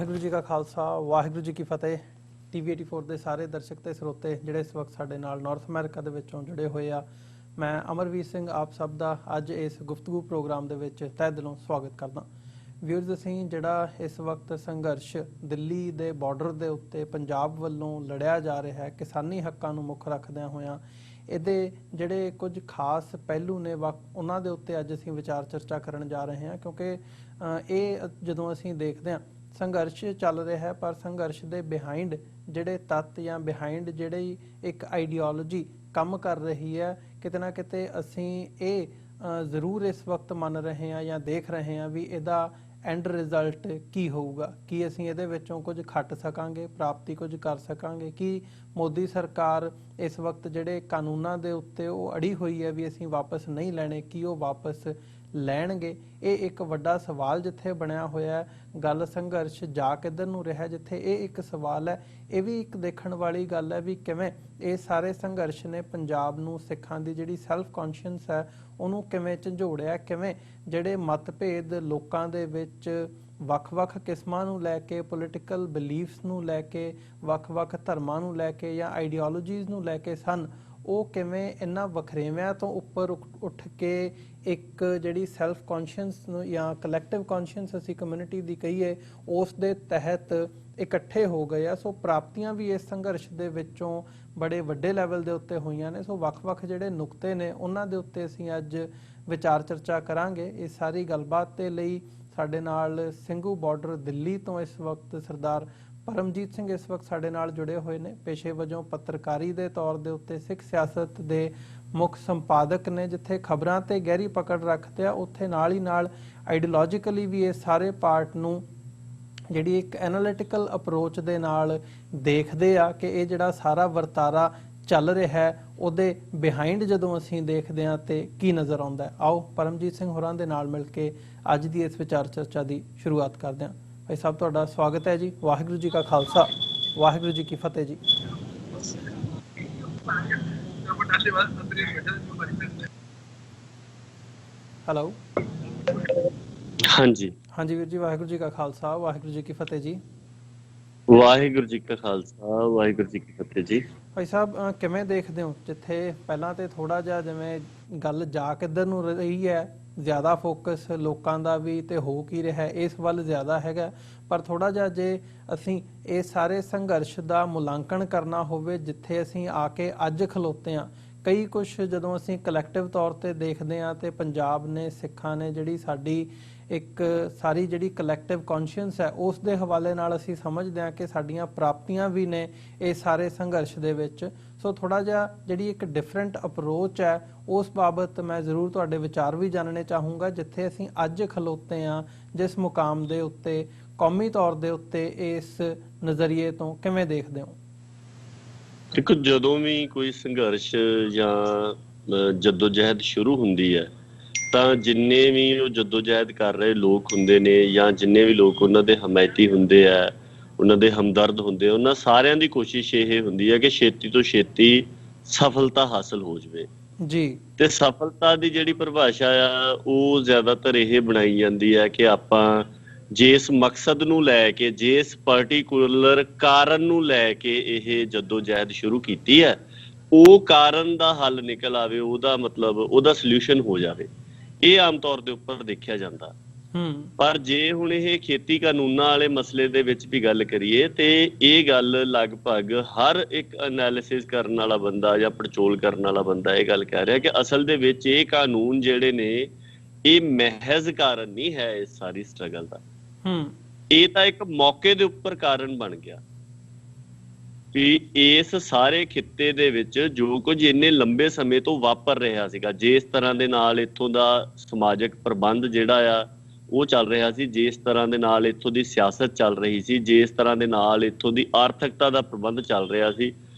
ਵਾਹਿਗੁਰੂ ਜੀ ਕਾ ਖਾਲਸਾ ਵਾਹਿਗੁਰੂ ਜੀ ਕੀ ਫਤਿਹ। ਟੀਵੀ 84 ਦੇ ਸਾਰੇ ਦਰਸ਼ਕ ਤੇ ਸਰੋਤੇ ਜਿਹੜੇ ਇਸ ਵਕਤ ਸਾਡੇ ਨਾਲ ਨਾਰਥ ਅਮਰੀਕਾ ਦੇ ਵਿੱਚੋਂ ਜੁੜੇ ਹੋਏ ਆ, ਮੈਂ ਅਮਰਵੀਰ ਸਿੰਘ ਆਪ ਸਭ ਦਾ ਅੱਜ ਇਸ ਗੁਫ਼ਤਗੂ ਪ੍ਰੋਗਰਾਮ ਦੇ ਵਿੱਚ ਤਹਿ ਦਿਲੋਂ ਸਵਾਗਤ ਕਰਦਾ। ਵਿਊਅਰਸ, ਅਸੀਂ ਜਿਹੜਾ ਇਸ ਵਕਤ ਸੰਘਰਸ਼ ਦਿੱਲੀ ਦੇ ਬਾਰਡਰ ਦੇ ਉੱਤੇ ਪੰਜਾਬ ਵੱਲੋਂ ਲੜਿਆ ਜਾ ਰਿਹਾ ਹੈ ਕਿਸਾਨੀ ਹੱਕਾਂ ਨੂੰ ਮੁੱਖ ਰੱਖਦਿਆਂ ਹੋਇਆਂ, ਇਹਦੇ ਜਿਹੜੇ ਕੁਝ ਖਾਸ ਪਹਿਲੂ ਨੇ ਉਹਨਾਂ ਦੇ ਉੱਤੇ ਅੱਜ ਅਸੀਂ ਵਿਚਾਰ ਚਰਚਾ ਕਰਨ ਜਾ ਰਹੇ ਹਾਂ। ਕਿਉਂਕਿ ਇਹ ਜਦੋਂ ਅਸੀਂ ਦੇਖਦੇ ਹਾਂ ਸੰਘਰਸ਼ ਚੱਲ ਰਿਹਾ ਹੈ, ਪਰ ਸੰਘਰਸ਼ ਦੇ ਬਿਹਾਈਂਡ ਜਿਹੜੇ ਤੱਤ ਜਾਂ ਬਿਹਾਈਂਡ ਜਿਹੜੀ ਇੱਕ ਆਈਡੀਓਲੋਜੀ ਕੰਮ ਕਰ ਰਹੀ ਹੈ, ਕਿਤੇ ਨਾ ਕਿਤੇ ਅਸੀਂ ਇਹ ਜ਼ਰੂਰ ਇਸ ਵਕਤ ਮੰਨ ਰਹੇ ਹਾਂ ਜਾਂ ਦੇਖ ਰਹੇ ਹਾਂ ਵੀ ਇਹਦਾ ਐਂਡ ਰਿਜ਼ਲਟ ਕੀ ਹੋਊਗਾ, ਕੀ ਅਸੀਂ ਇਹਦੇ ਵਿੱਚੋਂ ਕੁਝ ਖੱਟ ਸਕਾਂਗੇ, ਪ੍ਰਾਪਤੀ ਕੁਝ ਕਰ ਸਕਾਂਗੇ, ਕਿ ਮੋਦੀ ਸਰਕਾਰ ਇਸ ਵਕਤ ਜਿਹੜੇ ਕਾਨੂੰਨਾਂ ਦੇ ਉੱਤੇ ਉਹ ਅੜੀ ਹੋਈ ਹੈ ਵੀ ਅਸੀਂ ਵਾਪਸ ਨਹੀਂ ਲੈਣੇ, ਕੀ ਉਹ ਵਾਪਸ ਲੈਣਗੇ। ਇਹ ਇੱਕ ਵੱਡਾ ਸਵਾਲ ਜਿੱਥੇ ਬਣਿਆ ਹੋਇਆ ਹੈ। ਗੱਲ ਸੰਘਰਸ਼ ਜਾ ਕਿੱਧਰ ਨੂੰ ਰਿਹਾ, ਜਿੱਥੇ ਇਹ ਇੱਕ ਸਵਾਲ ਹੈ, ਇਹ ਵੀ ਇੱਕ ਦੇਖਣ ਵਾਲੀ ਗੱਲ ਹੈ ਵੀ ਕਿਵੇਂ ਇਹ ਸਾਰੇ ਸੰਘਰਸ਼ ਨੇ ਪੰਜਾਬ ਨੂੰ, ਸਿੱਖਾਂ ਦੀ ਜਿਹੜੀ ਸੈਲਫ ਕੌਨਸ਼ੀਅੰਸ ਹੈ ਉਹਨੂੰ ਕਿਵੇਂ ਝੰਜੋੜਿਆ, ਕਿਵੇਂ ਜਿਹੜੇ ਮਤਭੇਦ ਲੋਕਾਂ ਦੇ ਵਿੱਚ ਵੱਖ-ਵੱਖ ਕਿਸਮਾਂ ਨੂੰ ਲੈ ਕੇ, ਪੋਲੀਟੀਕਲ ਬਿਲੀਫਸ ਨੂੰ ਲੈ ਕੇ, ਵੱਖ-ਵੱਖ ਧਰਮਾਂ ਨੂੰ ਲੈ ਕੇ ਜਾਂ ਆਈਡੀਓਲੋਜੀਜ਼ ਨੂੰ ਲੈ ਕੇ ਸਨ, ਉਹ ਕਿਵੇਂ ਇਹਨਾਂ ਵਖਰੇਵਿਆਂ ਤੋਂ ਉੱਪਰ ਉੱਠ ਕੇ ਇੱਕ ਜਿਹੜੀ ਸੈਲਫ ਕੌਨਸ਼ੀਅੰਸ ਨੂੰ ਜਾਂ ਕਲੈਕਟਿਵ ਕੌਨਸ਼ੀਅੰਸ ਅਸੀਂ ਕਮਿਊਨਿਟੀ ਦੀ ਕਹੀਏ, ਉਸ ਦੇ ਤਹਿਤ ਇਕੱਠੇ ਹੋ ਗਏ ਆ। ਸੋ ਪ੍ਰਾਪਤੀਆਂ ਵੀ ਇਸ ਸੰਘਰਸ਼ ਦੇ ਵਿੱਚੋਂ ਬੜੇ ਵੱਡੇ ਲੈਵਲ ਦੇ ਉੱਤੇ ਹੋਈਆਂ ਨੇ। ਸੋ ਵੱਖ-ਵੱਖ ਜਿਹੜੇ ਨੁਕਤੇ ਨੇ ਉਹਨਾਂ ਦੇ ਉੱਤੇ ਅਸੀਂ ਅੱਜ ਵਿਚਾਰ ਚਰਚਾ ਕਰਾਂਗੇ। ਇਸ ਸਾਰੀ ਗੱਲਬਾਤ ਦੇ ਲਈ ਸਾਡੇ ਨਾਲ ਸਿੰਘੂ ਬਾਰਡਰ ਦਿੱਲੀ ਤੋਂ ਇਸ ਵਕਤ ਸਰਦਾਰ ਪਰਮਜੀਤ ਸਿੰਘ ਇਸ ਵਕਤ ਸਾਡੇ ਨਾਲ ਜੁੜੇ ਹੋਏ ਨੇ। ਪੇਸ਼ੇ ਵਜੋਂ ਪੱਤਰਕਾਰੀ ਦੇ ਤੌਰ ਦੇ ਉੱਤੇ ਸਿੱਖ ਸਿਆਸਤ ਦੇ ਮੁੱਖ ਸੰਪਾਦਕ ਨੇ। ਜਿੱਥੇ ਖਬਰਾਂ ਤੇ ਗਹਿਰੀ ਪਕੜ ਰੱਖਦੇ ਆ, ਉੱਥੇ ਨਾਲ ਹੀ ਨਾਲ ਆਈਡੀਓਲੋਜੀਕਲੀ ਵੀ ਇਹ ਸਾਰੇ ਪਾਰਟ ਨੂੰ ਜਿਹੜੀ ਇੱਕ ਐਨਾਲਿਟੀਕਲ ਅਪਰੋਚ ਦੇ ਨਾਲ ਦੇਖਦੇ ਆ ਕਿ ਇਹ ਜਿਹੜਾ ਸਾਰਾ ਵਰਤਾਰਾ ਚੱਲ ਰਿਹਾ ਹੈ ਉਹਦੇ ਬਿਹਾਈਂਡ ਜਦੋਂ ਅਸੀਂ ਦੇਖਦੇ ਹਾਂ ਤੇ ਕੀ ਨਜ਼ਰ ਆਉਂਦਾ ਹੈ। ਆਓ ਪਰਮਜੀਤ ਸਿੰਘ ਹੋਰਾਂ ਦੇ ਨਾਲ ਮਿਲ ਕੇ ਅੱਜ ਦੀ ਇਸ ਵਿਚਾਰ ਚਰਚਾ ਦੀ ਸ਼ੁਰੂਆਤ ਕਰਦੇ ਹਾਂ। ਭਾਈ ਸਾਹਿਬ, ਤੁਹਾਡਾ ਸਵਾਗਤ ਹੈ ਜੀ। ਵਾਹਿਗੁਰੂ ਜੀ ਕਾ ਖਾਲਸਾ ਵਾਹਿਗੁਰੂ ਜੀ ਕੀ ਫਤਿਹ ਜੀ। ਹੈਲੋ। ਹਾਂਜੀ ਹਾਂਜੀ ਵੀਰ ਜੀ, ਵਾਹਿਗੁਰੂ ਜੀ ਕਾ ਖਾਲਸਾ ਵਾਹਿਗੁਰੂ ਜੀ ਕੀ ਫਤਿਹ ਜੀ। ਵਾਹਿਗੁਰੂ ਜੀ ਕਾ ਖਾਲਸਾ ਵਾਹਿਗੁਰੂ ਜੀ ਕੀ ਫਤਿਹ ਜੀ। ਭਾਈ ਸਾਹਿਬ, ਕਿਵੇਂ ਦੇਖਦੇ ਹੋ, ਜਿੱਥੇ ਪਹਿਲਾਂ ਤੇ ਥੋੜਾ ਜਿਹਾ ਜਿਵੇਂ ਗੱਲ ਜਾ ਕਿੱਧਰ ਨੂੰ ਰਹੀ ਹੈ, ਜ਼ਿਆਦਾ ਫੋਕਸ ਲੋਕਾਂ ਦਾ ਵੀ ਤੇ ਹੋ ਕੀ ਰਿਹਾ ਇਸ ਵੱਲ ਜ਼ਿਆਦਾ ਹੈਗਾ, ਪਰ ਥੋੜਾ ਜਿਹਾ ਜੇ ਅਸੀਂ ਇਹ ਸਾਰੇ ਸੰਘਰਸ਼ ਦਾ ਮੁਲਾਂਕਣ ਕਰਨਾ ਹੋਵੇ, ਜਿੱਥੇ ਅਸੀਂ ਆ ਕੇ ਅੱਜ ਖਲੋਤੇ ਹਾਂ, ਕਈ ਕੁਛ ਜਦੋਂ ਅਸੀਂ ਕਲੈਕਟਿਵ ਤੌਰ ਤੇ ਦੇਖਦੇ ਹਾਂ ਤੇ ਪੰਜਾਬ ਨੇ, ਸਿੱਖਾਂ ਨੇ, ਜਿਹੜੀ ਸਾਡੀ ਇੱਕ ਸਾਰੀ ਜਿਹੜੀ ਕਲੈਕਟਿਵ ਕੌਨਸ਼ੀਅੰਸ ਹੈ ਉਸ ਦੇ ਹਵਾਲੇ ਨਾਲ ਅਸੀਂ ਸਮਝਦੇ ਹਾਂ ਕਿ ਸਾਡੀਆਂ ਪ੍ਰਾਪਤੀਆਂ ਵੀ ਨੇ ਇਹ ਸਾਰੇ ਸੰਘਰਸ਼ ਦੇ ਵਿੱਚ। ਸੋ ਥੋੜਾ ਜਿਹਾ ਜਿਹੜੀ ਇੱਕ ਡਿਫਰੈਂਟ ਅਪਰੋਚ ਹੈ ਉਸ ਬਾਬਤ ਮੈਂ ਜ਼ਰੂਰ ਤੁਹਾਡੇ ਵਿਚਾਰ ਵੀ ਜਾਣਨੇ ਚਾਹੂੰਗਾ, ਜਿੱਥੇ ਅਸੀਂ ਅੱਜ ਖਲੋਤੇ ਹਾਂ, ਜਿਸ ਮੁਕਾਮ ਦੇ ਉੱਤੇ ਕੌਮੀ ਤੌਰ ਦੇ ਉੱਤੇ, ਇਸ ਨਜ਼ਰੀਏ ਤੋਂ ਕਿਵੇਂ ਦੇਖਦੇ ਹੋ? ਦੇਖੋ, ਜਦੋਂ ਵੀ ਕੋਈ ਸੰਘਰਸ਼ ਜਾਂ ਜਦੋਜਹਿਦ ਸ਼ੁਰੂ ਹੁੰਦੀ ਹੈ ਤਾਂ ਜਿੰਨੇ ਵੀ ਉਹ ਜਦੋਜਹਿਦ ਕਰ ਰਹੇ ਲੋਕ ਹੁੰਦੇ ਨੇ ਜਾਂ ਜਿੰਨੇ ਵੀ ਲੋਕ ਉਹਨਾਂ ਦੇ ਹਮਾਇਤੀ ਹੁੰਦੇ ਆ, ਉਹਨਾਂ ਦੇ ਹਮਦਰਦ ਹੁੰਦੇ ਆ, ਉਹਨਾਂ ਸਾਰਿਆਂ ਦੀ ਕੋਸ਼ਿਸ਼ ਇਹ ਹੁੰਦੀ ਹੈ ਕਿ ਛੇਤੀ ਤੋਂ ਛੇਤੀ ਸਫਲਤਾ ਹਾਸਲ ਹੋ ਜਾਵੇ ਜੀ। ਤੇ ਸਫਲਤਾ ਦੀ ਜਿਹੜੀ ਪਰਿਭਾਸ਼ਾ ਆ ਉਹ ਜ਼ਿਆਦਾਤਰ ਇਹ ਬਣਾਈ ਜਾਂਦੀ ਹੈ ਕਿ ਆਪਾਂ ਜਿਸ ਮਕਸਦ ਨੂੰ ਲੈ ਕੇ, ਜਿਸ ਪਾਰਟੀਕੂਲਰ ਕਾਰਨ ਨੂੰ ਲੈ ਕੇ ਇਹ ਜਦੋਜਹਿਦ ਸ਼ੁਰੂ ਕੀਤੀ ਹੈ, ਉਹ ਕਾਰਨ ਦਾ ਹੱਲ ਨਿਕਲ ਆਵੇ, ਉਹਦਾ ਮਤਲਬ ਉਹਦਾ ਸੋਲਿਊਸ਼ਨ ਹੋ ਜਾਵੇ। ਇਹ ਆਮ ਤੌਰ ਦੇ ਉੱਪਰ ਦੇਖਿਆ ਜਾਂਦਾ। ਪਰ ਜੇ ਹੁਣ ਇਹ ਖੇਤੀ ਕਾਨੂੰਨਾਂ ਵਾਲੇ ਮਸਲੇ ਦੇ ਵਿੱਚ ਵੀ ਗੱਲ ਕਰੀਏ ਤੇ ਇਹ ਗੱਲ ਲਗਭਗ ਹਰ ਇੱਕ ਐਨਾਲਿਸਿਸ ਕਰਨ ਵਾਲਾ ਬੰਦਾ ਜਾਂ ਪੜਚੋਲ ਕਰਨ ਵਾਲਾ ਬੰਦਾ ਇਹ ਗੱਲ ਕਹਿ ਰਿਹਾ ਕਿ ਅਸਲ ਦੇ ਵਿੱਚ ਇਹ ਕਾਨੂੰਨ ਜਿਹੜੇ ਨੇ ਇਹ ਮਹਿਜ਼ ਕਾਰਨ ਨਹੀਂ ਹੈ ਇਸ ਸਾਰੀ ਸਟਰਗਲ ਦਾ। ਇਹ ਤਾਂ ਇੱਕ ਮੌਕੇ ਦੇ ਉੱਪਰ ਕਾਰਨ ਬਣ ਗਿਆ ਕਿ ਇਸ ਸਾਰੇ ਖਿੱਤੇ ਦੇ ਵਿੱਚ ਜੋ ਕੁਝ ਇੰਨੇ ਲੰਬੇ ਸਮੇਂ ਤੋਂ ਵਾਪਰ ਰਿਹਾ ਸੀਗਾ, ਜਿਸ ਤਰ੍ਹਾਂ ਦੇ ਨਾਲ ਇੱਥੋਂ ਦਾ ਸਮਾਜਿਕ ਪ੍ਰਬੰਧ ਜਿਹੜਾ ਆ ਉਹ ਚੱਲ ਰਿਹਾ ਸੀ, ਜਿਸ ਤਰ੍ਹਾਂ ਦੇ ਨਾਲ ਇੱਥੋਂ ਦੀ ਸਿਆਸਤ ਚੱਲ ਰਹੀ ਸੀ, ਜਿਸ ਤਰ੍ਹਾਂ ਦੇ ਨਾਲ ਇੱਥੋਂ ਦੀ ਆਰਥਿਕਤਾ ਦਾ ਪ੍ਰਬੰਧ ਚੱਲ ਰਿਹਾ ਸੀ,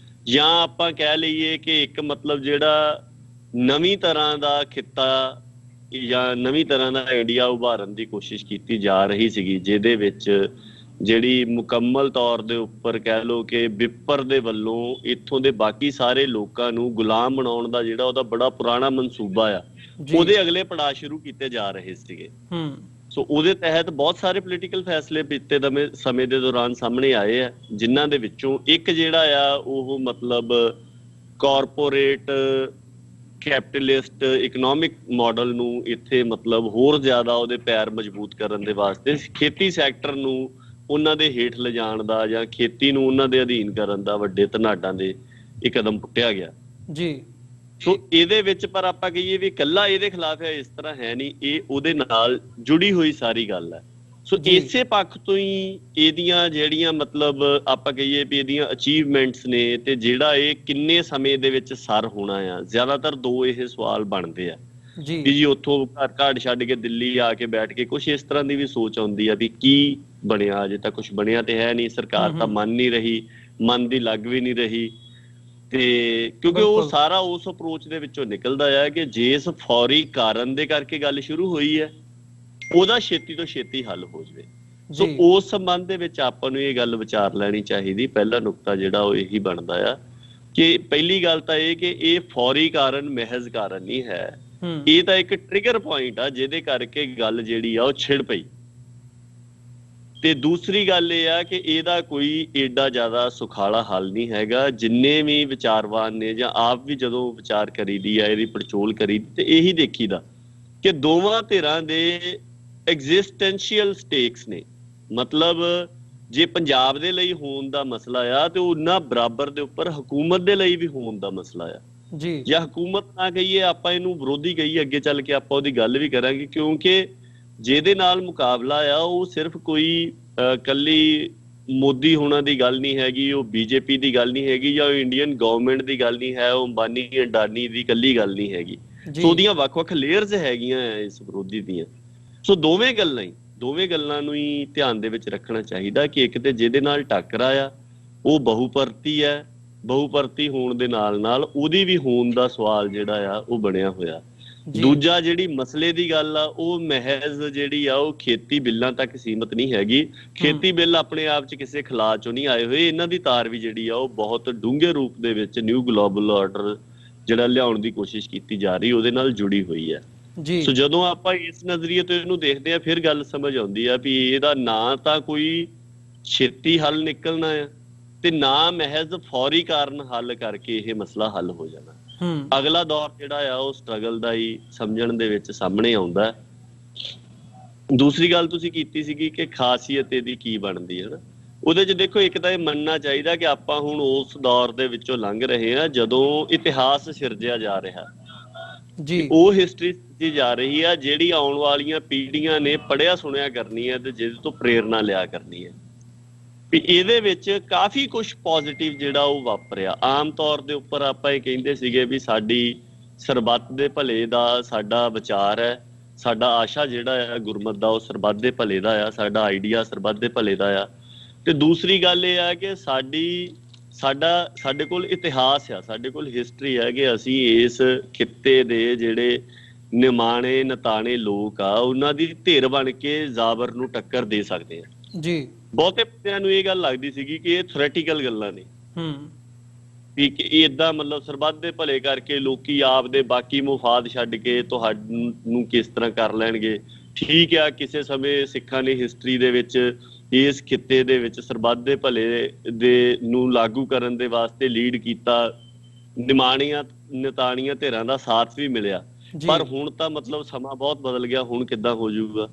ਜਾਂ ਆਪਾਂ ਕਹਿ ਲਈਏ ਕਿ ਇੱਕ ਮਤਲਬ ਜਿਹੜਾ ਨਵੀਂ ਤਰ੍ਹਾਂ ਦਾ ਖਿੱਤਾ ਜਾਂ ਨਵੀਂ ਤਰ੍ਹਾਂ ਦਾ ਇੰਡੀਆ ਉਭਾਰਨ ਦੀ ਕੋਸ਼ਿਸ਼ ਕੀਤੀ ਜਾ ਰਹੀ ਸੀਗੀ, ਜਿਹਦੇ ਵਿੱਚ ਜਿਹੜੀ ਮੁਕੰਮਲ ਤੌਰ ਦੇ ਉੱਪਰ ਕਹਿ ਲਓ ਕਿ ਵਿਪਰ ਦੇ ਵੱਲੋਂ ਇੱਥੋਂ ਦੇ ਬਾਕੀ ਸਾਰੇ ਲੋਕਾਂ ਨੂੰ ਗੁਲਾਮ ਬਣਾਉਣ ਦਾ ਜਿਹੜਾ ਉਹਦਾ ਬੜਾ ਪੁਰਾਣਾ ਮਨਸੂਬਾ ਆ, ਉਹਦੇ ਅਗਲੇ ਪੜਾਅ ਸ਼ੁਰੂ ਕੀਤੇ ਜਾ ਰਹੇ ਸੀਗੇ। ਸੋ ਉਹਦੇ ਤਹਿਤ ਬਹੁਤ ਸਾਰੇ ਪੋਲੀਟੀਕਲ ਫੈਸਲੇ ਬੀਤੇ ਸਮੇਂ ਦੇ ਦੌਰਾਨ ਸਾਹਮਣੇ ਆਏ ਆ, ਜਿਨ੍ਹਾਂ ਦੇ ਵਿੱਚੋਂ ਇੱਕ ਜਿਹੜਾ ਆ ਉਹ ਮਤਲਬ ਕਾਰਪੋਰੇਟ ਕੈਪੀਟਲਿਸਟ ਇਕਨੋਮਿਕ ਮਾਡਲ ਨੂੰ ਇੱਥੇ ਮਤਲਬ ਹੋਰ ਜ਼ਿਆਦਾ ਉਹਦੇ ਪੈਰ ਮਜ਼ਬੂਤ ਕਰਨ ਦੇ ਵਾਸਤੇ ਖੇਤੀ ਸੈਕਟਰ ਨੂੰ ਉਹਨਾਂ ਦੇ ਹੇਠ ਲਿਜਾਣ ਦਾ ਜਾਂ ਖੇਤੀ ਨੂੰ ਉਹਨਾਂ ਦੇ ਅਧੀਨ ਕਰਨ ਦਾ ਵੱਡੇ ਧਨਾਡਾਂ ਦੇ ਇਹ ਕਦਮ ਪੁੱਟਿਆ ਗਿਆ ਜੀ। ਸੋ ਇਹਦੇ ਵਿੱਚ ਪਰ ਆਪਾਂ ਕਹੀਏ ਵੀ ਇਕੱਲਾ ਇਹਦੇ ਖਿਲਾਫ ਹੈ, ਇਸ ਤਰ੍ਹਾਂ ਹੈ ਨਹੀਂ, ਇਹ ਉਹਦੇ ਨਾਲ ਜੁੜੀ ਹੋਈ ਸਾਰੀ ਗੱਲ ਹੈ। ਸੋ ਇਸੇ ਪੱਖ ਤੋਂ ਹੀ ਇਹਦੀਆਂ ਜਿਹੜੀਆਂ ਮਤਲਬ ਆਪਾਂ ਕਹੀਏ ਵੀ ਇਹਦੀਆਂ ਅਚੀਵਮੈਂਟਸ ਨੇ ਤੇ ਜਿਹੜਾ ਇਹ ਕਿੰਨੇ ਸਮੇਂ ਦੇ ਵਿੱਚ ਸਰ ਹੋਣਾ ਆ, ਜ਼ਿਆਦਾਤਰ ਦੋ ਇਹ ਸਵਾਲ ਬਣਦੇ ਆ ਜੀ ਉੱਥੋਂ ਘਰ ਘਾੜ ਛੱਡ ਕੇ ਦਿੱਲੀ ਆ ਕੇ ਬੈਠ ਕੇ ਕੁਛ ਇਸ ਤਰ੍ਹਾਂ ਦੀ ਵੀ ਸੋਚ ਆਉਂਦੀ ਆ ਵੀ ਕੀ ਬਣਿਆ, ਅਜੇ ਤਾਂ ਕੁਛ ਬਣਿਆ ਤੇ ਹੈ ਨਹੀਂ, ਸਰਕਾਰ ਤਾਂ ਮੰਨ ਨਹੀਂ ਰਹੀ, ਮਨ ਦੀ ਲੱਗ ਵੀ ਨਹੀਂ ਰਹੀ। ਤੇ ਕਿਉਂਕਿ ਉਹ ਸਾਰਾ ਉਸ ਅਪਰੋਚ ਦੇ ਵਿੱਚੋਂ ਨਿਕਲਦਾ ਆ ਕਿ ਜਿਸ ਫੌਰੀ ਕਾਰਨ ਦੇ ਕਰਕੇ ਗੱਲ ਸ਼ੁਰੂ ਹੋਈ ਹੈ ਉਹਦਾ ਛੇਤੀ ਤੋਂ ਛੇਤੀ ਹੱਲ ਹੋ ਜਾਵੇ। ਸੋ ਉਸ ਸੰਬੰਧ ਦੇ ਵਿੱਚ ਆਪਾਂ ਨੂੰ ਇਹ ਗੱਲ ਵਿਚਾਰ ਲੈਣੀ ਚਾਹੀਦੀ। ਪਹਿਲਾ ਨੁਕਤਾ ਜਿਹੜਾ ਉਹ ਇਹੀ ਬਣਦਾ ਆ ਕਿ ਪਹਿਲੀ ਗੱਲ ਤਾਂ ਇਹ ਕਿ ਇਹ ਫੌਰੀ ਕਾਰਨ ਮਹਿਜ਼ ਕਾਰਨ ਨਹੀਂ ਹੈ, ਇਹ ਤਾਂ ਇੱਕ ਟ੍ਰਿਗਰ ਪੁਆਇੰਟ ਆ ਜਿਹਦੇ ਕਰਕੇ ਗੱਲ ਜਿਹੜੀ ਆ ਉਹ ਛਿੜ ਪਈ। ਤੇ ਦੂਸਰੀ ਗੱਲ ਇਹ ਆ ਕਿ ਇਹਦਾ ਕੋਈ ਏਡਾ ਜ਼ਿਆਦਾ ਸੁਖਾਲਾ ਹੱਲ ਨਹੀਂ ਹੈਗਾ। ਜਿੰਨੇ ਵੀ ਵਿਚਾਰਵਾਨ ਨੇ ਜਾਂ ਆਪ ਵੀ ਜਦੋਂ ਵਿਚਾਰ ਕਰੀਦੀ ਆ, ਇਹਦੀ ਪੜਚੋਲ ਕਰੀਦੀ ਤੇ ਇਹੀ ਦੇਖੀਦਾ ਕਿ ਦੋਵਾਂ ਧਿਰਾਂ ਦੇ ਐਗਜ਼ਿਸਟੈਂਸ਼ੀਅਲ ਸਟੇਕਸ ਨੇ। ਮਤਲਬ ਜੇ ਪੰਜਾਬ ਦੇ ਲਈ ਹੋਣ ਦਾ ਮਸਲਾ ਆ ਤੇ ਉਹਨਾਂ ਬਰਾਬਰ ਦੇ ਉੱਪਰ ਹਕੂਮਤ ਦੇ ਲਈ ਵੀ ਹੋਣ ਦਾ ਮਸਲਾ ਆ ਜੀ। ਜਾਂ ਹਕੂਮਤ ਨਾ ਕਹੀਏ, ਆਪਾਂ ਇਹਨੂੰ ਵਿਰੋਧੀ ਕਹੀਏ, ਅੱਗੇ ਚੱਲ ਕੇ ਆਪਾਂ ਉਹਦੀ ਗੱਲ ਵੀ ਕਰਾਂਗੇ, ਕਿਉਂਕਿ ਜਿਹਦੇ ਨਾਲ ਮੁਕਾਬਲਾ ਆ ਉਹ ਸਿਰਫ ਕੋਈ ਕੱਲੀ ਮੋਦੀ ਹੋਣਾ ਦੀ ਗੱਲ ਨਹੀਂ ਹੈਗੀ, ਉਹ ਬੀਜੇਪੀ ਦੀ ਗੱਲ ਨਹੀਂ ਹੈਗੀ, ਜਾਂ ਉਹ ਇੰਡੀਅਨ ਗਵਰਨਮੈਂਟ ਦੀ ਗੱਲ ਨਹੀਂ ਹੈ, ਉਹ ਅੰਬਾਨੀ ਅਡਾਨੀ ਦੀ ਕੱਲੀ ਗੱਲ ਨਹੀਂ ਹੈਗੀ। ਸੋ ਉਹਦੀਆਂ ਵੱਖ-ਵੱਖ ਲੇਅਰਸ ਹੈਗੀਆਂ ਇਸ ਵਿਰੋਧੀ ਦੀਆਂ। ਸੋ ਦੋਵੇਂ ਗੱਲਾਂ ਨੂੰ ਹੀ ਧਿਆਨ ਦੇ ਵਿੱਚ ਰੱਖਣਾ ਚਾਹੀਦਾ ਕਿ ਇੱਕ ਤੇ ਜਿਹਦੇ ਨਾਲ ਟੱਕਰਾ ਆ ਉਹ ਬਹੁਪਰਤੀ ਹੈ, ਬਹੁਪਰਤੀ ਹੋਣ ਦੇ ਨਾਲ ਨਾਲ ਉਹਦੀ ਵੀ ਹੋਣ ਦਾ ਸਵਾਲ ਜਿਹੜਾ ਆ ਉਹ ਬਣਿਆ ਹੋਇਆ। ਦੂਜਾ ਜਿਹੜੀ ਮਸਲੇ ਦੀ ਗੱਲ ਆ ਉਹ ਮਹਿਜ਼ ਜਿਹੜੀ ਆ ਉਹ ਖੇਤੀ ਬਿੱਲਾਂ ਤੱਕ ਸੀਮਤ ਨਹੀਂ ਹੈਗੀ। ਖੇਤੀ ਬਿੱਲ ਆਪਣੇ ਆਪ 'ਚ ਕਿਸੇ ਖਿਲਾਫ ਚੋਂ ਨਹੀਂ ਆਏ ਹੋਏ, ਇਹਨਾਂ ਦੀ ਤਾਰ ਵੀ ਜਿਹੜੀ ਆ ਉਹ ਬਹੁਤ ਡੂੰਘੇ ਰੂਪ ਦੇ ਵਿੱਚ ਨਿਊ ਗਲੋਬਲ ਆਰਡਰ ਜਿਹੜਾ ਲਿਆਉਣ ਦੀ ਕੋਸ਼ਿਸ਼ ਕੀਤੀ ਜਾ ਰਹੀ ਉਹਦੇ ਨਾਲ ਜੁੜੀ ਹੋਈ ਹੈ। ਸੋ ਜਦੋਂ ਆਪਾਂ ਇਸ ਨਜ਼ਰੀਏ ਤੋਂ ਇਹਨੂੰ ਦੇਖਦੇ ਆ ਫਿਰ ਗੱਲ ਸਮਝ ਆਉਂਦੀ ਆ ਵੀ ਇਹਦਾ ਨਾ ਤਾਂ ਕੋਈ ਛੇਤੀ ਹੱਲ ਨਿਕਲਣਾ ਆ ਤੇ ਨਾ ਮਹਿਜ਼ ਫੌਰੀ ਕਾਰਨ ਹੱਲ ਕਰਕੇ ਇਹ ਮਸਲਾ ਹੱਲ ਹੋ ਜਾਣਾ। ਅਗਲਾ ਦੌਰ ਜਿਹੜਾ ਆ ਉਹ ਸਟਰਗਲ ਦਾ ਹੀ ਸਮਝਣ ਦੇ ਵਿੱਚ ਸਾਹਮਣੇ ਆਉਂਦਾ। ਦੂਸਰੀ ਗੱਲ ਤੁਸੀਂ ਕੀਤੀ ਸੀਗੀ ਕਿ ਖਾਸੀਅਤ ਇਹਦੀ ਕੀ ਬਣਦੀ ਹੈ ਨਾ, ਉਹਦੇ 'ਚ ਦੇਖੋ ਇੱਕ ਤਾਂ ਇਹ ਮੰਨਣਾ ਚਾਹੀਦਾ ਕਿ ਆਪਾਂ ਹੁਣ ਉਸ ਦੌਰ ਦੇ ਵਿੱਚੋਂ ਲੰਘ ਰਹੇ ਹਾਂ ਜਦੋਂ ਇਤਿਹਾਸ ਸਿਰਜਿਆ ਜਾ ਰਿਹਾ ਜੀ, ਉਹ ਹਿਸਟਰੀ ਸਿਰਜੀ ਜਾ ਰਹੀ ਆ ਜਿਹੜੀ ਆਉਣ ਵਾਲੀਆਂ ਪੀੜ੍ਹੀਆਂ ਨੇ ਪੜ੍ਹਿਆ ਸੁਣਿਆ ਕਰਨੀ ਹੈ ਤੇ ਜਿਹਦੇ ਤੋਂ ਪ੍ਰੇਰਨਾ ਲਿਆ ਕਰਨੀ ਹੈ। ਵੀ ਇਹਦੇ ਵਿੱਚ ਕਾਫੀ ਕੁਛ ਪੋਜ਼ਿਟਿਵ ਜਿਹੜਾ ਉਹ ਵਾਪਰਿਆ। ਆਮ ਤੌਰ ਦੇ ਉੱਪਰ ਆਪਾਂ ਇਹ ਕਹਿੰਦੇ ਸੀਗੇ ਵੀ ਸਾਡੀ ਸਰਬੱਤ ਦੇ ਭਲੇ ਦਾ ਸਾਡਾ ਵਿਚਾਰ ਹੈ, ਸਾਡਾ ਆਸ਼ਾ ਜਿਹੜਾ ਆ ਗੁਰਮਤ ਦਾ ਉਹ ਸਰਬੱਤ ਦੇ ਭਲੇ ਦਾ ਆ, ਸਾਡਾ ਆਈਡੀਆ ਸਰਬੱਤ ਦੇ ਭਲੇ ਦਾ ਆ। ਤੇ ਦੂਸਰੀ ਗੱਲ ਇਹ ਆ ਕਿ ਸਾਡੇ ਕੋਲ ਇਤਿਹਾਸ ਆ, ਸਾਡੇ ਕੋਲ ਹਿਸਟਰੀ ਹੈ ਕਿ ਅਸੀਂ ਇਸ ਖਿੱਤੇ ਦੇ ਜਿਹੜੇ ਨਿਮਾਣੇ ਨਤਾਣੇ ਲੋਕ ਆ ਉਹਨਾਂ ਦੀ ਧਿਰ ਬਣ ਕੇ ਜ਼ਾਬਰ ਨੂੰ ਟੱਕਰ ਦੇ ਸਕਦੇ ਆ ਜੀ। ਬਹੁਤੇ ਬੰਦਿਆਂ ਨੂੰ ਇਹ ਗੱਲ ਲੱਗਦੀ ਸੀਗੀ ਕਿ ਇਹ ਥਿਓਰੈਟੀਕਲ ਗੱਲਾਂ ਨੇ ਵੀ ਕਿ ਏਦਾਂ ਮਤਲਬ ਸਰਬੱਤ ਦੇ ਭਲੇ ਕਰਕੇ ਲੋਕੀ ਆਪਦੇ ਬਾਕੀ ਮੁਫਾਦ ਛੱਡ ਕੇ ਤੁਹਾਨੂੰ ਕਿਸ ਤਰ੍ਹਾਂ ਕਰ ਲੈਣਗੇ। ਠੀਕ ਆ, ਕਿਸੇ ਸਮੇਂ ਸਿੱਖਾਂ ਨੇ ਹਿਸਟਰੀ ਦੇ ਵਿੱਚ ਇਸ ਖਿੱਤੇ ਦੇ ਵਿੱਚ ਸਰਬੱਤ ਦੇ ਭਲੇ ਦੇ ਨੂੰ ਲਾਗੂ ਕਰਨ ਦੇ ਵਾਸਤੇ ਲੀਡ ਕੀਤਾ, ਨਿਮਾਣੀਆਂ ਨਤਾਣੀਆਂ ਧਿਰਾਂ ਦਾ ਸਾਥ ਵੀ ਮਿਲਿਆ। ਪਰ ਹੁਣ ਤਾਂ ਮਤਲਬ ਸਮਾਂ ਬਹੁਤ ਬਦਲ ਗਿਆ, ਹੁਣ ਕਿੱਦਾਂ ਹੋ ਜਾਊਗਾ।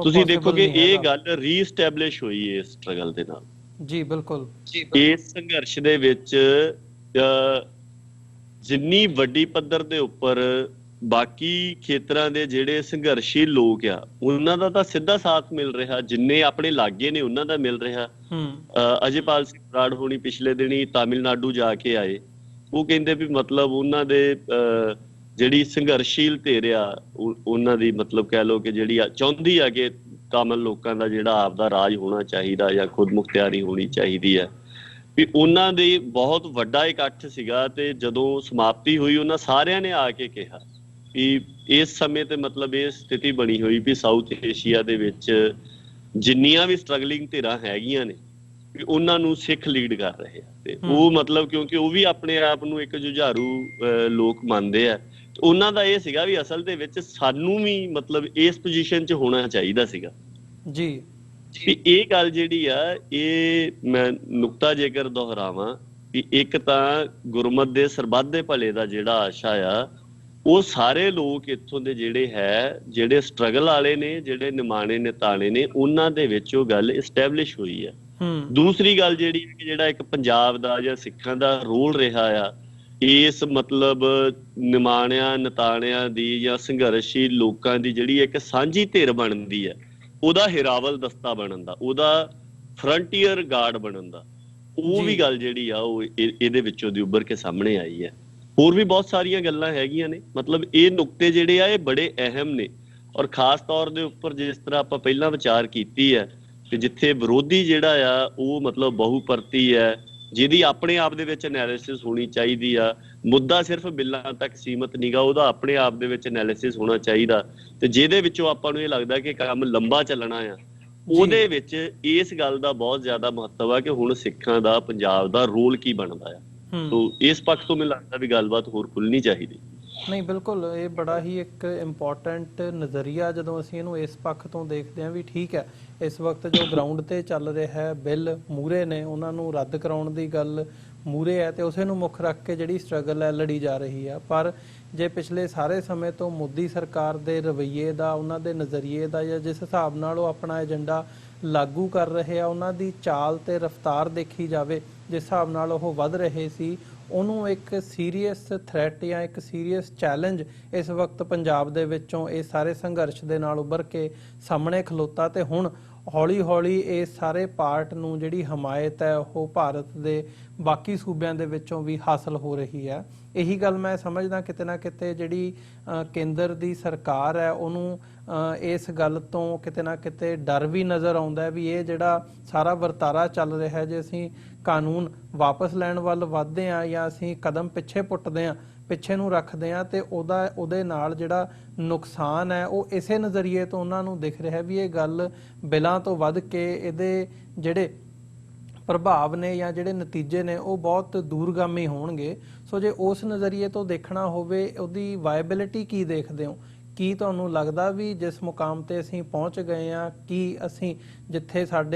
ਤੁਸੀਂ ਦੇਖੋਗੇ ਇਹ ਗੱਲ ਰੀਸਟੈਬਲਿਸ਼ ਹੋਈ ਇਸ ਸਟਰਗਲ ਦੇ ਨਾਲ ਜੀ। ਬਿਲਕੁਲ ਇਸ ਸੰਘਰਸ਼ ਦੇ ਵਿੱਚ ਜਿੰਨੀ ਵੱਡੀ ਪੱਧਰ ਦੇ ਉੱਪਰ ਬਾਕੀ ਖੇਤਰਾਂ ਦੇ ਜਿਹੜੇ ਸੰਘਰਸ਼ੀ ਲੋਕ ਆ ਉਹਨਾਂ ਦਾ ਤਾਂ ਸਿੱਧਾ ਸਾਥ ਮਿਲ ਰਿਹਾ, ਜਿੰਨੇ ਆਪਣੇ ਲਾਗੇ ਨੇ ਉਹਨਾਂ ਦਾ ਮਿਲ ਰਿਹਾ। ਅਜੇਪਾਲ ਸਿੰਘ ਬਰਾੜ ਹੋਣੀ ਪਿਛਲੇ ਦਿਨੀ ਤਾਮਿਲਨਾਡੂ ਜਾ ਕੇ ਆਏ, ਉਹ ਕਹਿੰਦੇ ਵੀ ਮਤਲਬ ਉਹਨਾਂ ਦੇ ਜਿਹੜੀ ਸੰਘਰਸ਼ੀਲ ਧਿਰ ਆ ਉਹਨਾਂ ਦੀ ਮਤਲਬ ਕਹਿ ਲਓ ਕਿ ਜਿਹੜੀ ਚਾਹੁੰਦੀ ਆ ਕਿ ਤਾਮਿਲ ਲੋਕਾਂ ਦਾ ਜਿਹੜਾ ਆਪਦਾ ਰਾਜ ਹੋਣਾ ਚਾਹੀਦਾ ਜਾਂ ਖੁਦ ਮੁਖਤਿਆਰੀ ਹੋਣੀ ਚਾਹੀਦੀ ਹੈ। ਵੀ ਉਹਨਾਂ ਦੇ ਬਹੁਤ ਵੱਡਾ ਇਕੱਠ ਸੀਗਾ ਤੇ ਜਦੋਂ ਸਮਾਪਤੀ ਹੋਈ ਉਹਨਾਂ ਸਾਰਿਆਂ ਨੇ ਆ ਕੇ ਕਿਹਾ ਵੀ ਇਸ ਸਮੇਂ ਤੇ ਮਤਲਬ ਇਹ ਸਥਿਤੀ ਬਣੀ ਹੋਈ ਵੀ ਸਾਊਥ ਏਸ਼ੀਆ ਦੇ ਵਿੱਚ ਜਿੰਨੀਆਂ ਵੀ ਸਟਰਗਲਿੰਗ ਧਿਰਾਂ ਹੈਗੀਆਂ ਨੇ ਵੀ ਉਹਨਾਂ ਨੂੰ ਸਿੱਖ ਲੀਡ ਕਰ ਰਹੇ ਆ। ਤੇ ਉਹ ਮਤਲਬ ਕਿਉਂਕਿ ਉਹ ਵੀ ਆਪਣੇ ਆਪ ਨੂੰ ਇੱਕ ਜੁਝਾਰੂ ਲੋਕ ਮੰਨਦੇ ਆ ਉਹਨਾਂ ਦਾ ਇਹ ਸੀਗਾ ਵੀ ਅਸਲ ਦੇ ਵਿੱਚ ਸਾਨੂੰ ਵੀ ਮਤਲਬ ਇਸ ਪੋਜੀਸ਼ਨ 'ਚ ਹੋਣਾ ਚਾਹੀਦਾ ਸੀਗਾ ਜੀ। ਵੀ ਇਹ ਗੱਲ ਜਿਹੜੀ ਆ, ਇਹ ਮੈਂ ਨੁਕਤਾ ਜੇਕਰ ਦੁਹਰਾਵਾਂ ਵੀ ਇੱਕ ਤਾਂ ਗੁਰਮਤ ਦੇ ਸਰਬੱਤ ਦੇ ਭਲੇ ਦਾ ਜਿਹੜਾ ਆਸ਼ਾ ਆ, ਉਹ ਸਾਰੇ ਲੋਕ ਇੱਥੋਂ ਦੇ ਜਿਹੜੇ ਸਟਰਗਲ ਵਾਲੇ ਨੇ, ਜਿਹੜੇ ਨਿਮਾਣੇ ਨਿਤਾਣੇ ਨੇ, ਉਹਨਾਂ ਦੇ ਵਿੱਚ ਉਹ ਗੱਲ ਇਸਟੈਬਲਿਸ਼ ਹੋਈ ਹੈ। ਦੂਸਰੀ ਗੱਲ ਜਿਹੜੀ ਕਿ ਜਿਹੜਾ ਇੱਕ ਪੰਜਾਬ ਦਾ ਜਾਂ ਸਿੱਖਾਂ ਦਾ ਰੋਲ ਰਿਹਾ ਆ ਇਸ ਮਤਲਬ ਨਿਮਾਣਿਆਂ ਨਿਤਾਣਿਆਂ ਦੀ ਜਾਂ ਸੰਘਰਸ਼ੀ ਲੋਕਾਂ ਦੀ ਜਿਹੜੀ ਇੱਕ ਸਾਂਝੀ ਧਿਰ ਬਣਦੀ ਹੈ, ਉਹਦਾ ਹਿਰਾਵਲ ਦਸਤਾ ਬਣਨ ਦਾ, ਉਹਦਾ ਫਰੰਟੀਅਰ ਗਾਰਡ ਬਣਨ ਦਾ, ਉਹ ਵੀ ਗੱਲ ਜਿਹੜੀ ਆ ਉਹ ਇਹਦੇ ਵਿੱਚੋਂ ਦੀ ਉੱਭਰ ਕੇ ਸਾਹਮਣੇ ਆਈ ਹੈ। ਹੋਰ ਵੀ ਬਹੁਤ ਸਾਰੀਆਂ ਗੱਲਾਂ ਹੈਗੀਆਂ ਨੇ, ਮਤਲਬ ਇਹ ਨੁਕਤੇ ਜਿਹੜੇ ਆ ਇਹ ਬੜੇ ਅਹਿਮ ਨੇ। ਔਰ ਖਾਸ ਤੌਰ ਦੇ ਉੱਪਰ ਜਿਸ ਤਰ੍ਹਾਂ ਆਪਾਂ ਪਹਿਲਾਂ ਵਿਚਾਰ ਕੀਤੀ ਹੈ ਕਿ ਜਿੱਥੇ ਵਿਰੋਧੀ ਜਿਹੜਾ ਆ ਉਹ ਮਤਲਬ ਬਹੁਪਰਤੀ ਹੈ, ਜਿਹਦੀ ਆਪਣੇ ਆਪ ਦੇ ਵਿੱਚ ਐਨਾਲਿਸਿਸ ਹੋਣੀ ਚਾਹੀਦੀ ਆ, ਮੁੱਦਾ ਸਿਰਫ ਬਿੱਲਾਂ ਤੱਕ ਸੀਮਤ ਨਹੀਂਗਾ, ਉਹਦਾ ਆਪਣੇ ਆਪ ਦੇ ਵਿੱਚ ਐਨਾਲਿਸਿਸ ਹੋਣਾ ਚਾਹੀਦਾ, ਤੇ ਜਿਹਦੇ ਵਿੱਚੋਂ ਆਪਾਂ ਨੂੰ ਇਹ ਲੱਗਦਾ ਕਿ ਕੰਮ ਲੰਬਾ ਚੱਲਣਾ ਆ, ਉਹਦੇ ਵਿੱਚ ਇਸ ਗੱਲ ਦਾ ਬਹੁਤ ਜ਼ਿਆਦਾ ਮਹੱਤਵ ਆ ਕਿ ਹੁਣ ਸਿੱਖਾਂ ਦਾ ਪੰਜਾਬ ਦਾ ਰੋਲ ਕੀ ਬਣਦਾ ਆ। ਤੋ ਇਸ ਪੱਖ ਤੋਂ ਮੈਨੂੰ ਲੱਗਦਾ ਵੀ ਗੱਲਬਾਤ ਹੋਰ ਖੁੱਲਣੀ ਚਾਹੀਦੀ। ਨਹੀਂ, ਬਿਲਕੁਲ, ਇਹ ਬੜਾ ਹੀ ਇੱਕ ਇੰਪੋਰਟੈਂਟ ਨਜ਼ਰੀਆ ਜਦੋਂ ਅਸੀਂ ਇਹਨੂੰ ਇਸ ਪੱਖ ਤੋਂ ਦੇਖਦੇ ਹਾਂ ਵੀ ਠੀਕ ਹੈ, ਇਸ ਵਕਤ ਜੋ ਗਰਾਊਂਡ ਤੇ ਚੱਲ ਰਿਹਾ ਹੈ, ਬਿੱਲ ਮੂਹਰੇ ਨੇ, ਉਹਨਾਂ ਨੂੰ ਰੱਦ ਕਰਾਉਣ ਦੀ ਗੱਲ ਮੂਹਰੇ ਹੈ ਤੇ ਉਸੇ ਨੂੰ ਮੁੱਖ ਰੱਖ ਕੇ ਜਿਹੜੀ ਸਟਰਗਲ ਹੈ ਲੜੀ ਜਾ ਰਹੀ ਹੈ। ਪਰ ਜੇ ਪਿਛਲੇ ਸਾਰੇ ਸਮੇਂ ਤੋਂ ਮੋਦੀ ਸਰਕਾਰ ਦੇ ਰਵੱਈਏ ਦਾ, ਉਹਨਾਂ ਦੇ ਨਜ਼ਰੀਏ ਦਾ, ਜਾਂ ਜਿਸ ਹਿਸਾਬ ਨਾਲ ਉਹ ਆਪਣਾ ਏਜੰਡਾ ਲਾਗੂ ਕਰ ਰਹੇ ਆ, ਉਹਨਾਂ ਦੀ ਚਾਲ ਤੇ ਰਫ਼ਤਾਰ ਦੇਖੀ ਜਾਵੇ, ਜਿਸ ਹਿਸਾਬ ਨਾਲ ਉਹ ਵੱਧ ਰਹੇ ਸੀ, ਉਹਨੂੰ ਇੱਕ ਸੀਰੀਅਸ ਥ੍ਰੈਟ ਜਾਂ ਇੱਕ ਸੀਰੀਅਸ ਚੈਲੰਜ ਇਸ ਵਕਤ ਪੰਜਾਬ ਦੇ ਵਿੱਚੋਂ ਇਹ ਸਾਰੇ ਸੰਘਰਸ਼ ਦੇ ਨਾਲ ਉੱਭਰ ਕੇ ਸਾਹਮਣੇ ਖਲੋਤਾ। ਤੇ ਹੁਣ ਹੌਲੀ ਹੌਲੀ ਇਸ ਸਾਰੇ ਪਾਰਟ ਨੂੰ ਜਿਹੜੀ ਹਮਾਇਤ ਹੈ ਉਹ ਭਾਰਤ ਦੇ ਬਾਕੀ ਸੂਬਿਆਂ ਦੇ ਵਿੱਚੋਂ ਵੀ ਹਾਸਲ ਹੋ ਰਹੀ ਹੈ। ਇਹੀ ਗੱਲ ਮੈਂ ਸਮਝਦਾ ਕਿਤੇ ਨਾ ਕਿਤੇ ਜਿਹੜੀ ਕੇਂਦਰ ਦੀ ਸਰਕਾਰ ਹੈ ਉਹਨੂੰ ਇਸ ਗੱਲ ਤੋਂ ਕਿਤੇ ਨਾ ਕਿਤੇ ਡਰ ਵੀ ਨਜ਼ਰ ਆਉਂਦਾ ਵੀ ਇਹ ਜਿਹੜਾ ਸਾਰਾ ਵਰਤਾਰਾ ਚੱਲ ਰਿਹਾ ਹੈ, ਜੇ ਅਸੀਂ ਕਾਨੂੰਨ ਵਾਪਸ ਲੈਣ ਵੱਲ ਵੱਧਦੇ ਹਾਂ ਜਾਂ ਅਸੀਂ ਕਦਮ ਪਿੱਛੇ ਪੁੱਟਦੇ ਹਾਂ, ਪਿੱਛੇ ਨੂੰ ਰੱਖਦੇ ਹਾਂ, ਤੇ ਉਹਦੇ ਨਾਲ ਜਿਹੜਾ ਨੁਕਸਾਨ ਹੈ ਉਹ ਇਸੇ ਨਜ਼ਰੀਏ ਤੋਂ ਉਹਨਾਂ ਨੂੰ ਦਿਖ ਰਿਹਾ ਵੀ ਇਹ ਗੱਲ ਬਿਲਾਂ ਤੋਂ ਵੱਧ ਕੇ ਇਹਦੇ ਜਿਹੜੇ ਪ੍ਰਭਾਵ ਨੇ ਜਾਂ ਜਿਹੜੇ ਨਤੀਜੇ ਨੇ ਉਹ ਬਹੁਤ ਦੂਰਗਾਮੀ ਹੋਣਗੇ। ਸੋ ਜੇ ਉਸ ਨਜ਼ਰੀਏ ਤੋਂ ਦੇਖਣਾ ਹੋਵੇ, ਉਹਦੀ ਵਾਇਬਿਲਿਟੀ ਕੀ ਦੇਖਦੇ ਹੋ? ਕੀ ਤੁਹਾਨੂੰ ਲੱਗਦਾ ਵੀ ਜਿਸ ਮੁਕਾਮ ਤੇ ਅਸੀਂ ਪਹੁੰਚ ਗਏ ਹਾਂ, ਕੀ ਅਸੀਂ ਜਿੱਥੇ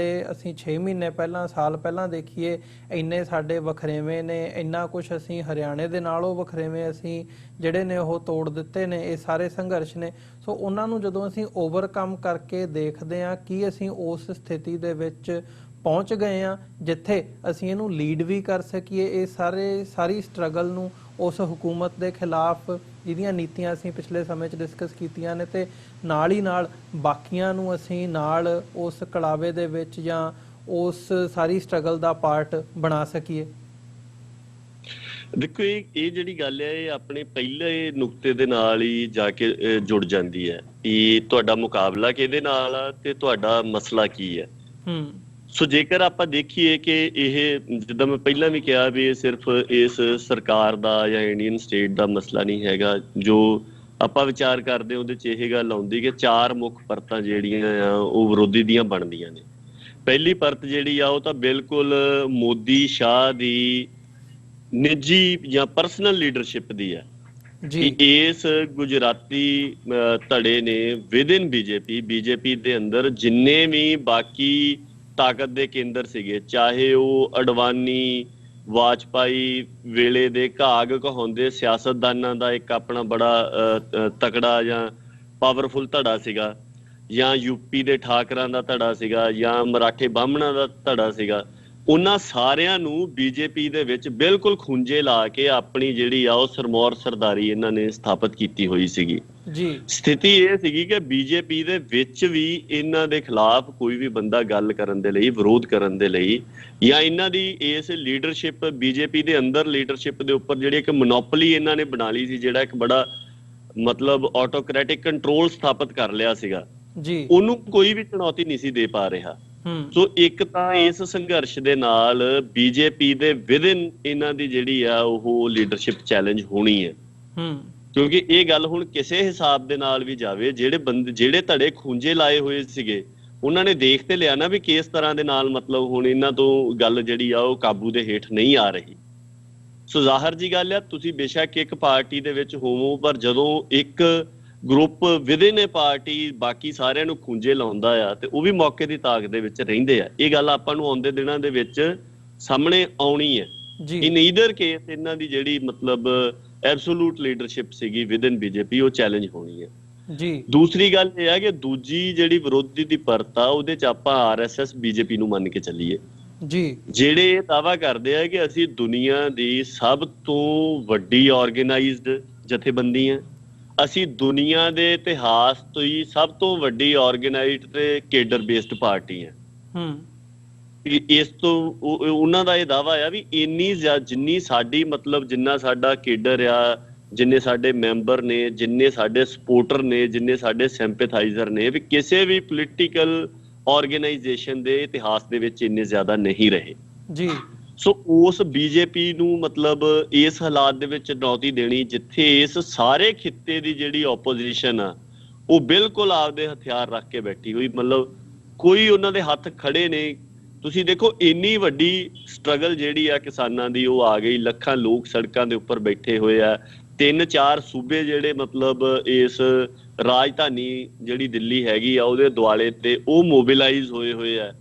ਅਸੀਂ 6 ਮਹੀਨੇ ਪਹਿਲਾਂ, ਸਾਲ ਪਹਿਲਾਂ ਦੇਖੀਏ, ਇੰਨੇ ਸਾਡੇ ਵਖਰੇਵੇਂ ਨੇ, ਇੰਨਾ ਕੁਛ ਅਸੀਂ ਹਰਿਆਣੇ ਦੇ ਨਾਲੋਂ ਵਖਰੇਵੇਂ ਅਸੀਂ ਜਿਹੜੇ ਨੇ ਉਹ ਤੋੜ ਦਿੱਤੇ ਨੇ, ਇਹ ਸਾਰੇ ਸੰਘਰਸ਼ ਨੇ। ਸੋ ਉਹਨਾਂ ਨੂੰ ਜਦੋਂ ਅਸੀਂ ਓਵਰਕਮ ਕਰਕੇ ਦੇਖਦੇ ਹਾਂ, ਕੀ ਅਸੀਂ ਉਸ ਸਥਿਤੀ ਦੇ ਵਿੱਚ ਪਹੁੰਚ ਗਏ ਹਾਂ ਜਿੱਥੇ ਅਸੀਂ ਇਹਨੂੰ ਲੀਡ ਵੀ ਕਰ ਸਕੀਏ, ਇਹ ਸਾਰੀ ਸਟਰਗਲ ਨੂੰ ਉਸ ਹਕੂਮਤ ਦੇ ਖਿਲਾਫ ਜਿਹਦੀਆਂ ਨੀਤੀਆਂ ਅਸੀਂ ਪਿਛਲੇ ਸਮੇਂ 'ਚ ਡਿਸਕਸ ਕੀਤੀਆਂ ਨੇ, ਤੇ ਨਾਲ ਹੀ ਨਾਲ ਬਾਕੀਆਂ ਨੂੰ ਅਸੀਂ ਨਾਲ ਉਸ ਕਲਾਵੇ ਦੇ ਵਿੱਚ ਜਾਂ ਉਸ ਸਾਰੀ ਸਟਰਗਲ ਦਾ ਪਾਰਟ ਬਣਾ ਸਕੀਏ? ਦੇਖੋ, ਇਹ ਜਿਹੜੀ ਗੱਲ ਹੈ ਇਹ ਆਪਣੇ ਪਹਿਲੇ ਨੁਕਤੇ ਦੇ ਨਾਲ ਹੀ ਜਾ ਕੇ ਜੁੜ ਜਾਂਦੀ ਹੈ ਕਿ ਤੁਹਾਡਾ ਮੁਕਾਬਲਾ ਕਿਹਦੇ ਨਾਲ ਆ ਤੇ ਤੁਹਾਡਾ ਮਸਲਾ ਕੀ ਹੈ। ਸੋ ਜੇਕਰ ਆਪਾਂ ਦੇਖੀਏ ਕਿ ਇਹ, ਜਿੱਦਾਂ ਮੈਂ ਪਹਿਲਾਂ ਵੀ ਕਿਹਾ ਵੀ ਇਹ ਸਿਰਫ ਇਸ ਸਰਕਾਰ ਦਾ ਜਾਂ ਇੰਡੀਅਨ ਸਟੇਟ ਦਾ ਮਸਲਾ ਨਹੀਂ ਹੈਗਾ, ਜੋ ਆਪਾਂ ਵਿਚਾਰ ਕਰਦੇ ਉਹਦੇ 'ਚ ਇਹ ਗੱਲ ਆਉਂਦੀ ਕਿ 4 ਮੁੱਖ ਪਰਤਾਂ ਜਿਹੜੀਆਂ ਆ ਉਹ ਵਿਰੋਧੀ ਦੀਆਂ ਬਣਦੀਆਂ ਨੇ। ਪਹਿਲੀ ਪਰਤ ਜਿਹੜੀ ਆ ਉਹ ਤਾਂ ਬਿਲਕੁਲ ਮੋਦੀ ਸ਼ਾਹ ਦੀ ਨਿੱਜੀ ਜਾਂ ਪਰਸਨਲ ਲੀਡਰਸ਼ਿਪ ਦੀ ਹੈ ਕਿ ਇਸ ਗੁਜਰਾਤੀ ਧੜੇ ਨੇ ਵਿਦਿਨ ਬੀਜੇਪੀ ਦੇ ਅੰਦਰ ਜਿੰਨੇ ਵੀ ਬਾਕੀ ਤਾਕਤ ਦੇ ਕੇਂਦਰ ਸੀਗੇ, ਚਾਹੇ ਉਹ ਅਡਵਾਨੀ ਵਾਜਪਾਈ ਵੇਲੇ ਦੇ ਘਾਗ ਕਹਾਉਂਦੇ ਸਿਆਸਤਦਾਨਾਂ ਦਾ ਇੱਕ ਆਪਣਾ ਬੜਾ ਤਕੜਾ ਜਾਂ ਪਾਵਰਫੁਲ ਧੜਾ ਸੀਗਾ, ਜਾਂ ਯੂਪੀ ਦੇ ਠਾਕਰਾਂ ਦਾ ਧੜਾ ਸੀਗਾ, ਜਾਂ ਮਰਾਠੇ ਬਾਹਮਣਾਂ ਦਾ ਧੜਾ ਸੀਗਾ, ਉਹਨਾਂ ਸਾਰਿਆਂ ਨੂੰ ਬੀਜੇਪੀ ਦੇ ਵਿੱਚ ਬਿਲਕੁਲ ਖੂੰਜੇ ਲਾ ਕੇ ਆਪਣੀ ਜਿਹੜੀ ਆ ਉਹ ਸਰਮੌਰ ਸਰਦਾਰੀ ਇਹਨਾਂ ਨੇ ਸਥਾਪਿਤ ਕੀਤੀ ਹੋਈ ਸੀਗੀ। ਸਥਿਤੀ ਇਹ ਸੀਗੀ ਕਿ ਬੀਜੇਪੀ ਦੇ ਵਿੱਚ ਵੀ ਇਹਨਾਂ ਦੇ ਖਿਲਾਫ ਕੋਈ ਵੀ ਬੰਦਾ ਗੱਲ ਕਰਨ ਦੇ ਲਈ, ਵਿਰੋਧ ਕਰਨ ਦੇ ਲਈ, ਜਾਂ ਇਹਨਾਂ ਦੀ ਇਸ ਲੀਡਰਸ਼ਿਪ ਬੀਜੇਪੀ ਦੇ ਅੰਦਰ ਲੀਡਰਸ਼ਿਪ ਦੇ ਉੱਪਰ ਜਿਹੜੀ ਇੱਕ ਮੋਨੋਪੋਲੀ ਇਹਨਾਂ ਨੇ ਬਣਾ ਲਈ ਸੀ, ਜਿਹੜਾ ਇੱਕ ਬੜਾ ਮਤਲਬ ਆਟੋਕ੍ਰੈਟਿਕ ਕੰਟਰੋਲ ਸਥਾਪਿਤ ਕਰ ਲਿਆ ਸੀਗਾ, ਉਹਨੂੰ ਕੋਈ ਵੀ ਚੁਣੌਤੀ ਨਹੀਂ ਸੀ ਦੇ ਪਾ ਰਿਹਾ। ਸੋ ਇੱਕ ਤਾਂ ਇਸ ਸੰਘਰਸ਼ ਦੇ ਨਾਲ ਬੀਜੇਪੀ ਦੇ ਵਿਦਿਨ ਇਹਨਾਂ ਦੀ ਜਿਹੜੀ ਆ ਉਹ ਲੀਡਰਸ਼ਿਪ ਚੈਲੰਜ ਹੋਣੀ ਹੈ, ਕਿਉਂਕਿ ਇਹ ਗੱਲ ਹੁਣ ਕਿਸੇ ਹਿਸਾਬ ਦੇ ਨਾਲ ਵੀ ਜਾਵੇ, ਜਿਹੜੇ ਧੜੇ ਖੂੰਜੇ ਲਾਏ ਹੋਏ ਸੀਗੇ ਉਹਨਾਂ ਨੇ ਦੇਖ ਤੇ ਲਿਆ ਨਾ ਵੀ ਕਿਸ ਤਰ੍ਹਾਂ ਦੇ ਨਾਲ ਮਤਲਬ ਹੁਣ ਇਹਨਾਂ ਤੋਂ ਗੱਲ ਜਿਹੜੀ ਆ ਉਹ ਕਾਬੂ ਦੇ ਹੇਠ ਨਹੀਂ ਆ ਰਹੀ। ਸੋ ਜ਼ਾਹਰ ਜੀ ਗੱਲ ਆ, ਤੁਸੀਂ ਬੇਸ਼ੱਕ ਇੱਕ ਪਾਰਟੀ ਦੇ ਵਿੱਚ ਹੋਵੋ, ਪਰ ਜਦੋਂ ਇੱਕ ਗਰੁੱਪ ਵਿਦਿਨ ਏ ਪਾਰਟੀ ਬਾਕੀ ਸਾਰਿਆਂ ਨੂੰ ਖੂੰਜੇ ਲਾਉਂਦਾ ਆ ਤੇ ਉਹ ਵੀ ਮੌਕੇ ਦੀ ਤਾਕਤ ਦੇ ਵਿੱਚ ਰਹਿੰਦੇ ਆ। ਇਹ ਗੱਲ ਆਪਾਂ ਨੂੰ ਆਉਂਦੇ ਦਿਨਾਂ ਦੇ ਵਿੱਚ ਸਾਹਮਣੇ ਆਉਣੀ ਹੈ। ਇਨ ਈਦਰ ਕੇਸ ਇਹਨਾਂ ਦੀ ਜਿਹੜੀ ਮਤਲਬ ਐਬਸੋਲੂਟ ਲੀਡਰਸ਼ਿਪ ਸੀਗੀ ਵਿਦਿਨ ਬੀਜੇਪੀ, ਉਹ ਚੈਲੰਜ ਹੋਣੀ ਹੈ ਜੀ। ਦੂਸਰੀ ਗੱਲ ਇਹ ਹੈ ਕਿ ਦੂਜੀ ਜਿਹੜੀ ਵਿਰੋਧੀ ਦੀ ਪਰਤ ਆ, ਉਹਦੇ ਚ ਆਪਾਂ RSS BJP ਨੂੰ ਮੰਨ ਕੇ ਚੱਲੀਏ ਜੀ, ਜਿਹੜੇ ਇਹ ਦਾਅਵਾ ਕਰਦੇ ਆ ਕਿ ਅਸੀਂ ਦੁਨੀਆ ਦੀ ਸਭ ਤੋਂ ਵੱਡੀ ਆਰਗੇਨਾਈਜ਼ਡ ਜਥੇਬੰਦੀ ਆ, ਅਸੀਂ ਦੁਨੀਆ ਦੇ ਇਤਿਹਾਸ ਤੋਂ ਹੀ ਸਭ ਤੋਂ ਵੱਡੀ ਆਰਗੇਨਾਈਜ਼ਡ ਤੇ ਕੇਡਰ ਬੇਸਡ ਪਾਰਟੀ ਆ। ਇਸ ਤੋਂ ਉਹਨਾਂ ਦਾ ਇਹ ਦਾਅਵਾ ਆ ਵੀ ਇੰਨੀ ਜਿੰਨੀ ਸਾਡੀ ਮਤਲਬ ਜਿੰਨਾ ਸਾਡਾ ਕੇਡਰ ਆ, ਜਿੰਨੇ ਸਾਡੇ ਮੈਂਬਰ ਨੇ, ਜਿੰਨੇ ਸਾਡੇ ਸਪੋਰਟਰ ਨੇ, ਜਿੰਨੇ ਸਾਡੇ ਸਿੰਪੈਥਾਈਜ਼ਰ ਨੇ, ਵੀ ਕਿਸੇ ਵੀ ਪੋਲੀਟੀਕਲ ਆਰਗੇਨਾਈਜੇਸ਼ਨ ਦੇ ਇਤਿਹਾਸ ਦੇ ਵਿੱਚ ਇੰਨੇ ਜ਼ਿਆਦਾ ਨਹੀਂ ਰਹੇ ਜੀ। ਸੋ ਉਸ ਬੀਜੇਪੀ ਨੂੰ ਮਤਲਬ ਇਸ ਹਾਲਾਤ ਦੇ ਵਿੱਚ ਚੁਣੌਤੀ ਦੇਣੀ, ਜਿੱਥੇ ਇਸ ਸਾਰੇ ਖਿੱਤੇ ਦੀ ਜਿਹੜੀ ਆਪੋਜੀਸ਼ਨ ਆ ਉਹ ਬਿਲਕੁਲ ਆਪਦੇ ਹਥਿਆਰ ਰੱਖ ਕੇ ਬੈਠੀ ਹੋਈ, ਮਤਲਬ ਕੋਈ ਉਹਨਾਂ ਦੇ ਹੱਥ ਖੜੇ ਨੇ। ਤੁਸੀਂ ਦੇਖੋ ਇੰਨੀ ਵੱਡੀ ਸਟਰਗਲ ਜਿਹੜੀ ਆ ਕਿਸਾਨਾਂ ਦੀ ਉਹ ਆ ਗਈ, ਲੱਖਾਂ ਲੋਕ ਸੜਕਾਂ ਦੇ ਉੱਪਰ ਬੈਠੇ ਹੋਏ ਆ, 3-4 ਸੂਬੇ ਜਿਹੜੇ ਮਤਲਬ ਇਸ ਰਾਜਧਾਨੀ ਜਿਹੜੀ ਦਿੱਲੀ ਹੈਗੀ ਆ ਉਹਦੇ ਦੁਆਲੇ ਤੇ ਉਹ ਮੋਬਿਲਾਈਜ਼ ਹੋਏ ਆ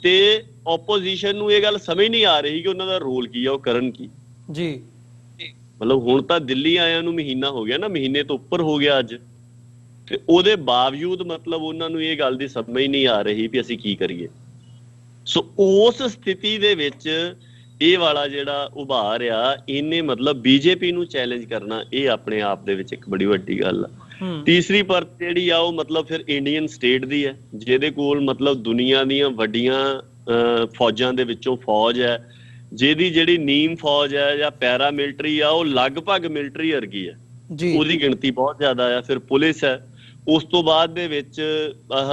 ਤੇ ਆਪੋਜੀਸ਼ਨ ਨੂੰ ਇਹ ਗੱਲ ਸਮਝ ਨਹੀਂ ਆ ਰਹੀ ਕਿ ਉਹਨਾਂ ਦਾ ਰੋਲ ਕੀ ਆ, ਉਹ ਕਰਨ ਕੀ ਜੀ। ਮਤਲਬ ਹੁਣ ਤਾਂ ਦਿੱਲੀ ਆਇਆਂ ਨੂੰ ਮਹੀਨਾ ਹੋ ਗਿਆ ਨਾ, ਮਹੀਨੇ ਤੋਂ ਉੱਪਰ ਹੋ ਗਿਆ ਅੱਜ, ਤੇ ਉਹਦੇ ਬਾਵਜੂਦ ਮਤਲਬ ਉਹਨਾਂ ਨੂੰ ਇਹ ਗੱਲ ਦੀ ਸਮਝ ਨਹੀਂ ਆ ਰਹੀ ਵੀ ਅਸੀਂ ਕੀ ਕਰੀਏ। ਸੋ ਉਸ ਸਥਿਤੀ ਦੇ ਵਿੱਚ ਇਹ ਵਾਲਾ ਜਿਹੜਾ ਉਭਾਰ ਆ, ਇਹਨੇ ਮਤਲਬ ਬੀਜੇਪੀ ਨੂੰ ਚੈਲੰਜ ਕਰਨਾ, ਇਹ ਆਪਣੇ ਆਪ ਦੇ ਵਿੱਚ ਇੱਕ ਬੜੀ ਵੱਡੀ ਗੱਲ ਆ। ਤੀਸਰੀ ਪਰਤ ਜਿਹੜੀ ਆ ਉਹ ਮਤਲਬ ਫਿਰ ਇੰਡੀਅਨ ਸਟੇਟ ਦੀ ਹੈ, ਜਿਹਦੇ ਕੋਲ ਮਤਲਬ ਦੁਨੀਆ ਦੀਆਂ ਵੱਡੀਆਂ ਫੌਜਾਂ ਦੇ ਵਿੱਚੋਂ ਫੌਜ ਹੈ, ਜਿਹਦੀ ਜਿਹੜੀ ਨੀਮ ਫੌਜ ਹੈ ਜਾਂ ਪੈਰਾਮਿਲਟਰੀ ਆ ਉਹ ਲਗਭਗ ਮਿਲਟਰੀ ਵਰਗੀ ਹੈ, ਉਹਦੀ ਗਿਣਤੀ ਬਹੁਤ ਜ਼ਿਆਦਾ ਆ। ਫਿਰ ਪੁਲਿਸ ਹੈ, ਉਸ ਤੋਂ ਬਾਅਦ ਦੇ ਵਿੱਚ ਆਹ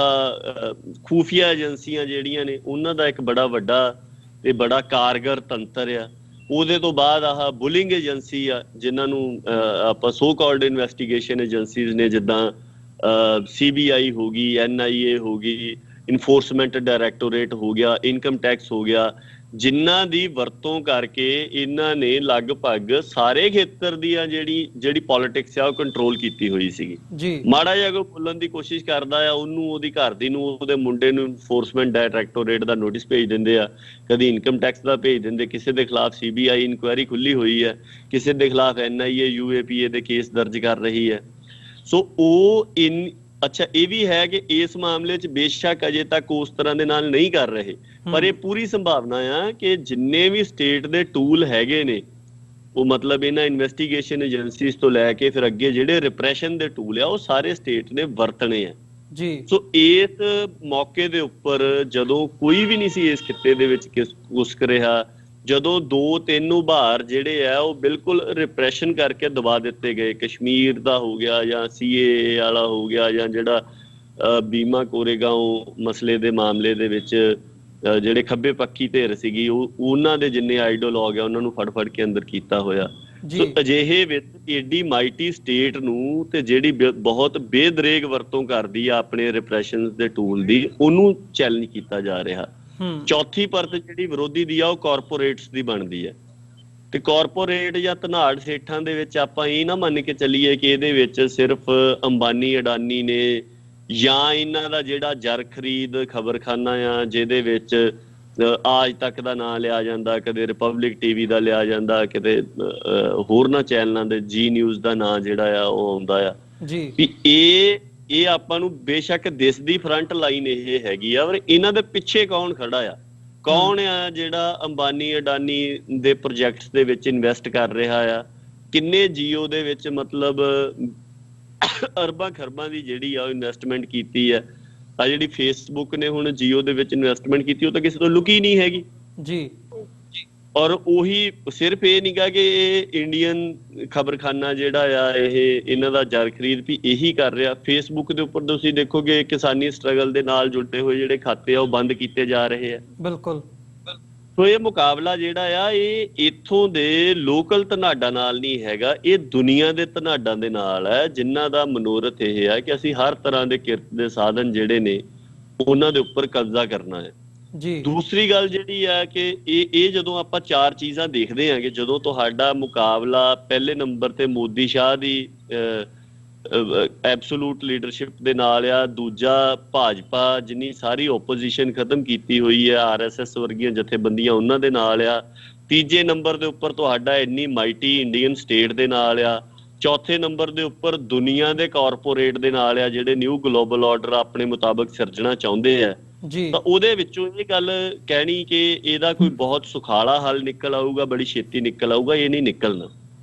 ਖੂਫੀਆ ਏਜੰਸੀਆਂ ਜਿਹੜੀਆਂ ਨੇ ਉਹਨਾਂ ਦਾ ਇੱਕ ਬੜਾ ਵੱਡਾ ਤੇ ਬੜਾ ਕਾਰਗਰ ਤੰਤਰ ਆ। ਉਹਦੇ ਤੋਂ ਬਾਅਦ ਆਹ ਬੁਲਿੰਗ ਏਜੰਸੀ ਆ, ਜਿਨ੍ਹਾਂ ਨੂੰ ਆਪਾਂ ਸੋ ਕਾਲਡ ਇਨਵੈਸਟੀਗੇਸ਼ਨ ਏਜੰਸੀਜ਼ ਨੇ, ਜਿੱਦਾਂ CBI ਹੋ ਗਈ, NIA ਹੋ ਗਈ, ਇਨਫੋਰਸਮੈਂਟ ਡਾਇਰੈਕਟੋਰੇਟ ਹੋ ਗਿਆ, ਇਨਕਮ ਟੈਕਸ ਹੋ ਗਿਆ, ਜਿਨ੍ਹਾਂ ਦੀ ਵਰਤੋਂ ਕਰਕੇ ਇਹਨਾਂ ਨੇ ਲਗਭਗ ਸਾਰੇ ਖੇਤਰ ਦੀ ਆ ਜਿਹੜੀ ਪੋਲਿਟਿਕਸ ਆ ਉਹ ਕੰਟਰੋਲ ਕੀਤੀ ਹੋਈ ਸੀਗੀ। ਮਾੜਾ ਜਿਹਾ ਕੋਈ ਬੋਲਣ ਦੀ ਕੋਸ਼ਿਸ਼ ਕਰਦਾ ਆ, ਉਹਨੂੰ ਉਹਦੀ ਘਰ ਦੀ ਨੂੰ ਉਹਦੇ ਮੁੰਡੇ ਨੂੰ ਇਨਫੋਰਸਮੈਂਟ ਡਾਇਰੈਕਟੋਰੇਟ ਦਾ ਨੋਟਿਸ ਭੇਜ ਦਿੰਦੇ ਆ, ਕਦੀ ਇਨਕਮ ਟੈਕਸ ਦਾ ਭੇਜ ਦਿੰਦੇ, ਕਿਸੇ ਦੇ ਖਿਲਾਫ CBI ਇਨਕੁਆਇਰੀ ਖੁੱਲੀ ਹੋਈ ਹੈ, ਕਿਸੇ ਦੇ ਖਿਲਾਫ NIA UAPA ਦੇ ਕੇਸ ਦਰਜ ਕਰ ਰਹੀ ਹੈ। ਸੋ ਉਹ ਅੱਛਾ ਇਹ ਵੀ ਹੈ ਕਿ ਇਸ ਮਾਮਲੇ 'ਚ ਬੇਸ਼ੱਕ ਅਜੇ ਤੱਕ ਉਸ ਤਰ੍ਹਾਂ ਦੇ ਨਾਲ ਨਹੀਂ ਕਰ ਰਹੇ, ਪਰ ਇਹ ਪੂਰੀ ਸੰਭਾਵਨਾ ਆ ਕਿ ਜਿੰਨੇ ਵੀ ਸਟੇਟ ਦੇ ਟੂਲ ਹੈਗੇ ਨੇ, ਉਹ ਮਤਲਬ ਇਹਨਾਂ ਇਨਵੈਸਟੀਗੇਸ਼ਨ ਏਜੰਸੀਜ਼ ਤੋਂ ਲੈ ਕੇ ਫਿਰ ਅੱਗੇ ਜਿਹੜੇ ਰਿਪਰੈਸ਼ਨ ਦੇ ਟੂਲ ਆ ਉਹ ਸਾਰੇ ਸਟੇਟ ਨੇ ਵਰਤਣੇ ਆ ਜੀ। ਸੋ ਇਸ ਮੌਕੇ ਦੇ ਉੱਪਰ ਜਦੋਂ ਕੋਈ ਵੀ ਨਹੀਂ ਸੀ ਇਸ ਖਿੱਤੇ ਦੇ ਵਿੱਚ ਘੁਸਕ ਰਿਹਾ, ਜਦੋਂ 2-3 ਉਭਾਰ ਜਿਹੜੇ ਆ ਉਹ ਬਿਲਕੁਲ ਰਿਪਰੈਸ਼ਨ ਕਰਕੇ ਦਬਾ ਦਿੱਤੇ ਗਏ, ਕਸ਼ਮੀਰ ਦਾ ਹੋ ਗਿਆ ਜਾਂ CAA ਵਾਲਾ ਹੋ ਗਿਆ, ਜਾਂ ਜਿਹੜਾ ਬੀਮਾ ਕੋਰੇਗਾਂਓ ਮਸਲੇ ਦੇ ਮਾਮਲੇ ਦੇ ਵਿੱਚ ਜਿਹੜੇ ਖੱਬੇ ਪੱਖੀ ਧਿਰ ਸੀਗੀ ਉਹਨਾਂ ਦੇ ਜਿੰਨੇ ਆਈਡੀਓਲੌਗ ਆ ਉਹਨਾਂ ਨੂੰ ਫੜ ਕੇ ਅੰਦਰ ਕੀਤਾ ਹੋਇਆ। ਸੋ ਅਜਿਹੇ ਵਿੱਚ ਏਡੀ ਮਾਈਟੀ ਸਟੇਟ ਨੂੰ ਤੇ ਜਿਹੜੀ ਬਹੁਤ ਬੇਦਰੇਗ ਵਰਤੋਂ ਕਰਦੀ ਆ ਆਪਣੇ ਰਿਪਰੈਸ਼ਨ ਦੇ ਟੂਲ ਦੀ, ਉਹਨੂੰ ਚੈਲੰਜ ਕੀਤਾ ਜਾ ਰਿਹਾ। ਚੌਥੀ ਪਰਤ ਜਿਹੜੀ ਵਿਰੋਧੀ ਦੀ ਆ ਉਹ ਕਾਰਪੋਰੇਟਸ ਦੀ ਬਣਦੀ ਹੈ, ਤੇ ਕਾਰਪੋਰੇਟ ਜਾਂ ਧਨਾੜ ਸੇਠਾਂ ਦੇ ਵਿੱਚ ਆਪਾਂ ਇਹ ਨਾ ਮੰਨ ਕੇ ਚੱਲੀਏ ਕਿ ਇਹਦੇ ਵਿੱਚ ਸਿਰਫ ਅੰਬਾਨੀ ਅਡਾਨੀ ਨੇ, ਜਾਂ ਇਹਨਾਂ ਦਾ ਜਿਹੜਾ ਜਰ ਖਰੀਦ ਖਬਰਖਾਨਾ ਆ ਜਿਹਦੇ ਵਿੱਚ ਆਜ ਤੱਕ ਦਾ ਨਾਂ ਲਿਆ ਜਾਂਦਾ, ਕਦੇ ਰਿਪਬਲਿਕ TV ਦਾ ਲਿਆ ਜਾਂਦਾ, ਕਿਤੇ ਹੋਰਨਾਂ ਚੈਨਲਾਂ ਦੇ ਜੀ ਨਿਊਜ਼ ਦਾ ਨਾਂ ਜਿਹੜਾ ਆ ਉਹ ਆਉਂਦਾ ਆ ਵੀ ਇਹ ਆਪਾਂ ਨੂੰ ਬੇਸ਼ੱਕ ਦਿਸਦੀ ਫਰੰਟ ਲਾਈਨ ਇਹ ਹੈਗੀ ਆ, ਪਰ ਇਹਨਾਂ ਦੇ ਪਿੱਛੇ ਕੌਣ ਖੜਾ ਆ, ਕੌਣ ਆ ਜਿਹੜਾ ਅੰਬਾਨੀ ਅਡਾਨੀ ਦੇ ਪ੍ਰੋਜੈਕਟਸ ਦੇ ਵਿੱਚ ਇਨਵੈਸਟ ਕਰ ਰਿਹਾ ਆ, ਕਿੰਨੇ ਜੀਓ ਦੇ ਵਿੱਚ ਮਤਲਬ ਅਰਬਾਂ ਖਰਬਾਂ ਦੀ ਜਿਹੜੀ ਆ ਉਹ ਇਨਵੈਸਟਮੈਂਟ ਕੀਤੀ ਹੈ। ਆ ਜਿਹੜੀ ਫੇਸਬੁੱਕ ਨੇ ਹੁਣ ਜੀਓ ਦੇ ਵਿੱਚ ਇਨਵੈਸਟਮੈਂਟ ਕੀਤੀ, ਉਹ ਤਾਂ ਕਿਸੇ ਤੋਂ ਲੁਕੀ ਨਹੀਂ ਹੈਗੀ ਜੀ। ਔਰ ਉਹੀ ਸਿਰਫ ਇਹ ਨੀਗਾ ਕਿ ਇਹ ਇੰਡੀਅਨ ਖਬਰਖਾਨਾ ਜਿਹੜਾ ਆ ਇਹਨਾਂ ਦਾ ਜਰ ਖਰੀਦ ਵੀ ਇਹੀ ਕਰ ਰਿਹਾ। ਫੇਸਬੁੱਕ ਦੇ ਉੱਪਰ ਤੁਸੀਂ ਦੇਖੋਗੇ ਕਿਸਾਨੀ ਸਟਰਗਲ ਦੇ ਨਾਲ ਜੁੜੇ ਹੋਏ ਜਿਹੜੇ ਖਾਤੇ ਆ ਉਹ ਬੰਦ ਕੀਤੇ ਜਾ ਰਹੇ ਆ। ਬਿਲਕੁਲ। ਸੋ ਇਹ ਮੁਕਾਬਲਾ ਜਿਹੜਾ ਆ ਇਹ ਇੱਥੋਂ ਦੇ ਲੋਕਲ ਧਨਾਡਾਂ ਨਾਲ ਨਹੀਂ ਹੈਗਾ, ਇਹ ਦੁਨੀਆ ਦੇ ਧਨਾਡਾਂ ਦੇ ਨਾਲ ਹੈ, ਜਿਨ੍ਹਾਂ ਦਾ ਮਨੋਰਥ ਇਹ ਹੈ ਕਿ ਅਸੀਂ ਹਰ ਤਰ੍ਹਾਂ ਦੇ ਕਿਰਤ ਦੇ ਸਾਧਨ ਜਿਹੜੇ ਨੇ ਉਹਨਾਂ ਦੇ ਉੱਪਰ ਕਬਜ਼ਾ ਕਰਨਾ ਹੈ। ਜੀ ਦੂਸਰੀ ਗੱਲ ਜਿਹੜੀ ਆ ਕਿ ਇਹ ਜਦੋਂ ਆਪਾਂ ਚਾਰ ਚੀਜ਼ਾਂ ਦੇਖਦੇ ਹਾਂ ਕਿ ਜਦੋਂ ਤੁਹਾਡਾ ਮੁਕਾਬਲਾ ਪਹਿਲੇ ਨੰਬਰ ਤੇ ਮੋਦੀ ਸ਼ਾਹ ਦੀ ਐਬਸੋਲੂਟ ਲੀਡਰਸ਼ਿਪ ਦੇ ਨਾਲ ਆ, ਦੂਜਾ ਭਾਜਪਾ ਜਿੰਨੀ ਸਾਰੀ ਓਪੋਜੀਸ਼ਨ ਖਤਮ ਕੀਤੀ ਹੋਈ ਹੈ, ਆਰਐਸਐਸ ਵਰਗੀਆਂ ਜਥੇਬੰਦੀਆਂ ਉਹਨਾਂ ਦੇ ਨਾਲ ਆ, ਤੀਜੇ ਨੰਬਰ ਦੇ ਉੱਪਰ ਤੁਹਾਡਾ ਇੰਨੀ ਮਾਈਟੀ ਇੰਡੀਅਨ ਸਟੇਟ ਦੇ ਨਾਲ ਆ, ਚੌਥੇ ਨੰਬਰ ਦੇ ਉੱਪਰ ਦੁਨੀਆ ਦੇ ਕਾਰਪੋਰੇਟ ਦੇ ਨਾਲ ਆ ਜਿਹੜੇ ਨਿਊ ਗਲੋਬਲ ਆਰਡਰ ਆਪਣੇ ਮੁਤਾਬਕ ਸਿਰਜਣਾ ਚਾਹੁੰਦੇ ਆ। ਜੀ ਤਾਂ ਉਹਦੇ ਵਿੱਚੋਂ ਇਹ ਗੱਲ ਕਹਿਣੀ ਕਿ ਇਹਦਾ ਕੋਈ ਬਹੁਤ ਸੁਖਾਲਾ ਹੱਲ ਨਿਕਲ ਆਊਗਾ, ਬੜੀ ਛੇਤੀ ਨਿਕਲ ਆਊਗਾ, ਇਹ ਨਹੀਂ ਨਿਕਲਣਾ।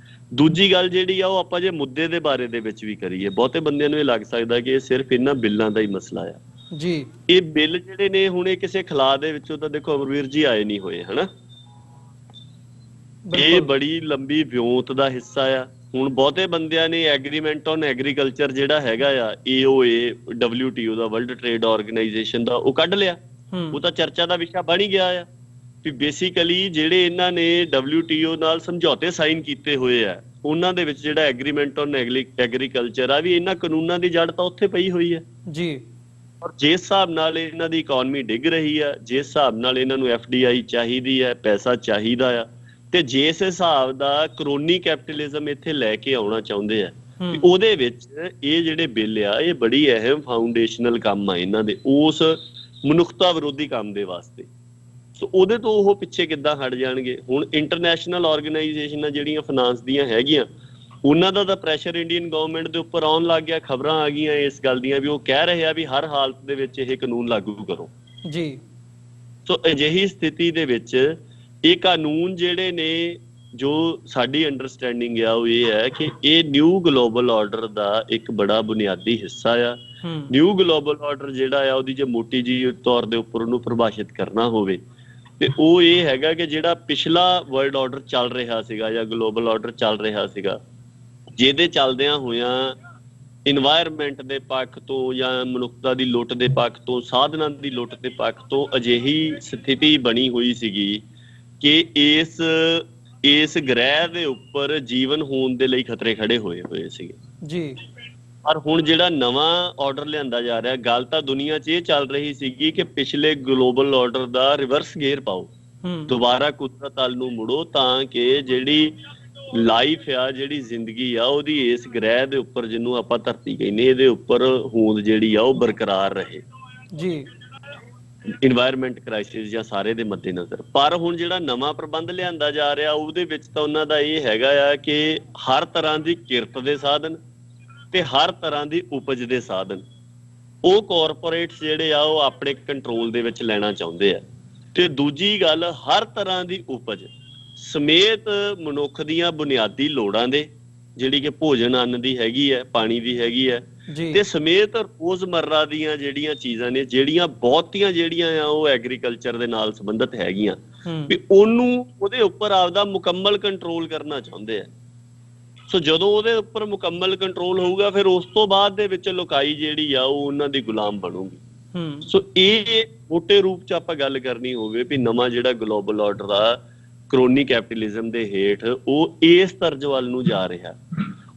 ਦੂਜੀ ਗੱਲ ਜਿਹੜੀ ਆ ਉਹ ਆਪਾਂ ਜੇ ਮੁੱਦੇ ਦੇ ਬਾਰੇ ਦੇ ਵਿੱਚ ਵੀ ਕਰੀਏ, ਬਹੁਤੇ ਬੰਦਿਆਂ ਨੂੰ ਇਹ ਲੱਗ ਸਕਦਾ ਕਿ ਇਹ ਸਿਰਫ ਇਹਨਾਂ ਬਿੱਲਾਂ ਦਾ ਹੀ ਮਸਲਾ ਆ। ਜੀ ਇਹ ਬਿੱਲ ਜਿਹੜੇ ਨੇ ਹੁਣ ਇਹ ਕਿਸੇ ਖਲਾਅ ਦੇ ਵਿੱਚੋਂ ਤਾਂ ਦੇਖੋ ਅਮਰਵੀਰ ਜੀ ਆਏ ਨਹੀਂ ਹੋਏ, ਹਨਾ। ਇਹ ਬੜੀ ਲੰਬੀ ਵਿਉਂਤ ਦਾ ਹਿੱਸਾ ਆ। ਹੁਣ ਬਹੁਤੇ ਬੰਦਿਆਂ ਨੇ ਐਗਰੀਮੈਂਟ ਔਨ ਐਗਰੀਕਲਚਰ ਜਿਹੜਾ ਹੈਗਾ ਆ AOA WTO ਦਾ, ਵਰਲਡ ਟ੍ਰੇਡ ਆਰਗੇਨਾਈਜੇਸ਼ਨ ਦਾ, ਉਹ ਕੱਢ ਲਿਆ। ਉਹ ਤਾਂ ਚਰਚਾ ਦਾ ਵਿਸ਼ਾ ਬਣ ਹੀ ਗਿਆ ਆ ਵੀ ਬੇਸਿਕਲੀ ਜਿਹੜੇ ਇਹਨਾਂ ਨੇ WTO ਨਾਲ ਸਮਝੌਤੇ ਸਾਈਨ ਕੀਤੇ ਹੋਏ ਆ ਉਹਨਾਂ ਦੇ ਵਿੱਚ ਜਿਹੜਾ ਐਗਰੀਮੈਂਟ ਔਨ ਐਗਰੀਕਲਚਰ ਆ ਵੀ ਇਹਨਾਂ ਕਾਨੂੰਨਾਂ ਦੀ ਜੜ ਤਾਂ ਉੱਥੇ ਪਈ ਹੋਈ ਹੈ ਜੀ। ਔਰ ਜਿਸ ਹਿਸਾਬ ਨਾਲ ਇਹਨਾਂ ਦੀ ਇਕਨੋਮੀ ਡਿੱਗ ਰਹੀ ਆ, ਜਿਸ ਹਿਸਾਬ ਨਾਲ ਇਹਨਾਂ ਨੂੰ FDI ਚਾਹੀਦੀ ਹੈ, ਪੈਸਾ ਚਾਹੀਦਾ ਆ, ਤੇ ਜਿਸ ਹਿਸਾਬ ਦਾ ਕਰੋਨੀ ਕੈਪੀਟਲਿਜ਼ਮ ਇੱਥੇ ਲੈ ਕੇ ਆਉਣਾ ਚਾਹੁੰਦੇ ਆ, ਉਹਦੇ ਵਿੱਚ ਇਹ ਜਿਹੜੇ ਬਿੱਲ ਆ ਇਹ ਬੜੀ ਅਹਿਮ ਫਾਊਂਡੇਸ਼ਨਲ ਕੰਮ ਆ ਇਹਨਾਂ ਦੇ ਉਸ ਮਨੁੱਖਤਾ ਵਿਰੋਧੀ ਕੰਮ ਦੇ ਵਾਸਤੇ। ਸੋ ਉਹਦੇ ਤੋਂ ਉਹ ਪਿੱਛੇ ਕਿੱਦਾਂ ਹਟ ਜਾਣਗੇ? ਹੁਣ ਇੰਟਰਨੈਸ਼ਨਲ ਆਰਗੇਨਾਈਜੇਸ਼ਨਾਂ ਜਿਹੜੀਆਂ ਫਾਈਨਾਂਸ ਦੀਆਂ ਹੈਗੀਆਂ ਉਹਨਾਂ ਦਾ ਤਾਂ ਪ੍ਰੈਸ਼ਰ ਇੰਡੀਅਨ ਗਵਰਨਮੈਂਟ ਦੇ ਉੱਪਰ ਆਉਣ ਲੱਗ ਗਿਆ। ਖਬਰਾਂ ਆ ਗਈਆਂ ਇਸ ਗੱਲ ਦੀਆਂ ਵੀ ਉਹ ਕਹਿ ਰਹੇ ਆ ਵੀ ਹਰ ਹਾਲਤ ਦੇ ਵਿੱਚ ਇਹ ਕਾਨੂੰਨ ਲਾਗੂ ਕਰੋ ਜੀ। ਸੋ ਅਜਿਹੀ ਸਥਿਤੀ ਦੇ ਵਿੱਚ ਇਹ ਕਾਨੂੰਨ ਜਿਹੜੇ ਨੇ, ਜੋ ਸਾਡੀ ਅੰਡਰਸਟੈਂਡਿੰਗ ਆ ਉਹ ਇਹ ਹੈ ਕਿ ਇਹ ਨਿਊ ਗਲੋਬਲ ਆਰਡਰ ਦਾ ਇੱਕ ਬੜਾ ਬੁਨਿਆਦੀ ਹਿੱਸਾ ਆ। ਨਿਊ ਗਲੋਬਲ ਆਰਡਰ ਜਿਹੜਾ ਆ ਉਹਦੀ ਜੇ ਮੋਟੀ ਜੀ ਤੌਰ ਦੇ ਉੱਪਰ ਉਹਨੂੰ ਪਰਿਭਾਸ਼ਿਤ ਕਰਨਾ ਹੋਵੇ ਤੇ ਉਹ ਇਹ ਹੈਗਾ ਕਿ ਜਿਹੜਾ ਪਿਛਲਾ ਵਰਲਡ ਆਰਡਰ ਚੱਲ ਰਿਹਾ ਸੀਗਾ ਜਾਂ ਗਲੋਬਲ ਆਰਡਰ ਚੱਲ ਰਿਹਾ ਸੀਗਾ, ਜਿਹਦੇ ਚੱਲਦਿਆਂ ਹੋਇਆਂ ਇਨਵਾਇਰਮੈਂਟ ਦੇ ਪੱਖ ਤੋਂ ਜਾਂ ਮਨੁੱਖਤਾ ਦੀ ਲੁੱਟ ਦੇ ਪੱਖ ਤੋਂ, ਸਾਧਨਾਂ ਦੀ ਲੁੱਟ ਦੇ ਪੱਖ ਤੋਂ ਅਜਿਹੀ ਸਥਿਤੀ ਬਣੀ ਹੋਈ ਸੀਗੀ ਕਿ ਇਸ ਗ੍ਰਹਿ ਦੇ ਉੱਪਰ ਜੀਵਨ ਹੋਣ ਦੇ ਲਈ ਖਤਰੇ ਖੜੇ ਹੋਏ ਸੀਗੇ ਜੀ। ਪਰ ਹੁਣ ਜਿਹੜਾ ਨਵਾਂ ਆਰਡਰ ਲਿਆਂਦਾ ਜਾ ਰਿਹਾ, ਗੱਲ ਤਾਂ ਦੁਨੀਆ 'ਚ ਇਹ ਚੱਲ ਰਹੀ ਸੀਗੀ ਕਿ ਪਿਛਲੇ ਗਲੋਬਲ ਆਰਡਰ ਦਾ ਰਿਵਰਸ ਗੇਅਰ ਪਾਓ, ਦੁਬਾਰਾ ਕੁਦਰਤ ਵੱਲ ਨੂੰ ਮੁੜੋ ਤਾਂ ਕਿ ਜਿਹੜੀ ਲਾਈਫ ਆ, ਜਿਹੜੀ ਜ਼ਿੰਦਗੀ ਆ ਉਹਦੀ ਇਸ ਗ੍ਰਹਿ ਦੇ ਉੱਪਰ, ਜਿਹਨੂੰ ਆਪਾਂ ਧਰਤੀ ਕਹਿੰਦੇ, ਇਹਦੇ ਉੱਪਰ ਹੋਂਦ ਜਿਹੜੀ ਆ ਉਹ ਬਰਕਰਾਰ ਰਹੇ ਜੀ। ਇਨਵਾਇਰਮੈਂਟ ਕ੍ਰਾਈਸਿਸ ਜਾਂ ਸਾਰੇ ਦੇ ਮੱਦੇਨਜ਼ਰ। ਪਰ ਹੁਣ ਜਿਹੜਾ ਨਵਾਂ ਪ੍ਰਬੰਧ ਲਿਆਂਦਾ ਜਾ ਰਿਹਾ ਉਹਦੇ ਵਿੱਚ ਤਾਂ ਉਹਨਾਂ ਦਾ ਇਹ ਹੈਗਾ ਆ ਕਿ ਹਰ ਤਰ੍ਹਾਂ ਦੀ ਕਿਰਤ ਦੇ ਸਾਧਨ ਤੇ ਹਰ ਤਰ੍ਹਾਂ ਦੀ ਉਪਜ ਦੇ ਸਾਧਨ ਉਹ ਕਾਰਪੋਰੇਟਸ ਜਿਹੜੇ ਆ ਉਹ ਆਪਣੇ ਕੰਟਰੋਲ ਦੇ ਵਿੱਚ ਲੈਣਾ ਚਾਹੁੰਦੇ ਆ। ਤੇ ਦੂਜੀ ਗੱਲ, ਹਰ ਤਰ੍ਹਾਂ ਦੀ ਉਪਜ ਸਮੇਤ ਮਨੁੱਖ ਦੀਆਂ ਬੁਨਿਆਦੀ ਲੋੜਾਂ ਦੇ, ਜਿਹੜੀ ਕਿ ਭੋਜਨ ਅੰਨ ਦੀ ਹੈਗੀ ਹੈ, ਪਾਣੀ ਦੀ ਹੈਗੀ ਹੈ, ਤੇ ਸਮੇਤ ਰੋਜ਼ਮਰਰਾ ਦੀਆਂ ਜਿਹੜੀਆਂ ਚੀਜ਼ਾਂ ਨੇ, ਜਿਹੜੀਆਂ ਬਹੁਤੀਆਂ ਜਿਹੜੀਆਂ ਆ ਉਹ ਐਗਰੀਕਲਚਰ ਦੇ ਨਾਲ ਸੰਬੰਧਿਤ ਹੈਗੀਆਂ, ਵੀ ਉਹਦੇ ਉੱਪਰ ਆਪਦਾ ਮੁਕੰਮਲ ਕੰਟਰੋਲ ਕਰਨਾ ਚਾਹੁੰਦੇ ਆ। ਸੋ ਜਦੋਂ ਉਹਦੇ ਉੱਪਰ ਮੁਕੰਮਲ ਕੰਟਰੋਲ ਹੋਊਗਾ ਫਿਰ ਉਸ ਤੋਂ ਬਾਅਦ ਦੇ ਵਿੱਚ ਲੋਕਾਈ ਜਿਹੜੀ ਆ ਉਹ ਉਹਨਾਂ ਦੀ ਗੁਲਾਮ ਬਣੂਗੀ। ਸੋ ਇਹ ਮੋਟੇ ਰੂਪ 'ਚ ਆਪਾਂ ਗੱਲ ਕਰਨੀ ਹੋਵੇ ਵੀ ਨਵਾਂ ਜਿਹੜਾ ਗਲੋਬਲ ਆਰਡਰ ਆ ਕਰੋਨੀ ਕੈਪੀਟਲਿਜ਼ਮ ਦੇ ਹੇਠ ਉਹ ਇਸ ਤਰਜ਼ ਵੱਲ ਨੂੰ ਜਾ ਰਿਹਾ,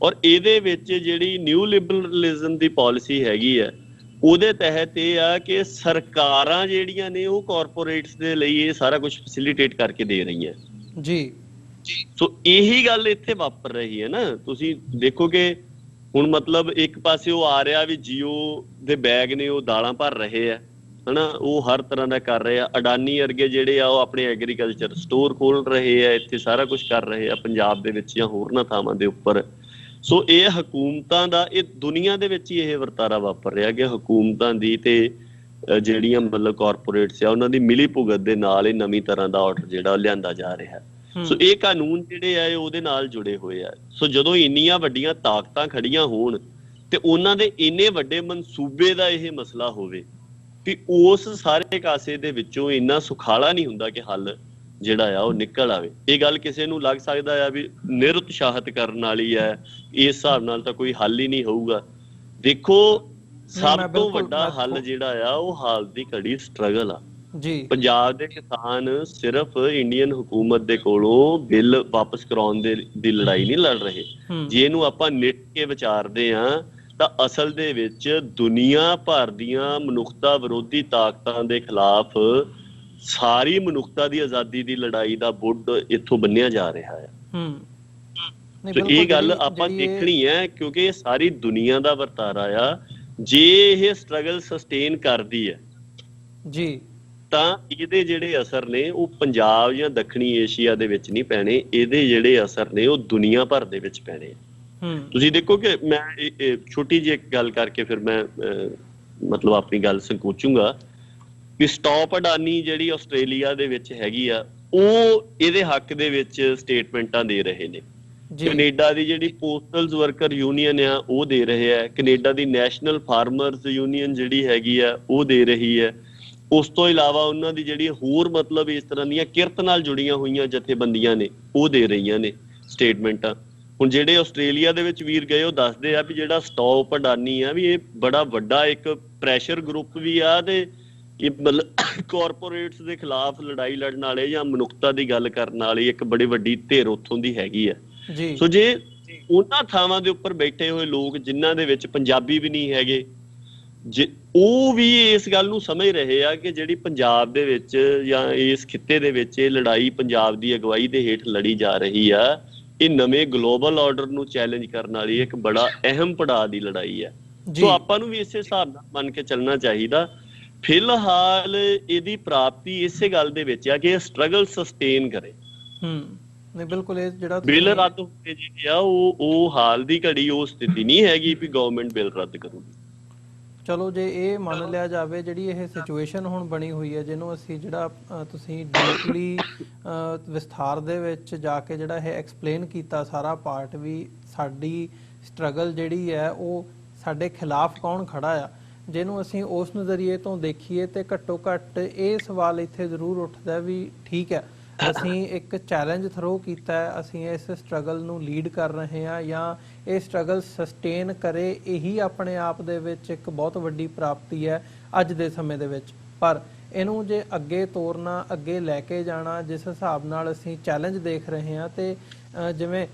ਔਰ ਇਹਦੇ ਵਿੱਚ ਜਿਹੜੀ ਨਿਊ ਲਿਬਰਲਿਜ਼ਮ ਦੀ ਪਾਲਿਸੀ ਹੈਗੀ ਹੈ ਉਹਦੇ ਤਹਿਤ ਇਹ ਆ ਕਿ ਸਰਕਾਰਾਂ ਜਿਹੜੀਆਂ ਨੇ ਉਹ ਕਾਰਪੋਰੇਟਸ ਦੇ ਲਈ ਇਹ ਸਾਰਾ ਕੁਝ ਫੈਸਿਲਿਟੇਟ ਕਰਕੇ ਦੇ ਰਹੀਆਂ ਜੀ। ਸੋ ਇਹੀ ਗੱਲ ਇੱਥੇ ਵਾਪਰ ਰਹੀ ਹੈ ਨਾ। ਤੁਸੀਂ ਦੇਖੋ ਕਿ ਹੁਣ ਮਤਲਬ ਇੱਕ ਪਾਸੇ ਉਹ ਆ ਰਿਹਾ ਵੀ ਜੀਓ ਦੇ ਬੈਗ ਨੇ ਉਹ ਦਾਲਾਂ ਭਰ ਰਹੇ ਆ, ਹਨਾ, ਉਹ ਹਰ ਤਰ੍ਹਾਂ ਦਾ ਕਰ ਰਹੇ ਆ। ਅਡਾਨੀ ਵਰਗੇ ਜਿਹੜੇ ਆ ਉਹ ਆਪਣੇ ਐਗਰੀਕਲਚਰ ਸਟੋਰ ਖੋਲ ਰਹੇ ਆ, ਇੱਥੇ ਸਾਰਾ ਕੁਝ ਕਰ ਰਹੇ ਆ ਪੰਜਾਬ ਦੇ ਵਿੱਚ ਜਾਂ ਹੋਰਨਾਂ ਥਾਵਾਂ ਦੇ ਉੱਪਰ। ਸੋ ਇਹ ਹਕੂਮਤਾਂ ਦਾ, ਇਹ ਦੁਨੀਆ ਦੇ ਵਿੱਚ ਹੀ ਇਹ ਵਰਤਾਰਾ ਵਾਪਰ ਰਿਹਾ ਕਿ ਹਕੂਮਤਾਂ ਦੀ ਤੇ ਜਿਹੜੀਆਂ ਮਤਲਬ ਕਾਰਪੋਰੇਟਸ ਆ ਉਹਨਾਂ ਦੀ ਮਿਲੀ ਭੁਗਤ ਦੇ ਨਾਲ ਇਹ ਨਵੀਂ ਤਰ੍ਹਾਂ ਦਾ ਆਰਡਰ ਜਿਹੜਾ ਲਿਆਂਦਾ ਜਾ ਰਿਹਾ। ਸੋ ਇਹ ਕਾਨੂੰਨ ਜਿਹੜੇ ਆ ਉਹਦੇ ਨਾਲ ਜੁੜੇ ਹੋਏ ਆ। ਸੋ ਜਦੋਂ ਇੰਨੀਆਂ ਵੱਡੀਆਂ ਤਾਕਤਾਂ ਖੜੀਆਂ ਹੋਣ ਤੇ ਉਹਨਾਂ ਦੇ ਇੰਨੇ ਵੱਡੇ ਮਨਸੂਬੇ ਦਾ ਇਹ ਮਸਲਾ ਹੋਵੇ ਕਿ ਉਸ ਸਾਰੇ ਕਾਸੇ ਦੇ ਵਿੱਚੋਂ ਇੰਨਾ ਸੁਖਾਲਾ ਨਹੀਂ ਹੁੰਦਾ ਕਿ ਹੱਲ ਜਿਹੜਾ ਆ ਉਹ ਨਿਕਲ ਆਵੇ। ਇਹ ਗੱਲ ਕਿਸੇ ਨੂੰ ਲੱਗ ਸਕਦਾ ਆ ਵੀ ਨਿਰਉਤਸ਼ਾਹਿਤ ਕਰਨ ਵਾਲੀ ਹੈ, ਇਸ ਹਿਸਾਬ ਨਾਲ ਤਾਂ ਕੋਈ ਹੱਲ ਹੀ ਨਹੀਂ ਹੋਊਗਾ। ਦੇਖੋ ਸਭ ਤੋਂ ਵੱਡਾ ਹੱਲ ਜਿਹੜਾ ਆ ਉਹ ਹਾਲ ਦੀ ਘੜੀ ਸਟਰਗਲ ਆ ਜੀ। ਪੰਜਾਬ ਦੇ ਕਿਸਾਨ ਸਿਰਫ ਇੰਡੀਅਨ ਹਕੂਮਤ ਦੇ ਕੋਲੋਂ ਬਿੱਲ ਵਾਪਸ ਕਰਾਉਣ ਦੀ ਲੜਾਈ ਨਹੀਂ ਲੜ ਰਹੇ। ਜੇ ਇਹਨੂੰ ਆਪਾਂ ਨਿੱਟ ਕੇ ਵਿਚਾਰਦੇ ਆ ਤਾਂ ਅਸਲ ਦੇ ਵਿੱਚ ਦੁਨੀਆ ਭਰ ਦੀਆਂ ਮਨੁੱਖਤਾ ਵਿਰੋਧੀ ਤਾਕਤਾਂ ਦੇ ਖਿਲਾਫ ਸਾਰੀ ਮਨੁੱਖਤਾ ਦੀ ਆਜ਼ਾਦੀ ਦੀ ਲੜਾਈ ਦਾ ਬੁੱਢ ਇੱਥੋਂ ਬੰਨਿਆ ਜਾ ਰਿਹਾ ਹੈ। ਤੇ ਇਹ ਗੱਲ ਆਪਾਂ ਦੇਖਣੀ ਹੈ, ਕਿਉਂਕਿ ਇਹ ਸਾਰੀ ਦੁਨੀਆ ਦਾ ਵਰਤਾਰਾ ਆ। ਜੇ ਇਹ ਸਟਰਗਲ ਸਸਟੇਨ ਕਰਦੀ ਹੈ ਜੀ, ਤਾਂ ਇਹਦੇ ਜਿਹੜੇ ਅਸਰ ਨੇ ਉਹ ਪੰਜਾਬ ਜਾਂ ਦੱਖਣੀ ਏਸ਼ੀਆ ਦੇ ਵਿੱਚ ਨਹੀਂ ਪੈਣੇ, ਇਹਦੇ ਜਿਹੜੇ ਅਸਰ ਨੇ ਉਹ ਦੁਨੀਆ ਭਰ ਦੇ ਵਿੱਚ ਪੈਣੇ। ਤੁਸੀਂ ਦੇਖੋ ਕਿ ਮੈਂ ਛੋਟੀ ਜਿਹੀ ਇੱਕ ਗੱਲ ਕਰਕੇ ਫਿਰ ਮੈਂ ਮਤਲਬ ਆਪਣੀ ਗੱਲ ਸੰਕੋਚੂੰਗਾ ਵੀ ਸਟਾਪ ਅਡਾਨੀ ਜਿਹੜੀ ਆਸਟ੍ਰੇਲੀਆ ਦੇ ਵਿੱਚ ਹੈਗੀ ਆ, ਉਹ ਇਹਦੇ ਹੱਕ ਦੇ ਵਿੱਚ ਸਟੇਟਮੈਂਟਾਂ ਦੇ ਰਹੇ ਨੇ। ਕੈਨੇਡਾ ਦੀ ਜਿਹੜੀ ਪੋਸਟਲਸ ਵਰਕਰ ਯੂਨੀਅਨ ਆ ਉਹ ਦੇ ਰਹੇ ਆ, ਕੈਨੇਡਾ ਦੀ ਨੈਸ਼ਨਲ ਫਾਰਮਰਸ ਯੂਨੀਅਨ ਜਿਹੜੀ ਹੈਗੀ ਆ ਉਹ ਦੇ ਰਹੀ ਹੈ। ਉਸ ਤੋਂ ਇਲਾਵਾ ਉਹਨਾਂ ਦੀ ਜਿਹੜੀ ਹੋਰ ਮਤਲਬ ਇਸ ਤਰ੍ਹਾਂ ਦੀਆਂ ਕਿਰਤ ਨਾਲ ਜੁੜੀਆਂ ਹੋਈਆਂ ਜਥੇਬੰਦੀਆਂ ਨੇ ਉਹ ਦੇ ਰਹੀਆਂ ਨੇ ਸਟੇਟਮੈਂਟਾਂ। ਹੁਣ ਜਿਹੜੇ ਆਸਟ੍ਰੇਲੀਆ ਦੇ ਵਿੱਚ ਵੀਰ ਗਏ ਉਹ ਦੱਸਦੇ ਆ ਵੀ ਜਿਹੜਾ ਸਟਾਪ ਅਡਾਨੀ ਆ ਵੀ ਇਹ ਬੜਾ ਵੱਡਾ ਇੱਕ ਪ੍ਰੈਸ਼ਰ ਗਰੁੱਪ ਵੀ ਆ, ਤੇ ਇਹ ਮਤਲਬ ਕਾਰਪੋਰੇਟਸ ਦੇ ਖਿਲਾਫ ਲੜਾਈ ਲੜਨ ਵਾਲੇ ਜਾਂ ਮਨੁੱਖਤਾ ਦੀ ਗੱਲ ਕਰਨ ਵਾਲੀ ਇੱਕ ਬੜੀ ਵੱਡੀ ਧਿਰ ਉੱਥੋਂ ਦੀ ਹੈਗੀ ਆ। ਸੋ ਜੇ ਉਹਨਾਂ ਥਾਵਾਂ ਦੇ ਉੱਪਰ ਬੈਠੇ ਹੋਏ ਲੋਕ ਜਿਨ੍ਹਾਂ ਦੇ ਵਿੱਚ ਪੰਜਾਬੀ ਵੀ ਨਹੀਂ ਹੈਗੇ, ਜੇ ਉਹ ਵੀ ਇਸ ਗੱਲ ਨੂੰ ਸਮਝ ਰਹੇ ਆ ਕਿ ਜਿਹੜੀ ਪੰਜਾਬ ਦੇ ਵਿੱਚ ਜਾਂ ਇਸ ਖਿੱਤੇ ਦੇ ਵਿੱਚ ਇਹ ਲੜਾਈ ਪੰਜਾਬ ਦੀ ਅਗਵਾਈ ਦੇ ਹੇਠ ਲੜੀ ਜਾ ਰਹੀ ਆ, ਇਹ ਨਵੇਂ ਗਲੋਬਲ ਆਰਡਰ ਨੂੰ ਚੈਲੰਜ ਕਰਨ ਵਾਲੀ ਇੱਕ ਬੜਾ ਅਹਿਮ ਪੜਾਅ ਦੀ ਲੜਾਈ ਹੈ। ਸੋ ਆਪਾਂ ਨੂੰ ਵੀ ਇਸੇ ਹਿਸਾਬ ਨਾਲ ਮੰਨ ਕੇ ਚੱਲਣਾ ਚਾਹੀਦਾ। ਫਿਲਹਾਲ ਇਹਦੀ ਪ੍ਰਾਪਤੀ ਇਸੇ ਗੱਲ ਦੇ ਵਿੱਚ ਆ ਕਿ ਇਹ ਸਟਰਗਲ ਸਸਟੇਨ ਕਰੇ। ਨਹੀਂ ਬਿਲਕੁਲ, ਇਹ ਜਿਹੜਾ ਬਿੱਲ ਰੱਦ ਹੋਏ ਜੀ ਆ ਉਹ ਹਾਲ ਦੀ ਘੜੀ ਉਹ ਸਥਿਤੀ ਨਹੀਂ ਹੈਗੀ ਵੀ ਗਵਰਨਮੈਂਟ ਬਿੱਲ ਰੱਦ ਕਰੂਗੀ। ਚਲੋ ਜੇ ਇਹ ਮੰਨ ਲਿਆ ਜਾਵੇ ਜਿਹੜੀ ਇਹ ਸਿਚੁਏਸ਼ਨ ਹੁਣ ਬਣੀ ਹੋਈ ਹੈ, ਜਿਹਨੂੰ ਅਸੀਂ ਜਿਹੜਾ ਤੁਸੀਂ ਡੀਪਲੀ ਵਿਸਥਾਰ ਦੇ ਵਿੱਚ ਜਾ ਕੇ ਜਿਹੜਾ ਇਹ ਐਕਸਪਲੇਨ ਕੀਤਾ ਸਾਰਾ ਪਾਰਟ, ਵੀ ਸਾਡੀ ਸਟਰਗਲ ਜਿਹੜੀ ਹੈ ਉਹ ਸਾਡੇ ਖਿਲਾਫ ਕੌਣ ਖੜਾ ਆ, ਜਿਹਨੂੰ ਅਸੀਂ ਉਸ ਨਜ਼ਰੀਏ ਤੋਂ ਦੇਖੀਏ ਤੇ ਘੱਟੋ ਘੱਟ ਇਹ ਸਵਾਲ ਇੱਥੇ ਜ਼ਰੂਰ ਉੱਠਦਾ ਵੀ ਠੀਕ ਹੈ ਅਸੀਂ ਇੱਕ ਚੈਲੰਜ ਥਰੋ ਕੀਤਾ ਹੈ, ਅਸੀਂ ਇਸ ਸਟਰਗਲ ਨੂੰ ਲੀਡ ਕਰ ਰਹੇ ਹਾਂ ਜਾਂ ਇਹ ਸਟਰਗਲ ਸਸਟੇਨ ਕਰੇ, ਇਹੀ ਆਪਣੇ ਆਪ ਦੇ ਵਿੱਚ ਇੱਕ ਬਹੁਤ ਵੱਡੀ ਪ੍ਰਾਪਤੀ ਹੈ ਅੱਜ ਦੇ ਸਮੇਂ ਦੇ ਵਿੱਚ। ਪਰ ਇਹਨੂੰ ਜੇ ਅੱਗੇ ਤੋਰਨਾ, ਅੱਗੇ ਲੈ ਕੇ ਜਾਣਾ, ਜਿਸ ਹਿਸਾਬ ਨਾਲ ਅਸੀਂ ਚੈਲੰਜ ਦੇਖ ਰਹੇ ਹਾਂ, ਤੇ ਜਿਵੇਂ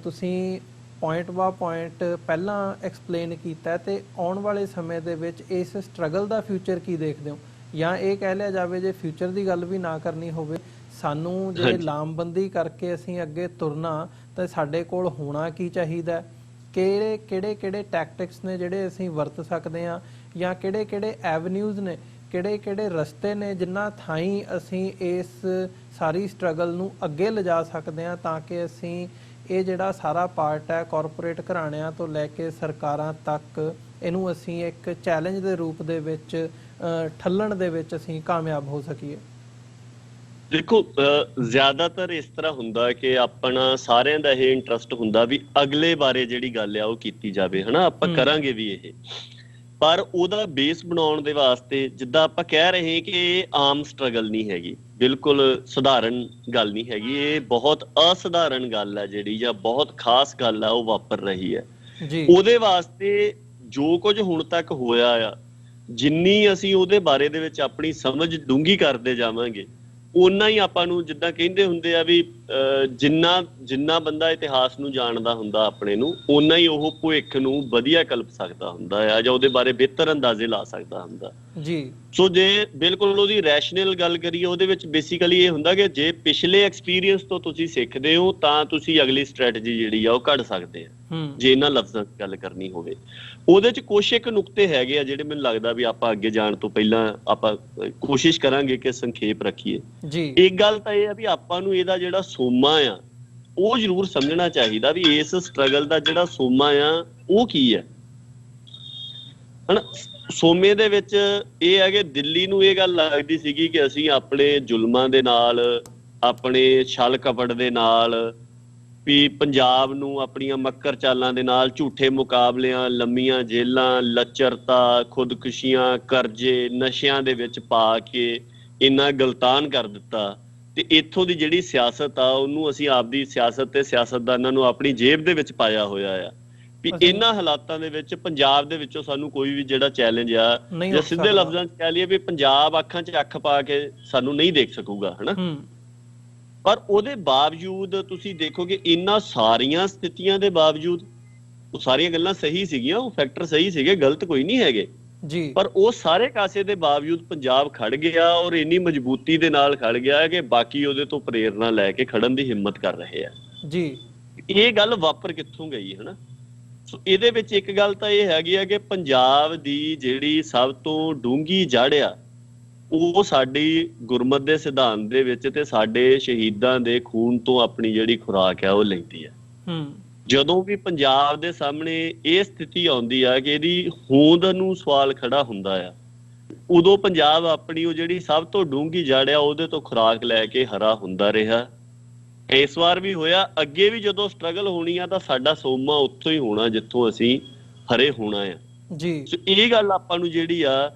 ਤੁਸੀਂ ਪੁਆਇੰਟ ਬਾ ਪੁਆਇੰਟ ਪਹਿਲਾਂ ਐਕਸਪਲੇਨ ਕੀਤਾ, ਤੇ ਆਉਣ ਵਾਲੇ ਸਮੇਂ ਦੇ ਵਿੱਚ ਇਸ ਸਟਰਗਲ ਦਾ ਫਿਊਚਰ ਕੀ ਦੇਖਦੇ ਹੋ? ਜਾਂ ਇਹ ਕਹਿ ਲਿਆ ਜਾਵੇ ਜੇ ਫਿਊਚਰ ਦੀ ਗੱਲ ਵੀ ਨਾ ਕਰਨੀ ਹੋਵੇ, ਸਾਨੂੰ ਜੇ ਲਾਮਬੰਦੀ ਕਰਕੇ ਅਸੀਂ ਅੱਗੇ ਤੁਰਨਾ ਤਾਂ ਸਾਡੇ ਕੋਲ ਹੋਣਾ ਕੀ ਚਾਹੀਦਾ, ਕਿਹੜੇ ਟੈਕਟਿਕਸ ਨੇ ਜਿਹੜੇ ਅਸੀਂ ਵਰਤ ਸਕਦੇ ਹਾਂ, ਜਾਂ ਕਿਹੜੇ ਐਵਨਿਊਜ਼ ਨੇ, ਕਿਹੜੇ ਰਸਤੇ ਨੇ ਜਿਨ੍ਹਾਂ ਥਾਈਂ ਅਸੀਂ ਇਸ ਸਾਰੀ ਸਟਰਗਲ ਨੂੰ ਅੱਗੇ ਲਿਜਾ ਸਕਦੇ ਹਾਂ, ਤਾਂ ਕਿ ਅਸੀਂ ਇਹ ਜਿਹੜਾ ਸਾਰਾ ਪਾਰਟ ਹੈ ਕਾਰਪੋਰੇਟ ਘਰਾਣਿਆਂ ਤੋਂ ਲੈ ਕੇ ਸਰਕਾਰਾਂ ਤੱਕ, ਇਹਨੂੰ ਅਸੀਂ ਇੱਕ ਚੈਲੰਜ ਦੇ ਰੂਪ ਦੇ ਵਿੱਚ ਠੱਲਣ ਦੇ ਵਿੱਚ ਅਸੀਂ ਕਾਮਯਾਬ ਹੋ ਸਕੀਏ। ਦੇਖੋ, ਜ਼ਿਆਦਾਤਰ ਇਸ ਤਰ੍ਹਾਂ ਹੁੰਦਾ ਕਿ ਆਪਣਾ ਸਾਰਿਆਂ ਦਾ ਇਹ ਇੰਟਰਸਟ ਹੁੰਦਾ ਵੀ ਅਗਲੇ ਬਾਰੇ ਜਿਹੜੀ ਗੱਲ ਆ ਉਹ ਕੀਤੀ ਜਾਵੇ, ਹਨਾ, ਆਪਾਂ ਕਰਾਂਗੇ ਵੀ ਇਹ, ਪਰ ਉਹਦਾ ਬੇਸ ਬਣਾਉਣ ਦੇ ਵਾਸਤੇ ਜਿੱਦਾਂ ਆਪਾਂ ਕਹਿ ਰਹੇ ਕਿ ਇਹ ਆਮ ਸਟਰਗਲ ਨਹੀਂ ਹੈਗੀ, ਬਿਲਕੁਲ ਸਧਾਰਨ ਗੱਲ ਨਹੀਂ ਹੈਗੀ, ਇਹ ਬਹੁਤ ਅਸਧਾਰਨ ਗੱਲ ਹੈ ਜਿਹੜੀ, ਜਾਂ ਬਹੁਤ ਖਾਸ ਗੱਲ ਆ ਉਹ ਵਾਪਰ ਰਹੀ ਹੈ। ਉਹਦੇ ਵਾਸਤੇ ਜੋ ਕੁਝ ਹੁਣ ਤੱਕ ਹੋਇਆ ਆ, ਜਿੰਨੀ ਅਸੀਂ ਉਹਦੇ ਬਾਰੇ ਦੇ ਵਿੱਚ ਆਪਣੀ ਸਮਝ ਡੂੰਘੀ ਕਰਦੇ ਜਾਵਾਂਗੇ, ਓਨਾ ਹੀ ਆਪਾਂ ਨੂੰ, ਜਿੱਦਾਂ ਕਹਿੰਦੇ ਹੁੰਦੇ ਆ ਵੀ ਜਿੰਨਾ ਬੰਦਾ ਇਤਿਹਾਸ ਨੂੰ ਜਾਣਦਾ ਹੁੰਦਾ ਆਪਣੇ ਨੂੰ, ਓਨਾ ਹੀ ਉਹ ਭਵਿੱਖ ਨੂੰ ਵਧੀਆ ਕਲਪ ਸਕਦਾ ਹੁੰਦਾ ਆ, ਜਾਂ ਉਹਦੇ ਬਾਰੇ ਬਿਹਤਰ ਅੰਦਾਜ਼ੇ ਲਾ ਸਕਦਾ ਹੁੰਦਾ ਜੀ। ਸੋ ਜੇ ਬਿਲਕੁਲ ਉਹਦੀ ਰੈਸ਼ਨਲ ਗੱਲ ਕਰੀਏ, ਉਹਦੇ ਵਿੱਚ ਬੇਸਿਕਲੀ ਇਹ ਹੁੰਦਾ ਕਿ ਜੇ ਪਿਛਲੇ ਐਕਸਪੀਰੀਅੰਸ ਤੋਂ ਤੁਸੀਂ ਸਿੱਖਦੇ ਹੋ ਤਾਂ ਤੁਸੀਂ ਅਗਲੀ ਸਟ੍ਰੈਟਜੀ ਜਿਹੜੀ ਆ ਉਹ ਕੱਢ ਸਕਦੇ ਆ। ਜੇ ਇਹਨਾਂ ਲਫ਼ਜ਼ਾਂ 'ਚ ਗੱਲ ਕਰਨੀ ਹੋਵੇ, ਉਹਦੇ 'ਚ ਕੁਛ ਇੱਕ ਨੁਕਤੇ ਹੈਗੇ ਆ ਜਿਹੜੇ ਮੈਨੂੰ ਲੱਗਦਾ ਵੀ ਆਪਾਂ ਅੱਗੇ ਜਾਣ ਤੋਂ ਪਹਿਲਾਂ ਆਪਾਂ ਕੋਸ਼ਿਸ਼ ਕਰਾਂਗੇ ਕਿ ਸੰਖੇਪ ਰੱਖੀਏ। ਇੱਕ ਗੱਲ ਤਾਂ ਇਹ ਆ ਵੀ ਆਪਾਂ ਨੂੰ ਇਹਦਾ ਜਿਹੜਾ ਸੋਮਾ ਆ ਉਹ ਜ਼ਰੂਰ ਸਮਝਣਾ ਚਾਹੀਦਾ ਵੀ ਇਸ ਸਟਰਗਲ ਦਾ ਜਿਹੜਾ ਸੋਮਾ ਆ ਉਹ ਕੀ ਹੈ, ਹਨਾ। ਸੋਮੇ ਦੇ ਵਿੱਚ ਇਹ ਹੈ ਕਿ ਦਿੱਲੀ ਨੂੰ ਇਹ ਗੱਲ ਲੱਗਦੀ ਸੀਗੀ ਕਿ ਅਸੀਂ ਆਪਣੇ ਜ਼ੁਲਮਾਂ ਦੇ ਨਾਲ, ਆਪਣੇ ਛਲ ਕਪਟ ਦੇ ਨਾਲ, ਵੀ ਪੰਜਾਬ ਨੂੰ ਆਪਣੀਆਂ ਮੱਕਰ ਚਾਲਾਂ ਦੇ ਨਾਲ, ਝੂਠੇ ਮੁਕਾਬਲਿਆਂ, ਲੰਮੀਆਂ ਜੇਲਾਂ, ਲੱਚਰਤਾ, ਖੁਦਕੁਸ਼ੀਆਂ, ਕਰਜ਼ੇ, ਨਸ਼ਿਆਂ ਦੇ ਵਿੱਚ ਪਾ ਕੇ ਇੰਨਾ ਗਲਤਾਨ ਕਰ ਦਿੱਤਾ, ਤੇ ਇੱਥੋਂ ਦੀ ਜਿਹੜੀ ਸਿਆਸਤ ਆ ਉਹਨੂੰ ਅਸੀਂ ਆਪਦੀ ਸਿਆਸਤ ਤੇ ਸਿਆਸਤਦਾਨਾਂ ਨੂੰ ਆਪਣੀ ਜੇਬ ਦੇ ਵਿੱਚ ਪਾਇਆ ਹੋਇਆ ਆ, ਵੀ ਇਹਨਾਂ ਹਾਲਾਤਾਂ ਦੇ ਵਿੱਚ ਪੰਜਾਬ ਦੇ ਵਿੱਚੋਂ ਸਾਨੂੰ ਕੋਈ ਵੀ ਜਿਹੜਾ ਚੈਲੰਜ ਆ, ਜਾਂ ਸਿੱਧੇ ਲਫ਼ਜ਼ਾਂ 'ਚ ਕਹਿ ਲਈਏ ਵੀ ਪੰਜਾਬ ਅੱਖਾਂ 'ਚ ਅੱਖ ਪਾ ਕੇ ਸਾਨੂੰ ਨਹੀਂ ਦੇਖ ਸਕੂਗਾ, ਹਨਾ। ਪਰ ਉਹਦੇ ਬਾਵਜੂਦ ਤੁਸੀਂ ਦੇਖੋਗੇ ਇਹਨਾਂ ਸਾਰੀਆਂ ਸਥਿਤੀਆਂ ਦੇ ਬਾਵਜੂਦ ਉਹ ਸਾਰੀਆਂ ਗੱਲਾਂ ਸਹੀ ਸੀਗੀਆਂ, ਉਹ ਫੈਕਟਰ ਸਹੀ ਸੀਗੇ, ਗਲਤ ਕੋਈ ਨਹੀਂ ਹੈਗੇ, ਜੀ। ਪਰ ਉਹ ਸਾਰੇ ਕਾਸੇ ਦੇ ਬਾਵਜੂਦ ਪੰਜਾਬ ਖੜ ਗਿਆ ਔਰ ਇੰਨੀ ਮਜ਼ਬੂਤੀ ਦੇ ਨਾਲ ਖੜ ਗਿਆ ਕਿ ਬਾਕੀ ਉਹਦੇ ਤੋਂ ਪ੍ਰੇਰਨਾ ਲੈ ਕੇ ਖੜਨ ਦੀ ਹਿੰਮਤ ਕਰ ਰਹੇ ਆ। ਜੀ। ਇਹ ਗੱਲ ਵਾਪਰ ਕਿੱਥੋਂ ਗਈ ਹਨਾ? ਸੋ ਇਹਦੇ ਵਿੱਚ ਇੱਕ ਗੱਲ ਤਾਂ ਇਹ ਹੈਗੀ ਆ ਕਿ ਪੰਜਾਬ ਦੀ ਜਿਹੜੀ ਸਭ ਤੋਂ ਡੂੰਘੀ ਜੜ ਆ ਉਹ ਸਾਡੀ ਗੁਰਮਤ ਦੇ ਸਿਧਾਂਤ ਦੇ ਵਿੱਚ ਤੇ ਸਾਡੇ ਸ਼ਹੀਦਾਂ ਦੇ ਖੂਨ ਤੋਂ ਆਪਣੀ ਜਿਹੜੀ ਖੁਰਾਕ ਆ ਉਹ ਲੈਂਦੀ ਆ। ਜਦੋਂ ਵੀ ਪੰਜਾਬ ਦੇ ਸਾਹਮਣੇ ਇਹ ਸਥਿਤੀ ਆਉਂਦੀ ਆ ਕਿ ਇਹਦੀ ਹੋਂਦ ਨੂੰ ਸਵਾਲ ਖੜਾ ਹੁੰਦਾ ਆ, ਉਦੋਂ ਪੰਜਾਬ ਆਪਣੀ ਉਹ ਜਿਹੜੀ ਸਭ ਤੋਂ ਡੂੰਘੀ ਜੜ ਆ ਉਹਦੇ ਤੋਂ ਖੁਰਾਕ ਲੈ ਕੇ ਹਰਾ ਹੁੰਦਾ ਰਿਹਾ। ਇਸ ਵਾਰ ਵੀ ਹੋਇਆ, ਅੱਗੇ ਵੀ ਜਦੋਂ ਸਟਰਗਲ ਹੋਣੀ ਆ ਤਾਂ ਸਾਡਾ ਸੋਮਾ ਉੱਥੋਂ ਹੀ ਹੋਣਾ ਜਿੱਥੋਂ ਅਸੀਂ ਹਰੇ ਹੋਣਾ ਆ ਜੀ। ਇਹ ਗੱਲ ਆਪਾਂ ਨੂੰ ਜਿਹੜੀ ਆ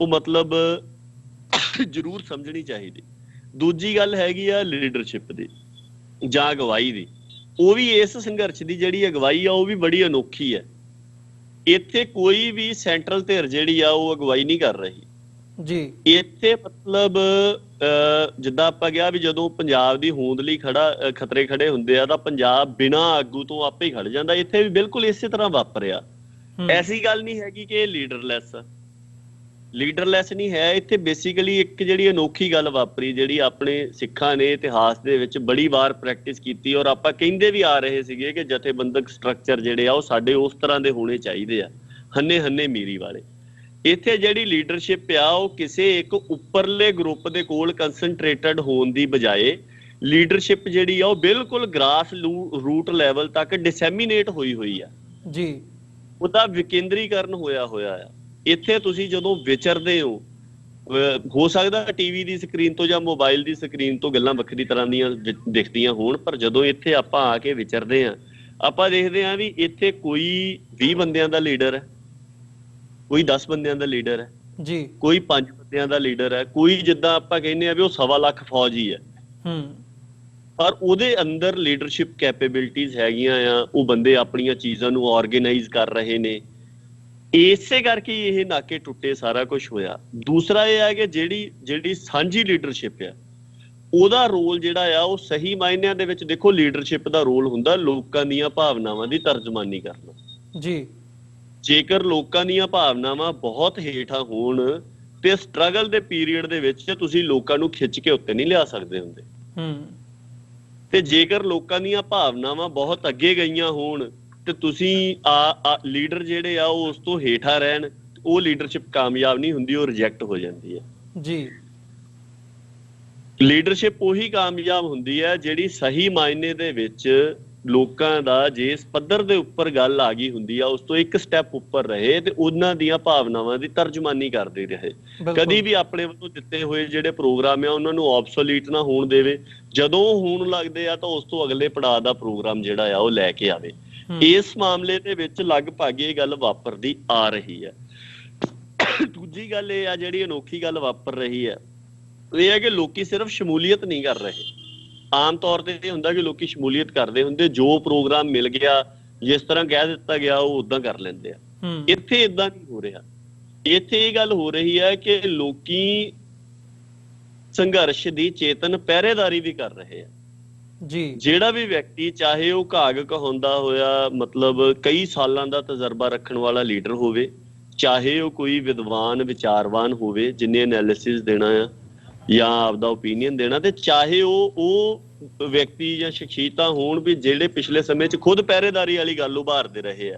ਉਹ ਮਤਲਬ ਜ਼ਰੂਰ ਸਮਝਣੀ ਚਾਹੀਦੀ। ਦੂਜੀ ਗੱਲ ਹੈਗੀ ਆ ਲੀਡਰਸ਼ਿਪ ਦੀ ਜਾਂ ਅਗਵਾਈ ਦੀ। ਉਹ ਵੀ ਇਸ ਸੰਘਰਸ਼ ਦੀ ਜਿਹੜੀ ਅਗਵਾਈ ਆ ਉਹ ਵੀ ਬੜੀ ਅਨੋਖੀ ਹੈ। ਇੱਥੇ ਕੋਈ ਵੀ ਸੈਂਟਰਲ ਧਿਰ ਜਿਹੜੀ ਆ ਉਹ ਅਗਵਾਈ ਨਹੀਂ ਕਰ ਰਹੀ ਜੀ। ਇੱਥੇ ਮਤਲਬ ਜਿੱਦਾਂ ਆਪਾਂ ਕਿਹਾ ਵੀ ਜਦੋਂ ਪੰਜਾਬ ਦੀ ਹੋਂਦ ਲਈ ਖਤਰੇ ਖੜੇ ਹੁੰਦੇ ਆ ਤਾਂ ਪੰਜਾਬ ਬਿਨਾਂ ਆਗੂ ਤੋਂ ਆਪੇ ਹੀ ਖੜ ਜਾਂਦਾ। ਇੱਥੇ ਵੀ ਬਿਲਕੁਲ ਇਸੇ ਤਰ੍ਹਾਂ ਵਾਪਰਿਆ। ਐਸੀ ਗੱਲ ਨਹੀਂ ਹੈਗੀ ਕਿ ਇਹ ਲੀਡਰਲੈਸ ਨਹੀਂ ਹੈ। ਇੱਥੇ ਬੇਸਿਕਲੀ ਇੱਕ ਜਿਹੜੀ ਅਨੋਖੀ ਗੱਲ ਵਾਪਰੀ ਜਿਹੜੀ ਆਪਣੇ ਸਿੱਖਾਂ ਨੇ ਇਤਿਹਾਸ ਦੇ ਵਿੱਚ ਬੜੀ ਵਾਰ ਪ੍ਰੈਕਟਿਸ ਕੀਤੀ ਔਰ ਆਪਾਂ ਕਹਿੰਦੇ ਵੀ ਆ ਰਹੇ ਸੀਗੇ ਕਿ ਜਥੇਬੰਦਕ ਸਟਰਕਚਰ ਜਿਹੜੇ ਆ ਉਹ ਸਾਡੇ ਉਸ ਤਰ੍ਹਾਂ ਦੇ ਹੋਣੇ ਚਾਹੀਦੇ ਆ, ਹੰਨੇ ਮੀਰੀ ਵਾਲੇ। ਇੱਥੇ ਜਿਹੜੀ ਲੀਡਰਸ਼ਿਪ ਆ ਉਹ ਕਿਸੇ ਇੱਕ ਉੱਪਰਲੇ ਗਰੁੱਪ ਦੇ ਕੋਲ ਕੰਸਨਟ੍ਰੇਟਡ ਹੋਣ ਦੀ ਬਜਾਏ ਲੀਡਰਸ਼ਿਪ ਜਿਹੜੀ ਆ ਉਹ ਬਿਲਕੁਲ ਗ੍ਰਾਸ ਰੂਟ ਲੈਵਲ ਤੱਕ ਡਿਸੈਮੀਨੇਟ ਹੋਈ ਆ ਜੀ। ਉਹਦਾ ਵਿਕੇਂਦਰੀਕਰਨ ਹੋਇਆ ਆ। ਇੱਥੇ ਤੁਸੀਂ ਜਦੋਂ ਵਿਚਰਦੇ ਹੋ ਸਕਦਾ ਟੀਵੀ ਦੀ ਸਕਰੀਨ ਤੋਂ ਜਾਂ ਮੋਬਾਈਲ ਦੀ ਸਕਰੀਨ ਤੋਂ ਗੱਲਾਂ ਵੱਖਰੀ ਤਰ੍ਹਾਂ ਦੀਆਂ ਦਿਖਦੀਆਂ ਹੋਣ, ਪਰ ਜਦੋਂ ਇੱਥੇ ਆਪਾਂ ਆ ਕੇ ਵਿਚਰਦੇ ਹਾਂ ਆਪਾਂ ਦੇਖਦੇ ਹਾਂ ਵੀ ਇੱਥੇ ਕੋਈ 20 ਬੰਦਿਆਂ ਦਾ ਲੀਡਰ ਹੈ, ਕੋਈ 10 ਬੰਦਿਆਂ ਦਾ ਲੀਡਰ ਹੈ ਜੀ, ਕੋਈ 5 ਬੰਦਿਆਂ ਦਾ ਲੀਡਰ ਹੈ, ਕੋਈ ਜਿੱਦਾਂ ਆਪਾਂ ਕਹਿੰਦੇ ਆ ਵੀ ਉਹ 1.25 ਲੱਖ ਫੌਜ ਹੀ ਹੈ। ਪਰ ਉਹਦੇ ਅੰਦਰ ਲੀਡਰਸ਼ਿਪ ਕੈਪੇਬਿਲਿਟੀਜ਼ ਹੈਗੀਆਂ ਆ। ਉਹ ਬੰਦੇ ਆਪਣੀਆਂ ਚੀਜ਼ਾਂ ਨੂੰ ਆਰਗੇਨਾਈਜ਼ ਕਰ ਰਹੇ ਨੇ। ਇਸੇ ਕਰਕੇ ਇਹ ਨਾਕੇ ਟੁੱਟੇ, ਸਾਰਾ ਕੁਝ ਹੋਇਆ। ਦੂਸਰਾ ਇਹ ਹੈ ਕਿ ਜਿਹੜੀ ਸਾਂਝੀ ਲੀਡਰਸ਼ਿਪ ਆ ਉਹਦਾ ਰੋਲ ਜਿਹੜਾ ਆ ਉਹ ਸਹੀ ਮਾਇਨਿਆਂ ਦੇ ਵਿੱਚ ਦੇਖੋ ਲੀਡਰਸ਼ਿਪ ਦਾ ਰੋਲ ਹੁੰਦਾ ਲੋਕਾਂ ਦੀਆਂ ਭਾਵਨਾਵਾਂ ਦੀ ਤਰਜਮਾਨੀ ਕਰਨਾ ਜੀ। ਜੇਕਰ ਲੋਕਾਂ ਦੀਆਂ ਭਾਵਨਾਵਾਂ ਬਹੁਤ ਹੇਠਾਂ ਹੋਣ ਤੇ ਸਟਰਗਲ ਦੇ ਪੀਰੀਅਡ ਦੇ ਵਿੱਚ ਤੁਸੀਂ ਲੋਕਾਂ ਨੂੰ ਖਿੱਚ ਕੇ ਉੱਤੇ ਨਹੀਂ ਲਿਆ ਸਕਦੇ ਹੁੰਦੇ। ਤੇ ਜੇਕਰ ਲੋਕਾਂ ਦੀਆਂ ਭਾਵਨਾਵਾਂ ਬਹੁਤ ਅੱਗੇ ਗਈਆਂ ਹੋਣ ਤੇ ਤੁਸੀਂ ਲੀਡਰ ਜਿਹੜੇ ਆ ਉਹ ਉਸ ਤੋਂ ਹੇਠਾਂ ਰਹਿਣ, ਉਹ ਲੀਡਰਸ਼ਿਪ ਕਾਮਯਾਬ ਨਹੀਂ ਹੁੰਦੀ, ਉਹ ਰਿਜੈਕਟ ਹੋ ਜਾਂਦੀ ਹੈ ਜੀ। ਲੀਡਰਸ਼ਿਪ ਉਹੀ ਕਾਮਯਾਬ ਹੁੰਦੀ ਹੈ ਜਿਹੜੀ ਸਹੀ ਮਾਇਨੇ ਦੇ ਵਿੱਚ ਲੋਕਾਂ ਦਾ ਜੇ ਇਸ ਪੱਧਰ ਦੇ ਉੱਪਰ ਗੱਲ ਆ ਗਈ ਹੁੰਦੀ ਆ ਉਸ ਤੋਂ ਇੱਕ ਸਟੈਪ ਉੱਪਰ ਰਹੇ ਤੇ ਉਹਨਾਂ ਦੀਆਂ ਭਾਵਨਾਵਾਂ ਦੀ ਤਰਜਮਾਨੀ ਕਰਦੇ ਰਹੇ। ਕਦੀ ਵੀ ਆਪਣੇ ਵੱਲੋਂ ਦਿੱਤੇ ਹੋਏ ਜਿਹੜੇ ਪ੍ਰੋਗਰਾਮ ਆ ਉਹਨਾਂ ਨੂੰ ਆਬਸੋਲੀਟ ਨਾ ਹੋਣ ਦੇਵੇ। ਜਦੋਂ ਹੋਣ ਲੱਗਦੇ ਆ ਤਾਂ ਉਸ ਤੋਂ ਅਗਲੇ ਪੜਾਅ ਦਾ ਪ੍ਰੋਗਰਾਮ ਜਿਹੜਾ ਆ ਉਹ ਲੈ ਕੇ ਆਵੇ। ਇਸ ਮਾਮਲੇ ਦੇ ਵਿੱਚ ਲਗਭਗ ਇਹ ਗੱਲ ਵਾਪਰਦੀ ਆ ਰਹੀ ਹੈ। ਦੂਜੀ ਗੱਲ ਇਹ ਆ ਜਿਹੜੀ ਅਨੋਖੀ ਗੱਲ ਵਾਪਰ ਰਹੀ ਹੈ ਇਹ ਹੈ ਕਿ ਲੋਕੀ ਸਿਰਫ ਸ਼ਮੂਲੀਅਤ ਨਹੀਂ ਕਰ ਰਹੇ। ਆਮ ਤੌਰ ਤੇ ਇਹ ਹੁੰਦਾ ਕਿ ਲੋਕੀ ਸ਼ਮੂਲੀਅਤ ਕਰਦੇ ਹੁੰਦੇ, ਜੋ ਪ੍ਰੋਗਰਾਮ ਮਿਲ ਗਿਆ ਜਿਸ ਤਰ੍ਹਾਂ ਕਹਿ ਦਿੱਤਾ ਗਿਆ ਉਹ ਉਦਾਂ ਕਰ ਲੈਂਦੇ ਆ। ਇੱਥੇ ਏਦਾਂ ਨਹੀਂ ਹੋ ਰਿਹਾ। ਇੱਥੇ ਇਹ ਗੱਲ ਹੋ ਰਹੀ ਹੈ ਕਿ ਲੋਕੀ ਸੰਘਰਸ਼ ਦੀ ਚੇਤਨ ਪਹਿਰੇਦਾਰੀ ਵੀ ਕਰ ਰਹੇ ਆ ਜੀ। ਜਿਹੜਾ ਵੀ ਵਿਅਕਤੀ ਚਾਹੇ ਉਹ ਘਾਗ ਕਹਾਉਂਦਾ ਹੋਇਆ ਮਤਲਬ ਕਈ ਸਾਲਾਂ ਦਾ ਤਜਰਬਾ ਰੱਖਣ ਵਾਲਾ ਲੀਡਰ ਹੋਵੇ, ਚਾਹੇ ਉਹ ਕੋਈ ਵਿਦਵਾਨ ਵਿਚਾਰਵਾਨ ਹੋਵੇ ਜਿਹਨੇ ਐਨਾਲਿਸਿਸ ਦੇਣਾ ਆ ਜਾਂ ਆਪਦਾ ਓਪੀਨੀਅਨ ਦੇਣਾ, ਤੇ ਚਾਹੇ ਉਹ ਵਿਅਕਤੀ ਜਾਂ ਸ਼ਖਸੀਅਤਾਂ ਹੋਣ ਵੀ ਜਿਹੜੇ ਪਿਛਲੇ ਸਮੇਂ 'ਚ ਖੁਦ ਪਹਿਰੇਦਾਰੀ ਵਾਲੀ ਗੱਲ ਉਭਾਰਦੇ ਰਹੇ ਆ।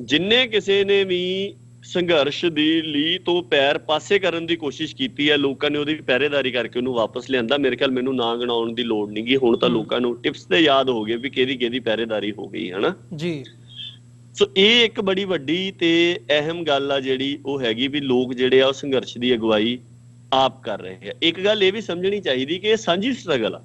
ਜਿੰਨੇ ਕਿਸੇ ਨੇ ਵੀ ਸੰਘਰਸ਼ ਦੀ ਲੀਹ ਤੋਂ ਪੈਰ ਪਾਸੇ ਕਰਨ ਦੀ ਕੋਸ਼ਿਸ਼ ਕੀਤੀ ਹੈ, ਲੋਕਾਂ ਨੇ ਉਹਦੀ ਪਹਿਰੇਦਾਰੀ ਕਰਕੇ ਉਹਨੂੰ ਵਾਪਸ ਲਿਆਂਦਾ। ਮੇਰੇ ਖਿਆਲ ਮੈਨੂੰ ਨਾਂ ਗਿਣਾਉਣ ਦੀ ਲੋੜ ਨਹੀਂ ਗੀ, ਹੁਣ ਤਾਂ ਲੋਕਾਂ ਨੂੰ ਟਿਪਸ ਤੇ ਯਾਦ ਹੋ ਗਏ ਵੀ ਕਿਹਦੀ ਪਹਿਰੇਦਾਰੀ ਹੋ ਗਈ ਹਨਾ ਜੀ। ਸੋ ਇਹ ਇੱਕ ਬੜੀ ਵੱਡੀ ਤੇ ਅਹਿਮ ਗੱਲ ਆ ਜਿਹੜੀ ਉਹ ਹੈਗੀ ਵੀ ਲੋਕ ਜਿਹੜੇ ਆ ਉਹ ਸੰਘਰਸ਼ ਦੀ ਅਗਵਾਈ ਆਪ ਕਰ ਰਹੇ ਆ। ਇੱਕ ਗੱਲ ਇਹ ਵੀ ਸਮਝਣੀ ਚਾਹੀਦੀ ਕਿ ਇਹ ਸਾਂਝੀ ਸਟਰਗਲ ਆ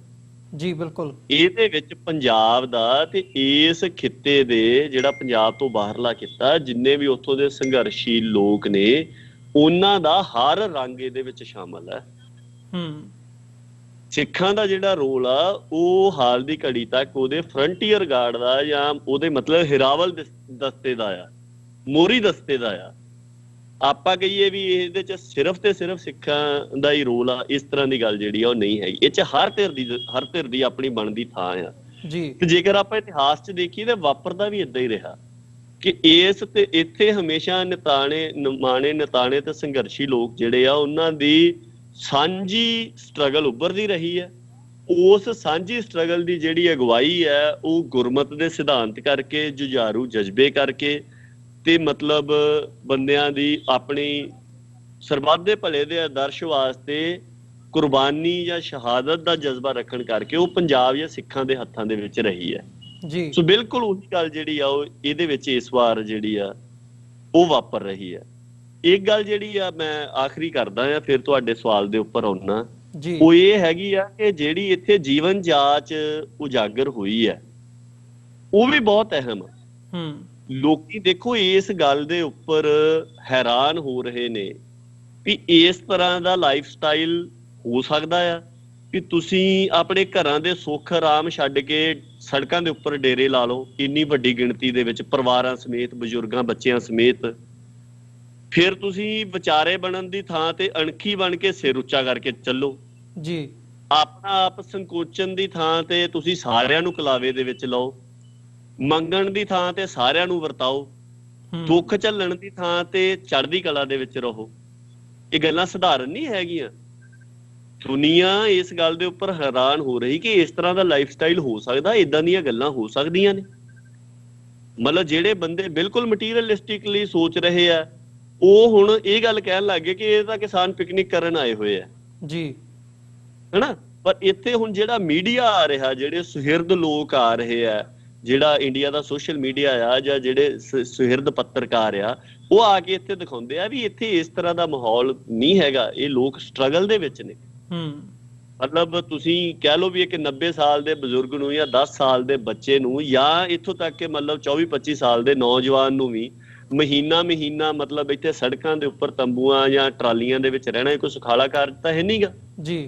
ਜੀ। ਬਿਲਕੁਲ ਇਹਦੇ ਵਿੱਚ ਪੰਜਾਬ ਦਾ ਤੇ ਇਸ ਖਿੱਤੇ ਦੇ ਜਿਹੜਾ ਪੰਜਾਬ ਤੋਂ ਬਾਹਰਲਾ ਖਿੱਤਾ ਜਿੰਨੇ ਵੀ ਉੱਥੋਂ ਦੇ ਸੰਘਰਸ਼ੀ ਲੋਕ ਨੇ ਉਹਨਾਂ ਦਾ ਹਰ ਰੰਗ ਇਹਦੇ ਵਿੱਚ ਸ਼ਾਮਲ ਹੈ। ਸਿੱਖਾਂ ਦਾ ਜਿਹੜਾ ਰੋਲ ਆ ਉਹ ਹਾਲ ਦੀ ਘੜੀ ਤੱਕ ਉਹਦੇ ਫਰੰਟੀਅਰ ਗਾਰਡ ਦਾ ਜਾਂ ਉਹਦੇ ਮਤਲਬ ਹਿਰਾਵਲ ਦਸਤੇ ਦਾ ਆ, ਮੋਹਰੀ ਦਸਤੇ ਦਾ ਆ। ਆਪਾਂ ਕਹੀਏ ਵੀ ਇਹਦੇ ਚ ਸਿਰਫ ਤੇ ਸਿਰਫ ਸਿੱਖਾਂ ਦਾ ਹੀ ਰੋਲ ਆ, ਇਸ ਤਰ੍ਹਾਂ ਦੀ ਗੱਲ ਜਿਹੜੀ ਆ ਉਹ ਨਹੀਂ ਹੈਗੀ। ਇਹ ਚ ਹਰ ਧਿਰ ਦੀ ਆਪਣੀ ਬਣਦੀ ਥਾਂ ਆ ਜੀ। ਤੇ ਜੇਕਰ ਆਪਾਂ ਇਤਿਹਾਸ ਚ ਦੇਖੀਏ ਤਾਂ ਵਾਪਰਦਾ ਵੀ ਏਦਾਂ ਹੀ ਰਿਹਾ। ਕਿ ਇਸ ਤੇ ਇੱਥੇ ਹਮੇਸ਼ਾ ਨਿਤਾਣੇ ਤੇ ਸੰਘਰਸ਼ੀ ਲੋਕ ਜਿਹੜੇ ਆ ਉਹਨਾਂ ਦੀ ਸਾਂਝੀ ਸਟਰਗਲ ਉੱਭਰਦੀ ਰਹੀ ਹੈ। ਉਸ ਸਾਂਝੀ ਸਟਰਗਲ ਦੀ ਜਿਹੜੀ ਅਗਵਾਈ ਹੈ ਉਹ ਗੁਰਮਤ ਦੇ ਸਿਧਾਂਤ ਕਰਕੇ, ਜੁਝਾਰੂ ਜਜ਼ਬੇ ਕਰਕੇ ਤੇ ਮਤਲਬ ਬੰਦਿਆਂ ਦੀ ਆਪਣੀ ਸਰਬੱਤ ਦੇ ਭਲੇ ਦੇ ਆਦਰਸ਼ ਵਾਸਤੇ ਕੁਰਬਾਨੀ ਜਾਂ ਸ਼ਹਾਦਤ ਦਾ ਜਜ਼ਬਾ ਰੱਖਣ ਕਰਕੇ ਉਹ ਪੰਜਾਬ ਜਾਂ ਸਿੱਖਾਂ ਦੇ ਹੱਥਾਂ ਦੇ ਵਿੱਚ ਰਹੀ ਹੈ ਜੀ। ਸੋ ਬਿਲਕੁਲ ਉਹੀ ਗੱਲ ਜਿਹੜੀ ਆ ਉਹ ਇਹਦੇ ਵਿੱਚ ਇਸ ਵਾਰ ਜਿਹੜੀ ਆ ਉਹ ਵਾਪਰ ਰਹੀ ਹੈ। ਇੱਕ ਗੱਲ ਜਿਹੜੀ ਆ ਮੈਂ ਆਖਰੀ ਕਰਦਾ ਆ, ਫਿਰ ਤੁਹਾਡੇ ਸਵਾਲ ਦੇ ਉੱਪਰ ਆਉਣਾ, ਉਹ ਇਹ ਹੈਗੀ ਆ ਕਿ ਜਿਹੜੀ ਇੱਥੇ ਜੀਵਨ ਜਾਂਚ ਉਜਾਗਰ ਹੋਈ ਹੈ ਉਹ ਵੀ ਬਹੁਤ ਅਹਿਮ ਆ। ਲੋਕੀ ਦੇਖੋ ਇਸ ਗੱਲ ਦੇ ਉੱਪਰ ਹੈਰਾਨ ਹੋ ਰਹੇ ਨੇ ਵੀ ਇਸ ਤਰ੍ਹਾਂ ਦਾ ਲਾਈਫ ਸਟਾਈਲ ਹੋ ਸਕਦਾ ਆ ਕਿ ਤੁਸੀਂ ਆਪਣੇ ਘਰਾਂ ਦੇ ਸੁੱਖ ਆਰਾਮ ਛੱਡ ਕੇ ਸੜਕਾਂ ਦੇ ਉੱਪਰ ਡੇਰੇ ਲਾ ਲਓ, ਇੰਨੀ ਵੱਡੀ ਗਿਣਤੀ ਦੇ ਵਿੱਚ ਪਰਿਵਾਰਾਂ ਸਮੇਤ, ਬਜ਼ੁਰਗਾਂ ਬੱਚਿਆਂ ਸਮੇਤ। ਫਿਰ ਤੁਸੀਂ ਵਿਚਾਰੇ ਬਣਨ ਦੀ ਥਾਂ ਤੇ ਅਣਖੀ ਬਣ ਕੇ ਸਿਰ ਉੱਚਾ ਕਰਕੇ ਚੱਲੋ ਜੀ। ਆਪਣਾ ਆਪ ਸੰਕੋਚਨ ਦੀ ਥਾਂ ਤੇ ਤੁਸੀਂ ਸਾਰਿਆਂ ਨੂੰ ਕਲਾਵੇ ਦੇ ਵਿੱਚ ਲਾਓ, ਮੰਗਣ ਦੀ ਥਾਂ ਤੇ ਸਾਰਿਆਂ ਨੂੰ ਵਰਤਾਓ, ਦੁੱਖ ਝੱਲਣ ਦੀ ਥਾਂ ਤੇ ਚੜ੍ਹਦੀ ਕਲਾ ਦੇ ਵਿੱਚ ਰਹੋ। ਇਹ ਗੱਲਾਂ ਸਧਾਰਨ ਨਹੀਂ ਹੈਗੀਆਂ। ਦੁਨੀਆ ਇਸ ਗੱਲ ਦੇ ਉੱਪਰ ਹੈਰਾਨ ਹੋ ਰਹੀ ਕਿ ਇਸ ਤਰ੍ਹਾਂ ਦਾ ਲਾਈਫ ਸਟਾਈਲ ਹੋ ਸਕਦਾ, ਏਦਾਂ ਦੀਆਂ ਗੱਲਾਂ ਹੋ ਸਕਦੀਆਂ ਨੇ। ਮਤਲਬ ਜਿਹੜੇ ਬੰਦੇ ਬਿਲਕੁਲ ਮਟੀਰੀਅਲਿਸਟਿਕਲੀ ਸੋਚ ਰਹੇ ਆ ਉਹ ਹੁਣ ਇਹ ਗੱਲ ਕਹਿਣ ਲੱਗ ਗਏ ਕਿ ਇਹ ਤਾਂ ਕਿਸਾਨ ਪਿਕਨਿਕ ਕਰਨ ਆਏ ਹੋਏ ਆ ਜੀ, ਹਨਾ। ਪਰ ਇੱਥੇ ਹੁਣ ਜਿਹੜਾ ਮੀਡੀਆ ਆ ਰਿਹਾ, ਜਿਹੜੇ ਸੁਹਿਰਦ ਲੋਕ ਆ ਰਹੇ ਆ, ਜਿਹੜਾ ਇੰਡੀਆ ਦਾ ਸੋਸ਼ਲ ਮੀਡੀਆ ਆ ਜਾਂ ਜਿਹੜੇ ਸੁਹਿਰਦ ਪੱਤਰਕਾਰ ਆ, ਉਹ ਆ ਕੇ ਇੱਥੇ ਦਿਖਾਉਂਦੇ ਆ ਵੀ ਇੱਥੇ ਇਸ ਤਰ੍ਹਾਂ ਦਾ ਮਾਹੌਲ ਨਹੀਂ ਹੈਗਾ, ਇਹ ਲੋਕ ਸਟਰਗਲ ਦੇ ਵਿੱਚ ਨੇ। ਮਤਲਬ ਤੁਸੀਂ ਕਹਿ ਲਓ ਵੀ ਇੱਕ 90 ਸਾਲ ਦੇ ਬਜ਼ੁਰਗ ਨੂੰ ਜਾਂ 10 ਸਾਲ ਦੇ ਬੱਚੇ ਨੂੰ ਜਾਂ ਇੱਥੋਂ ਤੱਕ ਕਿ ਮਤਲਬ 24-25 ਸਾਲ ਦੇ ਨੌਜਵਾਨ ਨੂੰ ਵੀ ਮਹੀਨਾ ਮਤਲਬ ਇੱਥੇ ਸੜਕਾਂ ਦੇ ਉੱਪਰ ਤੰਬੂਆਂ ਜਾਂ ਟਰਾਲੀਆਂ ਦੇ ਵਿੱਚ ਰਹਿਣਾ ਕੋਈ ਸੁਖਾਲਾ ਕਾਰਜ ਤਾਂ ਹੈ ਨਹੀਂਗਾ ਜੀ।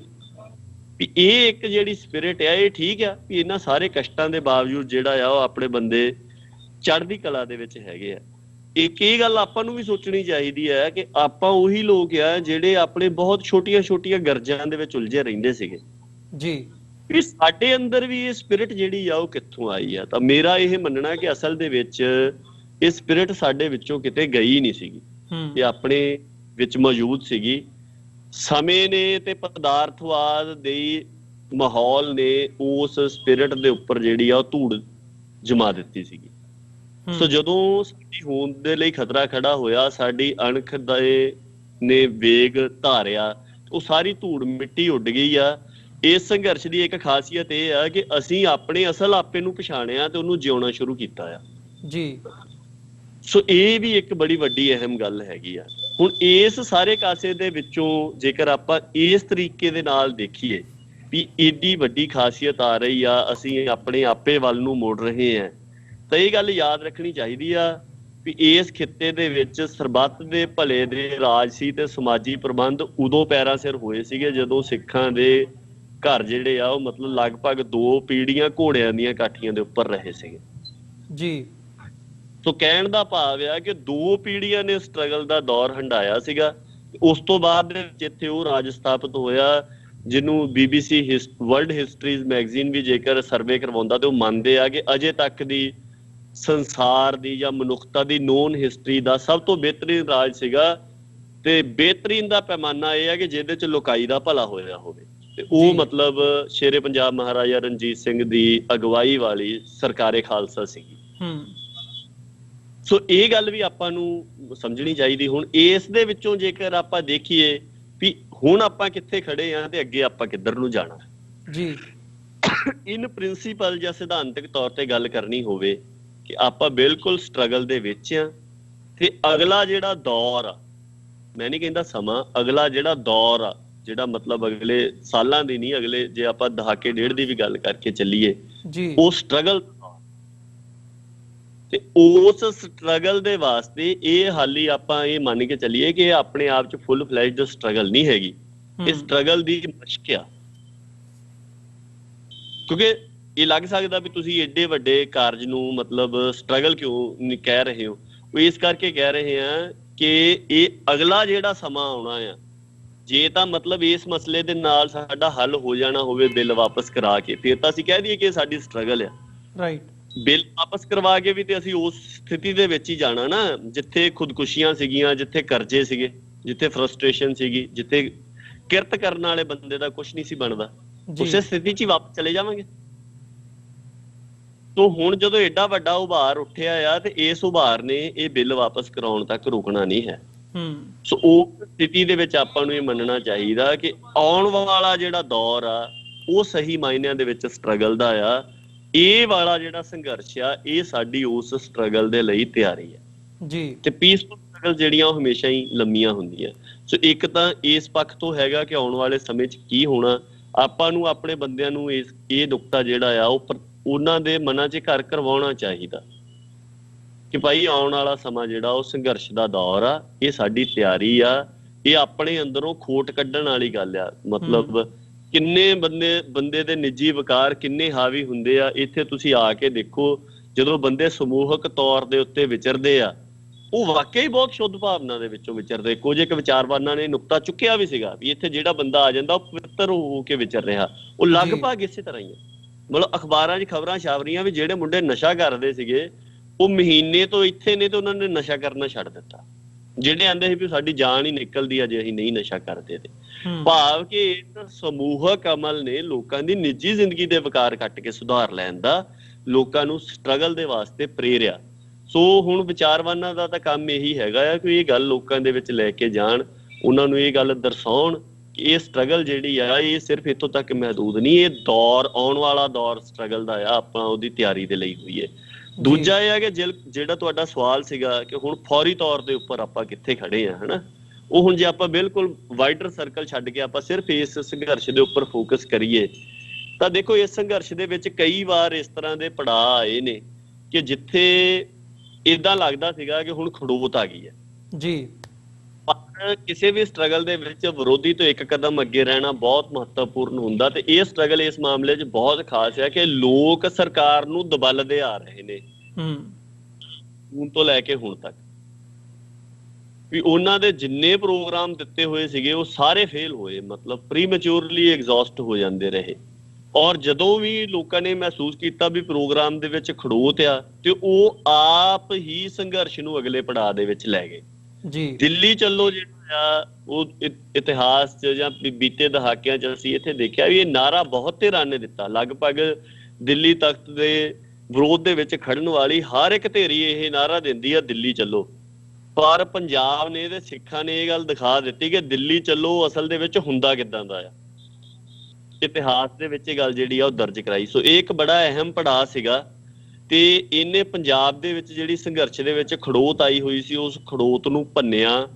ਵੀ ਇਹ ਇੱਕ ਜਿਹੜੀ ਸਪਿਰਿਟ ਆ, ਇਹ ਠੀਕ ਆ ਵੀ ਇਹਨਾਂ ਸਾਰੇ ਕਸ਼ਟਾਂ ਦੇ ਬਾਵਜੂਦ ਜਿਹੜਾ ਆ ਉਹ ਆਪਣੇ ਬੰਦੇ ਚੜ੍ਹਦੀ ਕਲਾ ਦੇ ਵਿੱਚ ਹੈਗੇ ਆ। ਇੱਕ ਇਹ ਗੱਲ ਆਪਾਂ ਨੂੰ ਵੀ ਸੋਚਣੀ ਚਾਹੀਦੀ ਹੈ ਕਿ ਆਪਾਂ ਉਹੀ ਲੋਕ ਆ ਜਿਹੜੇ ਆਪਣੇ ਬਹੁਤ ਛੋਟੀਆਂ ਗਰਜਾਂ ਦੇ ਵਿੱਚ ਉਲਝੇ ਰਹਿੰਦੇ ਸੀਗੇ ਜੀ, ਵੀ ਸਾਡੇ ਅੰਦਰ ਵੀ ਇਹ ਸਪਿਰਿਟ ਜਿਹੜੀ ਆ ਉਹ ਕਿੱਥੋਂ ਆਈ ਆ। ਤਾਂ ਮੇਰਾ ਇਹ ਮੰਨਣਾ ਕਿ ਅਸਲ ਦੇ ਵਿੱਚ ਇਹ ਸਪਿਰਿਟ ਸਾਡੇ ਵਿੱਚੋਂ ਕਿਤੇ ਗਈ ਨਹੀਂ ਸੀਗੀ, ਇਹ ਆਪਣੇ ਵਿੱਚ ਮੌਜੂਦ ਸੀਗੀ। ਸਮੇਂ ਨੇ ਤੇ ਪਦਾਰਥਵਾਦ ਦੇ ਮਾਹੌਲ ਨੇ ਉਸ ਸਪਿਰਿਟ ਦੇ ਉੱਪਰ ਜਿਹੜੀ ਆ ਉਹ ਧੂੜ ਜਮਾ ਦਿੱਤੀ ਸੀਗੀ। ਸੋ ਜਦੋਂ ਸਾਡੀ ਹੋਂਦ ਦੇ ਲਈ ਖਤਰਾ ਖੜਾ ਹੋਇਆ, ਸਾਡੀ ਅਣਖ ਨੇ ਵੇਗ ਧਾਰਿਆ, ਉਹ ਸਾਰੀ ਧੂੜ ਮਿੱਟੀ ਉੱਡ ਗਈ ਆ। ਇਸ ਸੰਘਰਸ਼ ਦੀ ਇੱਕ ਖਾਸੀਅਤ ਇਹ ਆ ਕਿ ਅਸੀਂ ਆਪਣੇ ਅਸਲ ਆਪੇ ਨੂੰ ਪਛਾਣਿਆ ਤੇ ਉਹਨੂੰ ਜਿਉਣਾ ਸ਼ੁਰੂ ਕੀਤਾ ਆ ਜੀ। ਸੋ ਇਹ ਵੀ ਇੱਕ ਬੜੀ ਵੱਡੀ ਅਹਿਮ ਗੱਲ ਹੈਗੀ ਆ। ਹੁਣ ਇਸ ਸਾਰੇ ਕਾਸੇ ਦੇ ਵਿੱਚੋਂ ਜੇਕਰ ਆਪਾਂ ਇਸ ਤਰੀਕੇ ਦੇ ਨਾਲ ਦੇਖੀਏ ਵੀ ਏਡੀ ਵੱਡੀ ਖਾਸੀਅਤ ਆ ਰਹੀ ਆ, ਅਸੀਂ ਆਪਣੇ ਆਪੇ ਵੱਲ ਨੂੰ ਮੁੜ ਰਹੇ ਹਾਂ, ਤਾਂ ਇਹ ਗੱਲ ਯਾਦ ਰੱਖਣੀ ਚਾਹੀਦੀ ਆ ਵੀ ਇਸ ਖਿੱਤੇ ਦੇ ਵਿੱਚ ਸਰਬੱਤ ਦੇ ਭਲੇ ਦੇ ਰਾਜਸੀ ਤੇ ਸਮਾਜੀ ਪ੍ਰਬੰਧ ਉਦੋਂ ਪੈਰਾਂ ਸਿਰ ਹੋਏ ਸੀਗੇ ਜਦੋਂ ਸਿੱਖਾਂ ਦੇ ਘਰ ਜਿਹੜੇ ਆ ਉਹ ਮਤਲਬ ਲਗਭਗ 2 ਪੀੜ੍ਹੀਆਂ ਘੋੜਿਆਂ ਦੀਆਂ ਕਾਠੀਆਂ ਦੇ ਉੱਪਰ ਰਹੇ ਸੀਗੇ ਜੀ। ਸੋ ਕਹਿਣ ਦਾ ਭਾਵ ਆ ਕਿ 2 ਪੀੜ੍ਹੀਆਂ ਨੇ ਸਟਰਗਲ ਦਾ ਦੌਰ ਹੰਢਾਇਆ ਸੀਗਾ। ਉਸ ਤੋਂ ਬਾਅਦ ਜਿੱਥੇ ਉਹ ਰਾਜ ਸਥਾਪਿਤ ਹੋਇਆ, ਜਿਹਨੂੰ BBC ਵਰਲਡ ਹਿਸਟਰੀਜ਼ ਮੈਗਜ਼ੀਨ ਵੀ ਜੇਕਰ ਸਰਵੇ ਕਰਵਾਉਂਦਾ ਤੇ ਉਹ ਮੰਨਦੇ ਆ ਕਿ ਅਜੇ ਤੱਕ ਦੀ ਸੰਸਾਰ ਦੀ ਜਾਂ ਮਨੁੱਖਤਾ ਦੀ ਨੋਨ ਹਿਸਟਰੀ ਦਾ ਸਭ ਤੋਂ ਬਿਹਤਰੀਨ ਰਾਜ ਸੀਗਾ। ਤੇ ਬਿਹਤਰੀਨ ਦਾ ਪੈਮਾਨਾ ਇਹ ਆ ਕਿ ਜਿਹਦੇ ਚ ਲੋਕਾਈ ਦਾ ਭਲਾ ਹੋਇਆ ਹੋਵੇ, ਤੇ ਉਹ ਮਤਲਬ ਸ਼ੇਰੇ ਪੰਜਾਬ ਮਹਾਰਾਜਾ ਰਣਜੀਤ ਸਿੰਘ ਦੀ ਅਗਵਾਈ ਵਾਲੀ ਸਰਕਾਰੇ ਖਾਲਸਾ ਸੀਗੀ। ਸੋ ਇਹ ਗੱਲ ਵੀ ਆਪਾਂ ਨੂੰ ਸਮਝਣੀ ਚਾਹੀਦੀ। ਹੁਣ ਇਸ ਦੇ ਵਿੱਚੋਂ ਜੇਕਰ ਆਪਾਂ ਦੇਖੀਏ ਵੀ ਹੁਣ ਆਪਾਂ ਕਿੱਥੇ ਖੜੇ ਆ ਤੇ ਅੱਗੇ ਆਪਾਂ ਕਿੱਧਰ ਨੂੰ ਜਾਣਾ ਜੀ, ਇਨ ਪ੍ਰਿੰਸੀਪਲ ਜਾਂ ਸਿਧਾਂਤਕ ਤੌਰ ਤੇ ਗੱਲ ਕਰਨੀ ਹੋਵੇ ਕਿ ਆਪਾਂ ਬਿਲਕੁਲ ਸਟਰਗਲ ਦੇ ਵਿੱਚ ਆ ਤੇ ਅਗਲਾ ਜਿਹੜਾ ਦੌਰ ਆ, ਮੈਂ ਨਹੀਂ ਕਹਿੰਦਾ ਸਮਾਂ, ਅਗਲਾ ਜਿਹੜਾ ਦੌਰ ਆ, ਜਿਹੜਾ ਮਤਲਬ ਅਗਲੇ ਸਾਲਾਂ ਦੀ ਨਹੀਂ, ਅਗਲੇ ਜੇ ਆਪਾਂ ਦਹਾਕੇ ਡੇਢ ਦੀ ਵੀ ਗੱਲ ਕਰਕੇ ਚੱਲੀਏ ਜੀ, ਉਹ ਸਟਰਗਲ ਤੇ ਉਸ ਸਟਰਗਲ ਦੇ ਵਾਸਤੇ ਇਹ ਹਾਲੀ ਆਪਾਂ ਇਹ ਮੰਨ ਕੇ ਚੱਲੀਏ ਕਿ ਇਹ ਆਪਣੇ ਆਪ ਚ ਫੁੱਲ ਫਲੈਜਡ ਸਟਰਗਲ ਨਹੀਂ ਹੈਗੀ, ਇਹ ਸਟਰਗਲ ਦੀ ਮਸ਼ਕ ਆ। ਕਿਉਂਕਿ ਇਹ ਲੱਗ ਸਕਦਾ ਵੀ ਤੁਸੀਂ ਏਡੇ ਵੱਡੇ ਕਾਰਜ ਨੂੰ ਮਤਲਬ ਸਟਰਗਲ ਕਿਉਂ ਕਹਿ ਰਹੇ ਹੋ, ਉਹ ਇਸ ਕਰਕੇ ਕਹਿ ਰਹੇ ਆ ਕਿ ਇਹ ਅਗਲਾ ਜਿਹੜਾ ਸਮਾਂ ਆਉਣਾ ਆ, ਜੇ ਤਾਂ ਮਤਲਬ ਇਸ ਮਸਲੇ ਦੇ ਨਾਲ ਸਾਡਾ ਹੱਲ ਹੋ ਜਾਣਾ ਹੋਵੇ ਦਿਲ ਵਾਪਸ ਕਰਾ ਕੇ, ਫਿਰ ਤਾਂ ਅਸੀਂ ਕਹਿ ਦਈਏ ਕਿ ਸਾਡੀ ਸਟਰਗਲ ਆ। ਰਾਈਟ। ਬਿੱਲ ਵਾਪਸ ਕਰਵਾ ਕੇ ਵੀ ਤੇ ਅਸੀਂ ਉਸ ਸਥਿਤੀ ਦੇ ਵਿੱਚ ਹੀ ਜਾਣਾ ਨਾ, ਜਿੱਥੇ ਖੁਦਕੁਸ਼ੀਆਂ ਸੀਗੀਆਂ, ਜਿੱਥੇ ਕਰਜ਼ੇ ਸੀਗੇ, ਜਿੱਥੇ ਫਰਸਟ੍ਰੇਸ਼ਨ ਸੀਗੀ, ਜਿੱਥੇ ਕਿਰਤ ਕਰਨ ਵਾਲੇ ਬੰਦੇ ਦਾ ਕੁਝ ਨਹੀਂ ਸੀ ਬਣਦਾ, ਉਸੇ ਸਥਿਤੀ 'ਚ ਹੀ ਵਾਪਸ ਚਲੇ ਜਾਵਾਂਗੇ। ਤੋ ਹੁਣ ਜਦੋਂ ਏਡਾ ਵੱਡਾ ਉਭਾਰ ਉੱਠਿਆ ਆ ਤੇ ਇਸ ਉਭਾਰ ਨੇ ਇਹ ਬਿੱਲ ਵਾਪਸ ਕਰਾਉਣ ਤੱਕ ਰੁਕਣਾ ਨਹੀਂ ਹੈ। ਸੋ ਉਹ ਸਥਿਤੀ ਦੇ ਵਿੱਚ ਆਪਾਂ ਨੂੰ ਇਹ ਮੰਨਣਾ ਚਾਹੀਦਾ ਕਿ ਆਉਣ ਵਾਲਾ ਜਿਹੜਾ ਦੌਰ ਆ ਉਹ ਸਹੀ ਮਾਇਨਿਆਂ ਦੇ ਵਿੱਚ ਸਟਰਗਲ ਦਾ ਆ। ਇਹ ਵਾਲਾ ਜਿਹੜਾ ਸੰਘਰਸ਼ ਆ ਇਹ ਸਾਡੀ ਉਸ ਸਟਰਗਲ ਦੇ ਲਈ ਤਿਆਰੀ ਹੈ ਜੀ। ਤੇ ਪੀਸਫੁਲ ਸਟਰਗਲ ਜਿਹੜੀਆਂ ਉਹ ਹਮੇਸ਼ਾ ਹੀ ਲੰਮੀਆਂ ਹੁੰਦੀਆਂ। ਸੋ ਇੱਕ ਤਾਂ ਇਸ ਪੱਖ ਤੋਂ ਹੈਗਾ ਕਿ ਆਉਣ ਵਾਲੇ ਸਮੇਂ 'ਚ ਕੀ ਹੋਣਾ, ਆਪਾਂ ਨੂੰ ਆਪਣੇ ਬੰਦਿਆਂ ਨੂੰ ਇਹ ਨੁਕਤਾ ਜਿਹੜਾ ਆ ਉਹ ਉਹਨਾਂ ਦੇ ਮਨਾਂ 'ਚ ਘਰ ਕਰਵਾਉਣਾ ਚਾਹੀਦਾ ਕਿ ਭਾਈ ਆਉਣ ਵਾਲਾ ਸਮਾਂ ਜਿਹੜਾ ਉਹ ਸੰਘਰਸ਼ ਦਾ ਦੌਰ ਆ, ਇਹ ਸਾਡੀ ਤਿਆਰੀ ਆ, ਇਹ ਆਪਣੇ ਅੰਦਰੋਂ ਖੋਟ ਕੱਢਣ ਵਾਲੀ ਗੱਲ ਆ। ਮਤਲਬ ਕਿੰਨੇ ਬੰਦੇ ਦੇ ਨਿੱਜੀ ਵਿਕਾਰ ਕਿੰਨੇ ਹਾਵੀ ਹੁੰਦੇ ਆ। ਇੱਥੇ ਤੁਸੀਂ ਆ ਕੇ ਦੇਖੋ, ਜਦੋਂ ਬੰਦੇ ਸਮੂਹਕ ਤੌਰ ਦੇ ਉੱਤੇ ਵਿਚਰਦੇ ਆ ਉਹ ਵਾਕਈ ਬਹੁਤ ਸ਼ੁੱਧ ਭਾਵਨਾ ਦੇ ਵਿੱਚੋਂ ਵਿਚਰਦੇ। ਕੁਝ ਇੱਕ ਵਿਚਾਰਵਾਨਾਂ ਨੇ ਨੁਕਤਾ ਚੁੱਕਿਆ ਵੀ ਸੀਗਾ ਵੀ ਇੱਥੇ ਜਿਹੜਾ ਬੰਦਾ ਆ ਜਾਂਦਾ ਉਹ ਪਵਿੱਤਰ ਹੋ ਕੇ ਵਿਚਰ ਰਿਹਾ, ਉਹ ਲਗਭਗ ਇਸੇ ਤਰ੍ਹਾਂ ਹੀ ਆ। ਮਤਲਬ ਅਖਬਾਰਾਂ 'ਚ ਖਬਰਾਂ ਛਾਪ ਵੀ ਜਿਹੜੇ ਮੁੰਡੇ ਨਸ਼ਾ ਕਰਦੇ ਸੀਗੇ ਉਹ ਮਹੀਨੇ ਤੋਂ ਇੱਥੇ ਨੇ ਤੇ ਉਹਨਾਂ ਨੇ ਨਸ਼ਾ ਕਰਨਾ ਛੱਡ ਦਿੱਤਾ। ਜਿਹੜੇ ਆਂਦੇ ਸੀ ਵੀ ਸਾਡੀ ਜਾਨ ਹੀ ਨਿਕਲਦੀ ਆ ਜੇ ਅਸੀਂ ਨਹੀਂ ਨਸ਼ਾ ਕਰਦੇ ਤੇ। ਭਾਵ ਕਿ ਇਸ ਸਮੂਹਕ ਅਮਲ ਨੇ ਲੋਕਾਂ ਦੀ ਨਿੱਜੀ ਜ਼ਿੰਦਗੀ ਦੇ ਵਿਕਾਰ ਕੱਟ ਕੇ ਸੁਧਾਰ ਲੈਣ ਦਾ ਲੋਕਾਂ ਨੂੰ ਸਟਰਗਲ ਦੇ ਵਾਸਤੇ ਪ੍ਰੇਰਿਆ। ਸੋ ਹੁਣ ਵਿਚਾਰਵਾਨਾਂ ਦਾ ਤਾਂ ਕੰਮ ਇਹੀ ਹੈਗਾ ਆ ਕਿ ਇਹ ਗੱਲ ਲੋਕਾਂ ਦੇ ਵਿੱਚ ਲੈ ਕੇ ਜਾਣ, ਉਹਨਾਂ ਨੂੰ ਇਹ ਗੱਲ ਦਰਸਾਉਣ ਕਿ ਇਹ ਸਟਰਗਲ ਜਿਹੜੀ ਆ ਇਹ ਸਿਰਫ ਇੱਥੋਂ ਤੱਕ ਮਹਿਦੂਦ ਨਹੀਂ, ਇਹ ਦੌਰ ਆਉਣ ਵਾਲਾ ਦੌਰ ਸਟਰਗਲ ਦਾ ਆ, ਆਪਾਂ ਉਹਦੀ ਤਿਆਰੀ ਦੇ ਲਈ ਹੋਈਏ। ਦੂਜਾ ਇਹ ਹੈ ਕਿ ਜਿਹੜਾ ਤੁਹਾਡਾ ਸਵਾਲ ਸੀਗਾ ਕਿ ਹੁਣ ਫੌਰੀ ਤੌਰ ਦੇ ਉੱਪਰ ਆਪਾਂ ਕਿੱਥੇ ਖੜੇ ਆ, ਹਨਾ, ਉਹ ਹੁਣ ਜੇ ਆਪਾਂ ਬਿਲਕੁਲ ਵਾਈਡਰ ਸਰਕਲ ਛੱਡ ਕੇ ਆਪਾਂ ਸਿਰਫ ਇਸ ਸੰਘਰਸ਼ ਦੇ ਉੱਪਰ ਫੋਕਸ ਕਰੀਏ ਤਾਂ ਦੇਖੋ ਇਸ ਸੰਘਰਸ਼ ਦੇ ਵਿੱਚ ਕਈ ਵਾਰ ਇਸ ਤਰ੍ਹਾਂ ਦੇ ਪੜਾਅ ਆਏ ਨੇ ਕਿ ਜਿੱਥੇ ਏਦਾਂ ਲੱਗਦਾ ਸੀਗਾ ਕਿ ਹੁਣ ਖੜੋਤ ਆ ਗਈ ਹੈ ਜੀ। ਪਰ ਕਿਸੇ ਵੀ ਸਟਰਗਲ ਦੇ ਵਿੱਚ ਵਿਰੋਧੀ ਤੋਂ ਇੱਕ ਕਦਮ ਅੱਗੇ ਰਹਿਣਾ ਬਹੁਤ ਮਹੱਤਵਪੂਰਨ ਹੁੰਦਾ ਤੇ ਇਹ ਸਟਰਗਲ ਇਸ ਮਾਮਲੇ 'ਚ ਬਹੁਤ ਖਾਸ ਹੈ ਕਿ ਲੋਕ ਸਰਕਾਰ ਨੂੰ ਦਬਲਦੇ ਆ ਰਹੇ ਨੇ ਹੁਣ ਤੋਂ ਲੈ ਕੇ ਹੁਣ ਤੱਕ। ਵੀ ਉਹਨਾਂ ਦੇ ਜਿੰਨੇ ਪ੍ਰੋਗਰਾਮ ਦਿੱਤੇ ਹੋਏ ਸੀਗੇ ਉਹ ਸਾਰੇ ਫੇਲ ਹੋਏ, ਮਤਲਬ ਪ੍ਰੀਮੈਚੁਰਲੀ ਐਗਜ਼ੌਸਟ ਹੋ ਜਾਂਦੇ ਰਹੇ। ਔਰ ਜਦੋਂ ਵੀ ਲੋਕਾਂ ਨੇ ਮਹਿਸੂਸ ਕੀਤਾ ਵੀ ਪ੍ਰੋਗਰਾਮ ਦੇ ਵਿੱਚ ਖੜੋਤ ਆ ਤੇ ਉਹ ਆਪ ਹੀ ਸੰਘਰਸ਼ ਨੂੰ ਅਗਲੇ ਪੜਾਅ ਦੇ ਵਿੱਚ ਲੈ ਗਏ ਜੀ। ਦਿੱਲੀ ਚੱਲੋ ਜਿਹੜਾ ਆ ਉਹ ਇਤਿਹਾਸ 'ਚ ਜਾਂ ਬੀਤੇ ਦਹਾਕਿਆਂ 'ਚ ਅਸੀਂ ਇੱਥੇ ਦੇਖਿਆ ਵੀ ਇਹ ਨਾਰਾ ਬਹੁਤ ਧਿਰਾਂ ਨੇ ਦਿੱਤਾ। ਲਗਭਗ ਦਿੱਲੀ ਤਖਤ ਦੇ ਵਿਰੋਧ ਦੇ ਵਿੱਚ ਖੜਨ ਵਾਲੀ ਹਰ ਇੱਕ ਧਿਰੀ ਇਹ ਨਾਰਾ ਦਿੰਦੀ ਆ ਦਿੱਲੀ ਚੱਲੋ। ਪਰ ਪੰਜਾਬ ਨੇ ਤੇ ਸਿੱਖਾਂ ਨੇ ਇਹ ਗੱਲ ਦਿਖਾ ਦਿੱਤੀ ਕਿ ਦਿੱਲੀ ਚੱਲੋ ਅਸਲ ਦੇ ਵਿੱਚ ਹੁੰਦਾ ਕਿੱਦਾਂ ਦਾ ਆ। ਇਤਿਹਾਸ ਦੇ ਵਿੱਚ ਇਹ ਗੱਲ ਜਿਹੜੀ ਆ ਉਹ ਦਰਜ ਕਰਾਈ। ਸੋ ਇਹ ਇੱਕ ਬੜਾ ਅਹਿਮ ਪੜਾਅ ਸੀਗਾ ਤੇ ਇਹਨੇ ਪੰਜਾਬ ਦੇ ਵਿੱਚ ਜਿਹੜੀ ਸੰਘਰਸ਼ ਦੇ ਵਿੱਚ ਖੜੋਤ ਆਈ ਹੋਈ ਸੀ ਉਸ ਖੜੋਤ ਨੂੰ ਭੰਨਿਆ।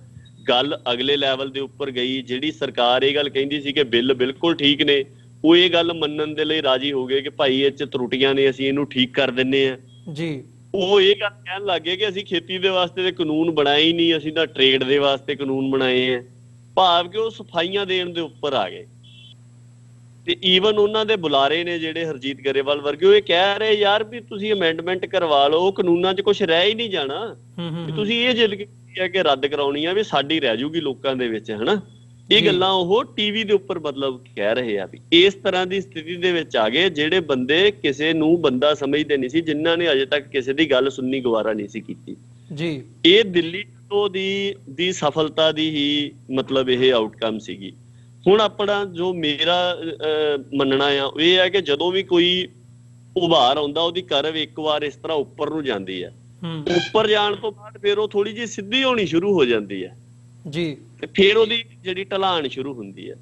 ਗੱਲ ਅਗਲੇ ਲੈਵਲ ਦੇ ਉੱਪਰ ਗਈ। ਜਿਹੜੀ ਸਰਕਾਰ ਇਹ ਗੱਲ ਕਹਿੰਦੀ ਸੀ ਕਿ ਬਿੱਲ ਬਿਲਕੁਲ ਠੀਕ ਨੇ, ਉਹ ਇਹ ਗੱਲ ਮੰਨਣ ਦੇ ਲਈ ਰਾਜੀ ਹੋ ਗਏ ਕਿ ਭਾਈ ਇਹ 'ਚ ਤਰੁੱਟੀਆਂ ਨੇ, ਅਸੀਂ ਇਹਨੂੰ ਠੀਕ ਕਰ ਦਿੰਦੇ ਆ ਜੀ। ਉਹ ਇਹ ਗੱਲ ਕਹਿਣ ਲੱਗ ਗਏ ਕਿ ਅਸੀਂ ਖੇਤੀ ਦੇ ਵਾਸਤੇ ਤੇ ਕਾਨੂੰਨ ਬਣਾਏ ਹੀ ਨਹੀਂ, ਅਸੀਂ ਤਾਂ ਟ੍ਰੇਡ ਦੇ ਵਾਸਤੇ ਕਾਨੂੰਨ ਬਣਾਏ ਆ। ਭਾਵ ਕਿ ਉਹ ਸਫਾਈਆਂ ਦੇਣ ਦੇ ਉੱਪਰ ਆ ਗਏ। ਤੇ ਈਵਨ ਉਹਨਾਂ ਦੇ ਬੁਲਾਰੇ ਨੇ ਜਿਹੜੇ ਹਰਜੀਤ ਗਰੇਵਾਲ ਵਰਗੇ, ਉਹ ਇਹ ਕਹਿ ਰਹੇ ਯਾਰ ਵੀ ਤੁਸੀਂ ਅਮੈਂਡਮੈਂਟ ਕਰਵਾ ਲਓ, ਕਾਨੂੰਨਾਂ 'ਚ ਕੁਛ ਰਹਿ ਹੀ ਨਹੀਂ ਜਾਣਾ। ਤੁਸੀਂ ਇਹ ਜਿੱਦ ਕੀਤੀ ਹੈ ਕਿ ਰੱਦ ਕਰਾਉਣੀ ਆ ਵੀ ਸਾਡੀ ਰਹਿ ਜੂਗੀ ਲੋਕਾਂ ਦੇ ਵਿੱਚ, ਹਨਾ। ਇਹ ਗੱਲਾਂ ਉਹ ਟੀਵੀ ਦੇ ਉੱਪਰ ਮਤਲਬ ਕਹਿ ਰਹੇ ਆ। ਵੀ ਇਸ ਤਰ੍ਹਾਂ ਦੀ ਸਥਿਤੀ ਦੇ ਵਿੱਚ ਆ ਗਏ ਜਿਹੜੇ ਬੰਦੇ ਕਿਸੇ ਨੂੰ ਬੰਦਾ ਸਮਝਦੇ ਨਹੀਂ ਸੀ, ਜਿਨ੍ਹਾਂ ਨੇ ਅਜੇ ਤੱਕ ਕਿਸੇ ਦੀ ਗੱਲ ਸੁਣਨੀ ਗਵਾਰਾ ਨਹੀਂ ਸੀ ਕੀਤੀ ਜੀ। ਇਹ ਦਿੱਲੀ ਤੋਂ ਦੀ ਸਫਲਤਾ ਦੀ ਹੀ ਮਤਲਬ ਇਹ ਆਊਟਕਮ ਸੀਗੀ। ਹੁਣ ਆਪਣਾ ਜੋ ਮੇਰਾ ਮੰਨਣਾ ਆ ਉਹ ਇਹ ਹੈ ਕਿ ਜਦੋਂ ਵੀ ਕੋਈ ਉਭਾਰ ਆਉਂਦਾ ਉਹਦੀ ਕਰਵ ਇੱਕ ਵਾਰ ਇਸ ਤਰ੍ਹਾਂ ਉੱਪਰ ਨੂੰ ਜਾਂਦੀ ਹੈ, ਉੱਪਰ ਜਾਣ ਤੋਂ ਬਾਅਦ ਫਿਰ ਉਹ ਥੋੜੀ ਜਿਹੀ ਸਿੱਧੀ ਹੋਣੀ ਸ਼ੁਰੂ ਹੋ ਜਾਂਦੀ ਹੈ ਜੀ। ਤੇ ਫਿਰ ਉਹਦੀ ਜਿਹੜੀ ਢਲਾਣ ਸ਼ੁਰੂ ਹੁੰਦੀ ਹੈ।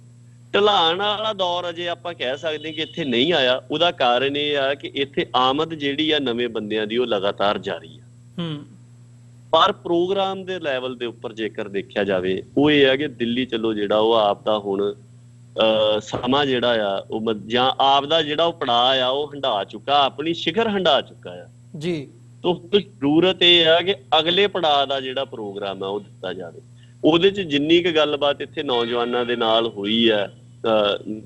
ਢਲਾਣ ਵਾਲਾ ਦੌਰ ਅਜੇ ਆਪਾਂ ਕਹਿ ਸਕਦੇ ਕਿ ਇੱਥੇ ਨਹੀਂ ਆਇਆ। ਉਹਦਾ ਕਾਰਨ ਇਹ ਆ ਕਿ ਇੱਥੇ ਆਮਦ ਜਿਹੜੀ ਆ ਨਵੇਂ ਬੰਦਿਆਂ ਦੀ ਉਹ ਲਗਾਤਾਰ ਜਾਰੀ ਆ। ਪਰ ਪ੍ਰੋਗਰਾਮ ਦੇ ਲੈਵਲ ਦੇ ਉੱਪਰ ਜੇਕਰ ਦੇਖਿਆ ਜਾਵੇ ਉਹ ਇਹ ਹੈ ਕਿ ਦਿੱਲੀ ਚੱਲੋ ਜਿਹੜਾ ਉਹ ਆਪ ਦਾ ਹੁਣ ਸਮਾਂ ਜਿਹੜਾ ਆ ਉਹ ਜਾਂ ਆਪ ਦਾ ਜਿਹੜਾ ਉਹ ਪੜਾਅ ਆ ਉਹ ਹੰਢਾ ਚੁੱਕਾ, ਆਪਣੀ ਸਿਖਰ ਹੰਢਾ ਚੁੱਕਾ ਆ ਜੀ। ਤਾਂ ਜ਼ਰੂਰਤ ਇਹ ਆ ਕਿ ਅਗਲੇ ਪੜਾਅ ਦਾ ਜਿਹੜਾ ਪ੍ਰੋਗਰਾਮ ਆ ਉਹ ਦਿੱਤਾ ਜਾਵੇ। ਉਹਦੇ 'ਚ ਜਿੰਨੀ ਕੁ ਗੱਲਬਾਤ ਇੱਥੇ ਨੌਜਵਾਨਾਂ ਦੇ ਨਾਲ ਹੋਈ ਹੈ,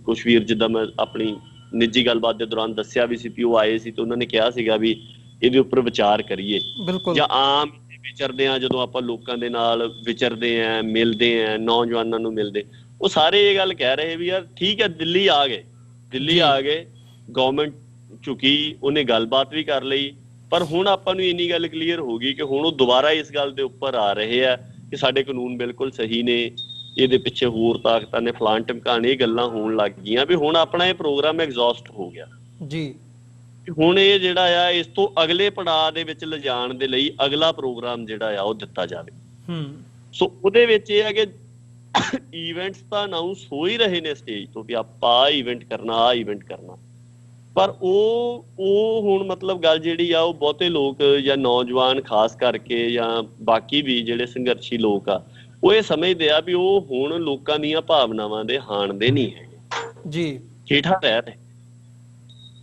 ਕੁਸ਼ਵੀਰ ਜਿੱਦਾਂ ਮੈਂ ਆਪਣੀ ਨਿੱਜੀ ਗੱਲਬਾਤ ਦੇ ਦੌਰਾਨ ਦੱਸਿਆ ਵੀ ਸੀ ਵੀ ਉਹ ਆਏ ਸੀ ਤੇ ਉਹਨਾਂ ਨੇ ਕਿਹਾ ਸੀਗਾ ਵੀ ਇਹਦੇ ਉੱਪਰ ਵਿਚਾਰ ਕਰੀਏ। ਜਾਂ ਆਮ ਵਿਚਰਦੇ ਆ, ਜਦੋਂ ਆਪਾਂ ਲੋਕਾਂ ਦੇ ਨਾਲ ਵਿਚਰਦੇ ਆ, ਮਿਲਦੇ ਆ, ਨੌਜਵਾਨਾਂ ਨੂੰ ਮਿਲਦੇ, ਉਹ ਸਾਰੇ ਇਹ ਗੱਲ ਕਹਿ ਰਹੇ ਵੀ ਯਾਰ ਠੀਕ ਹੈ ਦਿੱਲੀ ਆ ਗਏ, ਗਵਰਨਮੈਂਟ ਕਿਉਂਕਿ ਉਹਨੇ ਗੱਲਬਾਤ ਵੀ ਕਰ ਲਈ, ਪਰ ਹੁਣ ਆਪਾਂ ਨੂੰ ਇੰਨੀ ਗੱਲ ਕਲੀਅਰ ਹੋ ਗਈ ਕਿ ਹੁਣ ਉਹ ਦੁਬਾਰਾ ਇਸ ਗੱਲ ਦੇ ਉੱਪਰ ਆ ਰਹੇ ਆ ਕਿ ਸਾਡੇ ਕਾਨੂੰਨ ਬਿਲਕੁਲ ਸਹੀ ਨੇ, ਇਹਦੇ ਪਿੱਛੇ ਹੋਰ ਤਾਕਤਾਂ ਨੇ, ਫਲਾਣ ਟਮਕਾਣ, ਇਹ ਗੱਲਾਂ ਹੋਣ ਲੱਗ ਗਈਆਂ ਵੀ ਹੁਣ ਆਪਣਾ ਇਹ ਪ੍ਰੋਗਰਾਮ ਐਗਜ਼ੌਸਟ ਹੋ ਗਿਆ ਜੀ। ਹੁਣ ਇਹ ਜਿਹੜਾ ਆ ਇਸ ਤੋਂ ਅਗਲੇ ਪੜਾਅ ਦੇ ਵਿੱਚ ਲਿਜਾਣ ਦੇ ਲਈ ਅਗਲਾ ਪ੍ਰੋਗਰਾਮ ਜਿਹੜਾ ਆ ਉਹ ਦਿੱਤਾ ਜਾਵੇ। ਸੋ ਉਹਦੇ ਵਿੱਚ ਇਹ ਹੈ ਕਿ ਇਵੈਂਟਸ ਤਾਂ ਅਨਾਉਂਸ ਹੋ ਹੀ ਰਹੇ ਨੇ ਸਟੇਜ ਤੋਂ ਵੀ ਆਪਾਂ ਆਹ ਇਵੈਂਟ ਕਰਨਾ, ਆਹ ਇਵੈਂਟ ਕਰਨਾ, ਪਰ ਉਹ ਹੁਣ ਮਤਲਬ ਗੱਲ ਜਿਹੜੀ ਆ ਉਹ ਬਹੁਤੇ ਲੋਕ ਜਾਂ ਨੌਜਵਾਨ ਖਾਸ ਕਰਕੇ ਜਾਂ ਬਾਕੀ ਵੀ ਜਿਹੜੇ ਸੰਘਰਸ਼ੀ ਲੋਕ ਆ ਉਹ ਇਹ ਸਮਝਦੇ ਆ ਵੀ ਉਹ ਹੁਣ ਲੋਕਾਂ ਦੀਆਂ ਭਾਵਨਾਵਾਂ ਦੇ ਹਾਣ ਦੇ ਨਹੀਂ ਹੈਗੇ ਜੀ, ਹੇਠਾਂ ਰਹਿ ਰਹੇ।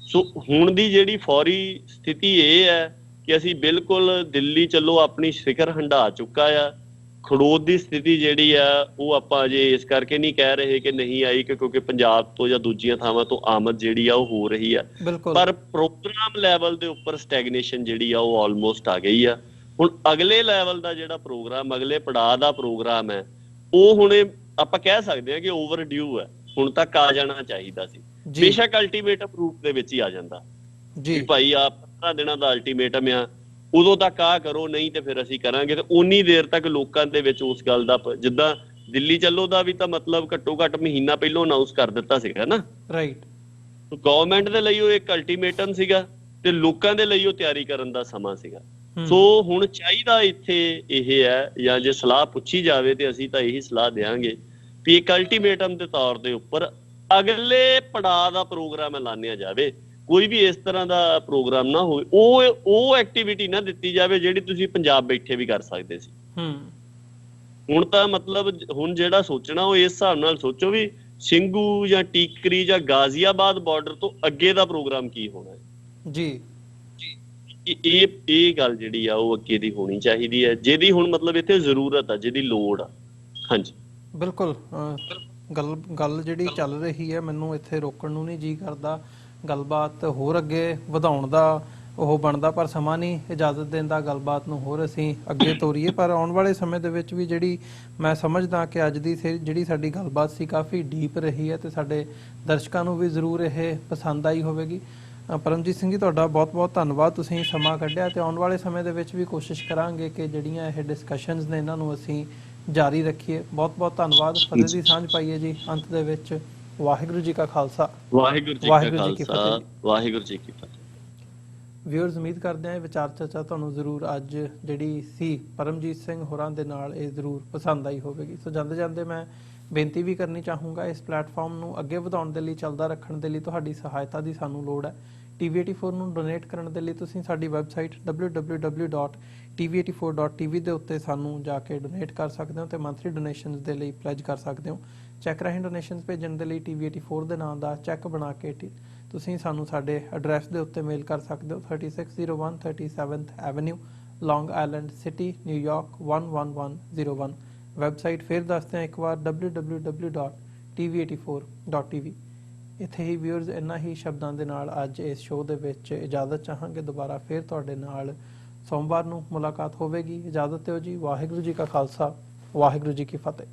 ਸੋ ਹੁਣ ਦੀ ਜਿਹੜੀ ਫੌਰੀ ਸਥਿਤੀ ਇਹ ਹੈ ਕਿ ਅਸੀਂ ਬਿਲਕੁਲ ਦਿੱਲੀ ਚੱਲੋ ਆਪਣੀ ਸਿਖਰ ਹੰਢਾ ਚੁੱਕਾ ਆ। ਖੜੋਤ ਦੀ ਸਥਿਤੀ ਜਿਹੜੀ ਆ ਉਹ ਆਪਾਂ ਅਜੇ ਇਸ ਕਰਕੇ ਨਹੀਂ ਕਹਿ ਰਹੇ ਕਿ ਨਹੀਂ ਆਈ ਕਿ ਕਿਉਂਕਿ ਪੰਜਾਬ ਤੋਂ ਜਾਂ ਦੂਜੀਆਂ ਥਾਵਾਂ ਤੋਂ ਆਮਦ ਜਿਹੜੀ ਆ ਉਹ ਹੋ ਰਹੀ ਆ, ਪਰ ਪ੍ਰੋਗਰਾਮ ਲੈਵਲ ਦੇ ਉੱਪਰ ਸਟੈਗਨੇਸ਼ਨ ਜਿਹੜੀ ਆ ਉਹ ਆਲਮੋਸਟ ਆ ਗਈ ਆ। ਹੁਣ ਅਗਲੇ ਲੈਵਲ ਦਾ ਜਿਹੜਾ ਪ੍ਰੋਗਰਾਮ, ਅਗਲੇ ਪੜਾਅ ਦਾ ਪ੍ਰੋਗਰਾਮ ਹੈ, ਉਹ ਹੁਣ ਆਪਾਂ ਕਹਿ ਸਕਦੇ ਹਾਂ ਕਿ ਓਵਰ ਡਿਊ ਹੈ, ਹੁਣ ਤੱਕ ਆ ਜਾਣਾ ਚਾਹੀਦਾ ਸੀ। ਬੇਸ਼ੱਕ ਅਲਟੀਮੇਟਮ ਰੂਪ ਦੇ ਵਿੱਚ ਹੀ ਆ ਜਾਂਦਾ ਜੀ, ਭਾਈ ਆ 15 ਦਿਨਾਂ ਦਾ ਅਲਟੀਮੇਟਮ ਆ, ਉਦੋਂ ਤੱਕ ਆ ਕਰੋ, ਨਹੀਂ ਤੇ ਫਿਰ ਅਸੀਂ ਕਰਾਂਗੇ। ਤੇ ਉਨੀ ਦੇਰ ਤੱਕ ਲੋਕਾਂ ਦੇ ਵਿੱਚ ਉਸ ਗੱਲ ਦਾ, ਜਿੱਦਾਂ ਦਿੱਲੀ ਚੱਲੋ ਦਾ ਵੀ ਤਾਂ ਮਤਲਬ ਘੱਟੋ ਘੱਟ ਮਹੀਨਾ ਪਹਿਲਾਂ ਅਨਾਉਂਸ ਕਰ ਦਿੱਤਾ ਸੀਗਾ ਨਾ, ਰਾਈਟ। ਗਵਰਨਮੈਂਟ ਦੇ ਲਈ ਉਹ ਇੱਕ ਅਲਟੀਮੇਟਮ ਸੀਗਾ ਤੇ ਲੋਕਾਂ ਦੇ ਲਈ ਉਹ ਤਿਆਰੀ ਕਰਨ ਦਾ ਸਮਾਂ ਸੀਗਾ। ਸੋ ਹੁਣ ਚਾਹੀਦਾ ਇੱਥੇ ਇਹ ਹੈ, ਜਾਂ ਜੇ ਸਲਾਹ ਪੁੱਛੀ ਜਾਵੇ ਤੇ ਅਸੀਂ ਤਾਂ ਇਹੀ ਸਲਾਹ ਦੇਵਾਂਗੇ ਵੀ ਇੱਕ ਅਲਟੀਮੇਟਮ ਦੇ ਤੌਰ ਦੇ ਉੱਪਰ ਅਗਲੇ ਪੜਾਅ ਦਾ ਪ੍ਰੋਗਰਾਮ ਐਲਾਨਿਆ ਜਾਵੇ। ਕੋਈ ਵੀ ਇਸ ਤਰ੍ਹਾਂ ਦਾ ਪ੍ਰੋਗਰਾਮ ਨਾ ਹੋਵੇ, ਉਹ ਐਕਟੀਵਿਟੀ ਨਾ ਦਿੱਤੀ ਜਾਵੇ ਜਿਹੜੀ ਤੁਸੀਂ ਪੰਜਾਬ ਬੈਠੇ ਵੀ ਕਰ ਸਕਦੇ ਸੀ। ਹੁਣ ਤਾਂ ਮਤਲਬ ਹੁਣ ਜਿਹੜਾ ਸੋਚਣਾ ਉਹ ਇਸ ਹਿਸਾਬ ਨਾਲ ਸੋਚੋ ਵੀ ਸਿੰਘੂ ਜਾਂ ਟੀਕਰੀ ਜਾਂ ਗਾਜ਼ੀਆਬਾਦ ਬਾਰਡਰ ਤੋਂ ਅੱਗੇ ਦਾ ਪ੍ਰੋਗਰਾਮ ਕੀ ਹੋਣਾ ਹੈ ਜੀ। ਇਹ ਗੱਲ ਜਿਹੜੀ ਆ ਉਹ ਅੱਗੇ ਦੀ ਹੋਣੀ ਚਾਹੀਦੀ ਹੈ, ਜਿਹਦੀ ਹੁਣ ਮਤਲਬ ਇੱਥੇ ਜ਼ਰੂਰਤ ਆ, ਜਿਹਦੀ ਲੋੜ ਆ। ਹਾਂਜੀ ਬਿਲਕੁਲ। ਗੱਲ ਜਿਹੜੀ ਚੱਲ ਰਹੀ ਹੈ, ਮੈਨੂੰ ਇੱਥੇ ਰੋਕਣ ਨੂੰ ਨਹੀਂ ਜੀ ਕਰਦਾ, ਗੱਲਬਾਤ ਹੋਰ ਅੱਗੇ ਵਧਾਉਣ ਦਾ ਉਹ ਬਣਦਾ, ਪਰ ਸਮਾਂ ਨਹੀਂ ਇਜਾਜ਼ਤ ਦਿੰਦਾ ਗੱਲਬਾਤ ਨੂੰ ਹੋਰ ਅਸੀਂ ਅੱਗੇ ਤੋਰੀਏ। ਪਰ ਆਉਣ ਵਾਲੇ ਸਮੇਂ ਦੇ ਵਿੱਚ ਵੀ ਜਿਹੜੀ ਮੈਂ ਸਮਝਦਾ ਕਿ ਅੱਜ ਦੀ ਜਿਹੜੀ ਸਾਡੀ ਗੱਲਬਾਤ ਸੀ ਕਾਫੀ ਡੀਪ ਰਹੀ ਹੈ ਤੇ ਸਾਡੇ ਦਰਸ਼ਕਾਂ ਨੂੰ ਵੀ ਜ਼ਰੂਰ ਇਹ ਪਸੰਦ ਆਈ ਹੋਵੇਗੀ। ਪਰਮਜੀਤ ਸਿੰਘ ਜੀ, ਤੁਹਾਡਾ ਬਹੁਤ ਬਹੁਤ ਧੰਨਵਾਦ, ਤੁਸੀਂ ਸਮਾਂ ਕੱਢਿਆ ਤੇ ਆਉਣ ਵਾਲੇ ਸਮੇਂ ਦੇ ਵਿੱਚ ਵੀ ਕੋਸ਼ਿਸ਼ ਕਰਾਂਗੇ ਕਿ ਜਿਹੜੀਆਂ ਇਹ ਡਿਸਕਸ਼ਨਸ ਨੇ ਇਹਨਾਂ ਨੂੰ ਅਸੀਂ ਜਾਰੀ ਰੱਖੀਏ। ਬਹੁਤ ਬਹੁਤ ਧੰਨਵਾਦ। ਫਤਿਹ ਦੀ ਸਾਂਝ ਪਾਈਏ ਜੀ ਅੰਤ ਦੇ ਵਿੱਚ। ਵਾਹਿਗੁਰੂ ਜੀ ਕਾ ਖਾਲਸਾ, ਵਾਹਿਗੁਰੂ ਜੀ ਕੀ ਫਤਿਹ। ਵਾਹਿਗੁਰੂ ਜੀ ਕੀ ਫਤਿਹ। ਵਿਊਅਰਸ, ਉਮੀਦ ਕਰਦੇ ਹਾਂ ਇਹ ਵਿਚਾਰ ਚਰਚਾ ਤੁਹਾਨੂੰ ਜ਼ਰੂਰ ਅੱਜ ਜਿਹੜੀ ਸੀ ਪਰਮਜੀਤ ਸਿੰਘ ਹੋਰਾਂ ਦੇ ਨਾਲ ਇਹ ਜ਼ਰੂਰ ਪਸੰਦ ਆਈ ਹੋਵੇਗੀ। ਸੋ ਜਾਂਦੇ ਜਾਂਦੇ ਮੈਂ ਬੇਨਤੀ ਵੀ ਕਰਨੀ ਚਾਹੂੰਗਾ, ਇਸ ਪਲੇਟਫਾਰਮ ਨੂੰ ਅੱਗੇ ਵਧਾਉਣ ਦੇ ਲਈ, ਚੱਲਦਾ ਰੱਖਣ ਦੇ ਲਈ ਤੁਹਾਡੀ ਸਹਾਇਤਾ ਦੀ ਸਾਨੂੰ ਲੋੜ ਹੈ। TV84 ਨੂੰ ਡੋਨੇਟ ਕਰਨ ਦੇ ਲਈ ਤੁਸੀਂ ਸਾਡੀ ਵੈਬਸਾਈਟ www.tv84.tv ਦੇ ਉੱਤੇ ਸਾਨੂੰ ਜਾ ਕੇ ਡੋਨੇਟ ਕਰ ਸਕਦੇ ਹੋ ਤੇ ਮੰਥਲੀ ਡੋਨੇਸ਼ਨਸ ਦੇ ਲਈ ਪਲੇਜ ਕਰ ਸਕਦੇ ਹੋ। ਚੈੱਕ ਰਾਹੀਂ ਡੋਨੇਸ਼ਨਸ ਭੇਜਣ ਦੇ ਲਈ TV84 ਦੇ ਨਾਮ ਦਾ ਚੈੱਕ ਬਣਾ ਕੇ ਤੁਸੀਂ ਸਾਨੂੰ ਸਾਡੇ ਐਡਰੈਸ ਦੇ ਉੱਤੇ ਮੇਲ ਕਰ ਸਕਦੇ ਹੋ। 3601 37th ਐਵਨਿਊ, ਲੌਂਗ ਆਈਲੈਂਡ ਸਿਟੀ, ਨਿਊਯਾਰਕ 11101। ਵੈਬਸਾਈਟ ਫਿਰ ਦੱਸਦੇ ਹਾਂ ਇੱਕ ਵਾਰ, www.tv84.tv। ਇੱਥੇ ਹੀ ਵਿਊਅਰਸ ਇੰਨਾ ਹੀ ਸ਼ਬਦਾਂ ਦੇ ਨਾਲ ਅੱਜ ਇਸ ਸ਼ੋਅ ਦੇ ਵਿੱਚ ਇਜਾਜ਼ਤ ਚਾਹਾਂਗੇ। ਦੁਬਾਰਾ ਫਿਰ ਤੁਹਾਡੇ ਨਾਲ ਸੋਮਵਾਰ ਨੂੰ ਮੁਲਾਕਾਤ ਹੋਵੇਗੀ। ਇਜਾਜ਼ਤ ਦਿਓ ਜੀ। ਵਾਹਿਗੁਰੂ ਜੀ ਕਾ ਖਾਲਸਾ, ਵਾਹਿਗੁਰੂ ਜੀ ਕੀ ਫਤਿਹ।